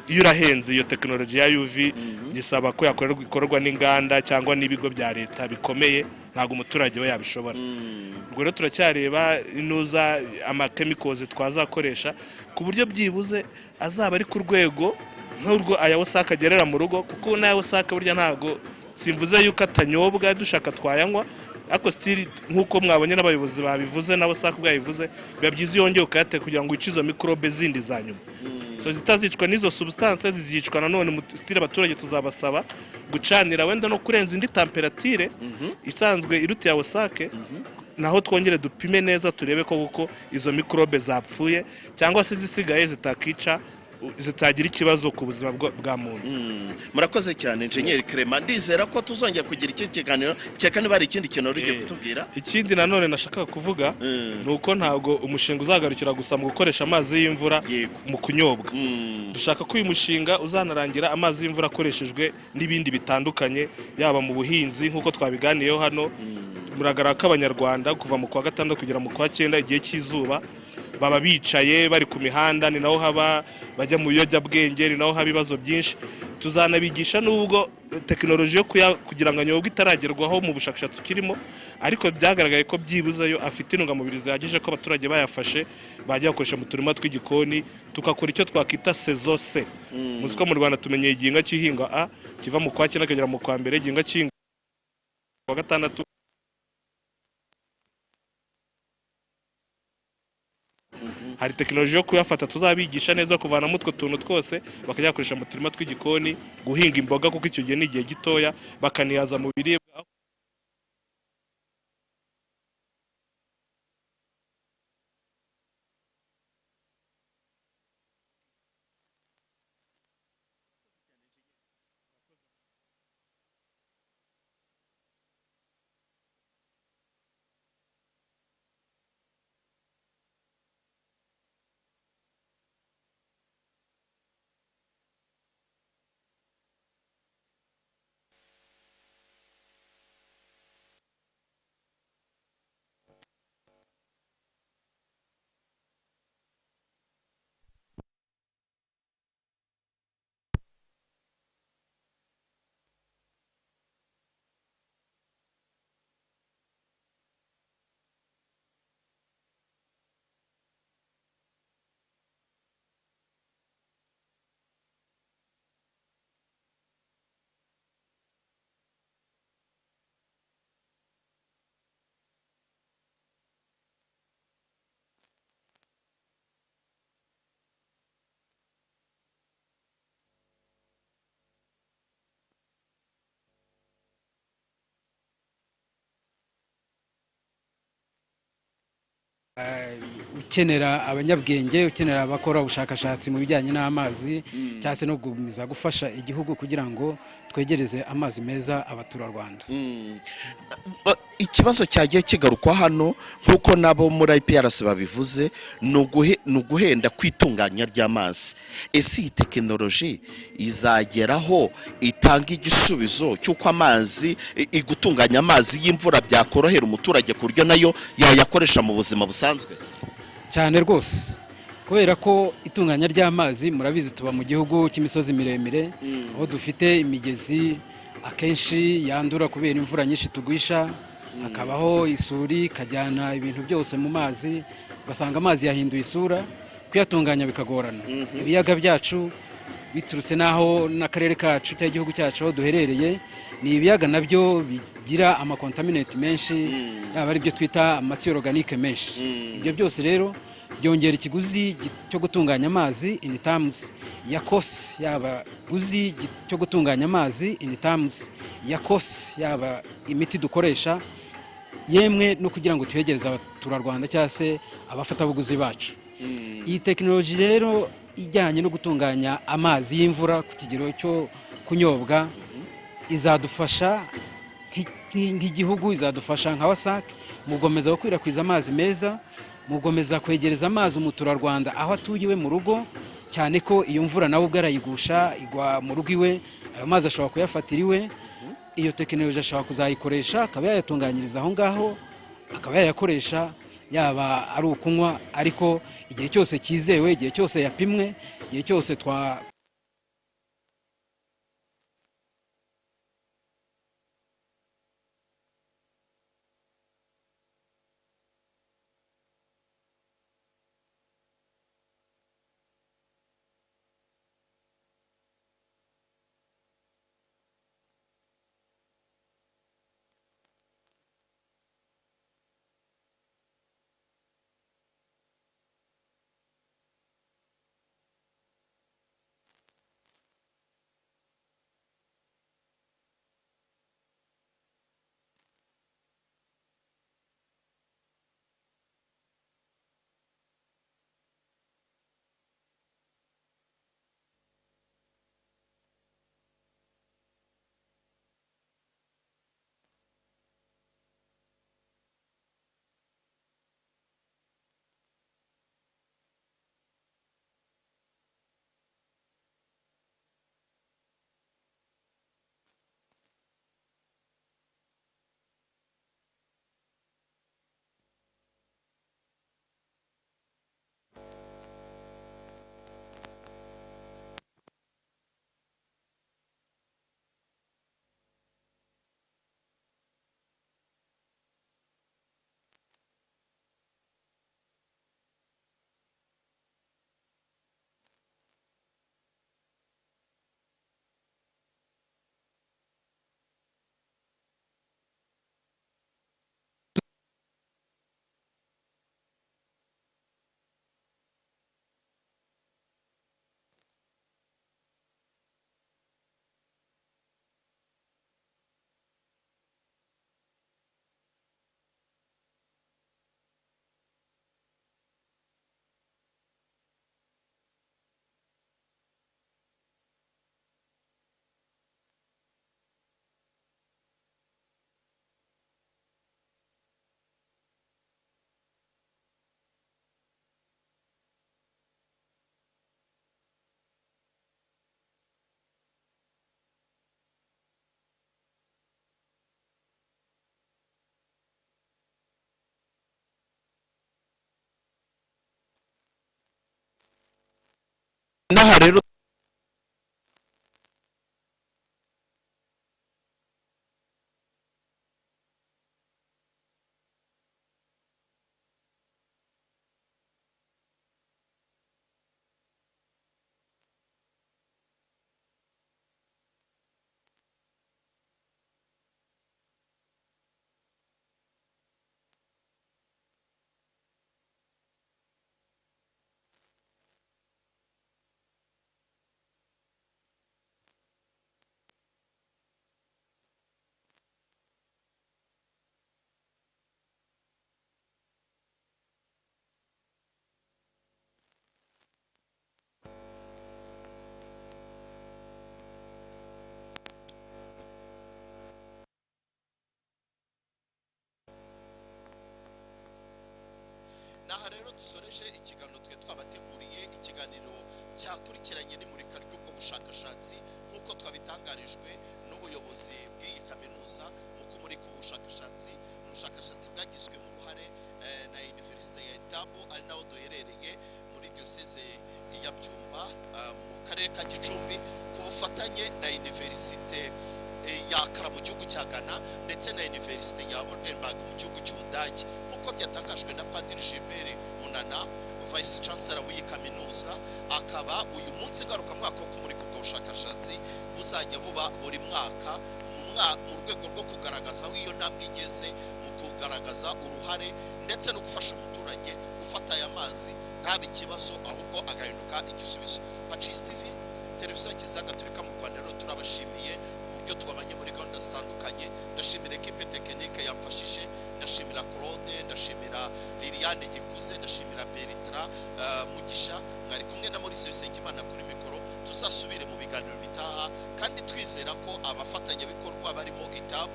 Speaker 2: yurahenze, iyo technology ya UV gisaba ko ikorwa n'inganda cyangwa n'ibigo bya leta bikomeye, ntabwo umuturage we yabishobora. Ubwo rero turacyareba ama chemicals twazakoresha ku buryo byibuze azaba ari ku rwego nk'urwo aya wasaka agerera mu rugo, kuko n'aya wasaka burya ntago simvuze yuko atanyobwa dushaka twayanywa, ariko still nk'uko mwabonye n'abayobozi babivuze na wasaka bwayivuze, biba byiza iyo wongeye ukayateka kugira ngo wice izo mikorobe zindi za nyuma. So zitazicwa n'izo substances zizicwa nanone still abaturage tuzabasaba gucanira wenda no kurenza indi temperature isanzwe iruti ya wasake, naho twongere dupime neza turebe ko kuko izo mikorobe zapfuye cyangwa se zisigaye zitakica zitagira ikibazo ku buzima bwa muntu.
Speaker 20: Murakoze cyane Engineer Clement, ndizera ko tuzongera kugira iki kiganiro cyeka niba ari ikindi kintu uri kutubwira.
Speaker 2: Ikindi nanone nashaka kuvuga nuko ntabwo umushinga uzagarukira gusa mu gukoresha amazi y'imvura mu kunyobwa. Dushaka ko uyu mushinga uzanarangira amazi y'imvura akoreshejwe n'ibindi bitandukanye, yaba mu buhinzi nk'uko twabiganiyeho hano. Muragaragara ko Abanyarwanda kuva mu kwa gatandatu kugera mu kwa 9 igihe cy'izuba baba bicaye bari ku mihanda, ni naho haba bajya mu biyobyabwenge, ni naho haba ibibazo byinshi. Tuzanabigisha nubwo tekinoloji yo kugira ngo anyobwe itaragerwaho mu bushakashatsi kirimo, ariko byagaragaye ko byibuzeyo afite intungamubiri zihagije ko abaturage bayafashe bajya bakoresha mu turima tw'igikoni, tukakora icyo twakita saison C. Muzi ko mu Rwanda tumenyeye igihinga cy'ihinga A kiva mu kwa 9 kugera mu kwa 1, igihinga cy'ihinga kwa gatandatu. Hari tekinoloji yo kuyafata tuzabigisha neza kuvanamo utwo tuntu twose bakajya bakoresha mu turima tw'igikoni, guhinga imboga kuko icyo gihe ni igihe gitoya, bakanihaza mu biribwa.
Speaker 19: ukenera abanyabwenge, ukenera abakora ubushakashatsi mu bijyanye n'amazi, cyangwa se no gukomeza gufasha igihugu kugira ngo twegereze amazi meza abaturarwanda.
Speaker 20: Ikibazo cyagiye kigarukwa hano nk'uko nabo muri IPRC babivuze, ni uguhenda kwitunganya ry'amazi. Ese iyi tekinoloji izageraho itanga igisubizo cy'uko amazi igutunganya amazi y'imvura byakorohera umuturage ku buryo nayo yayakoresha mu buzima busanzwe?
Speaker 19: Cyane rwose, kubera ko itunganya ry'amazi murabizi tuba mu gihugu cy'imisozi miremire, aho dufite imigezi akenshi yandura kubera imvura nyinshi tugwisha, hakabaho isuri ikajyana ibintu byose mu mazi, ugasanga amazi yahinduye isura, kuyatunganya bikagorana. Ibiyaga byacu biturutse naho n'akarere kacu cyangwa igihugu cyacu aho duherereye, ni ibiyaga nabyo bigira amakontaminate menshi, yaba ari byo twita amatiyo organique menshi. Ibyo byose rero byongera ikiguzi cyo gutunganya amazi in terms ya cost, yaba guzi cyo gutunganya amazi in terms ya cost, yaba imiti dukoresha, yemwe no kugira ngo tuyegereze abaturarwanda cyangwa se abafatabuguzi bacu. Iyi tekinoloji rero ijyanye no gutunganya amazi y'imvura ku kigero cyo kunyobwa izadufasha nk'igihugu, izadufasha nka WASAC mu gukomeza gukwirakwiza amazi meza, mu gukomeza kwegereza amazi umuturarwanda aho atuye iwe mu rugo, cyane ko iyo mvura nawe ubwo arayigusha igwa mu rugo iwe, ayo mazi ashobora kuyafatira iwe. Iyo tekinoloji ashobora kuzayikoresha akaba yayatunganyiriza aho ngaho, akaba yayakoresha yaba ari ukunywa, ariko igihe cyose cyizewe, igihe cyose yapimwe, igihe cyose
Speaker 20: n'aha rero naha rero dusoreje ikiganiro twe twabateguriye ikiganiro cyakurikiranye n'imurika ry'ubwo bushakashatsi nk'uko twabitangarijwe n'ubuyobozi bw'iyi kaminuza mu kumurika ubushakashatsi n'ubushakashatsi bwagizwemo uruhare na Universite ya UTAB ari naho duherereye muri diocese ya Byumba mu karere ka Gicumbi ku bufatanye na Universite ya Kara mu gihugu cya Ghana ndetse na Universite ya Oldenburg mu gihugu cy'Ubudage nk'uko byatangajwe na Padiri Gilbert Munana Vice Chancellor w'iyi kaminuza. Akaba uyu munsi ngarukamwaka wo kumurika ubwo bushakashatsi buzajya buba buri mwaka mu rwego rwo kugaragaza aho iyo ntambwe igeze mu kugaragaza uruhare ndetse no gufasha umuturage gufata aya mazi ntabe ikibazo ahubwo agahinduka igisubizo. Pacis TV, televiziyo kizaga turika mu Rwanda rero turabashimiye uburyo twabanye muri gahunda zitandukanye. Ndashimira equipe technique yamfashije, ndashimira Claude, ndashimira Liliane Ikuze, ndashimira Bertrand Mugisha, mwari kumwe na Maurice Bisengimana kuri mikoro. Tuzasubire mu biganiro bitaha kandi twizera ko abafatanyabikorwa barimo UTAB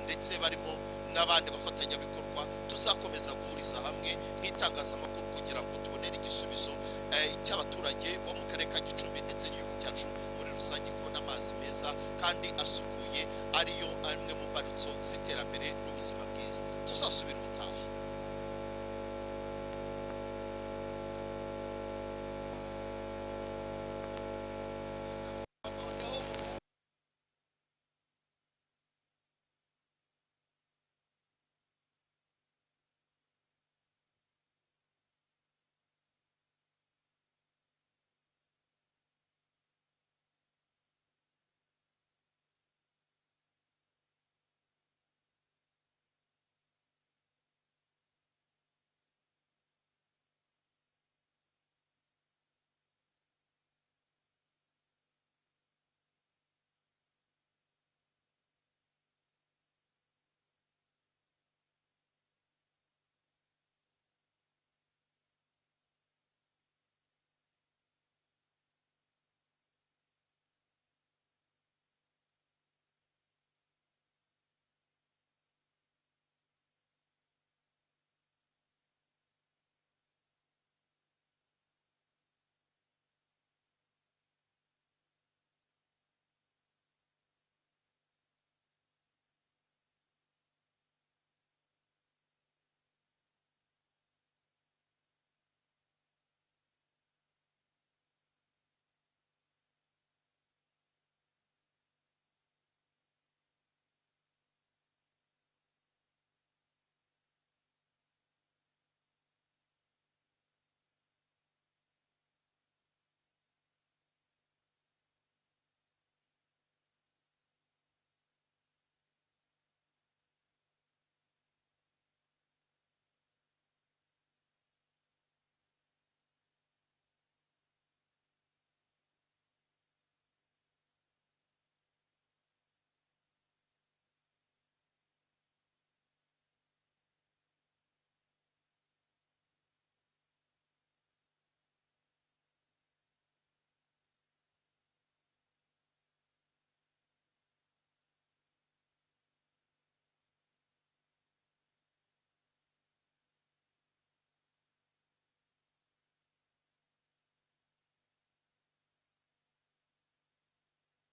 Speaker 20: ndetse barimo n'abandi bafatanyabikorwa tuzakomeza guhuriza hamwe nk'itangazamakuru kugira ngo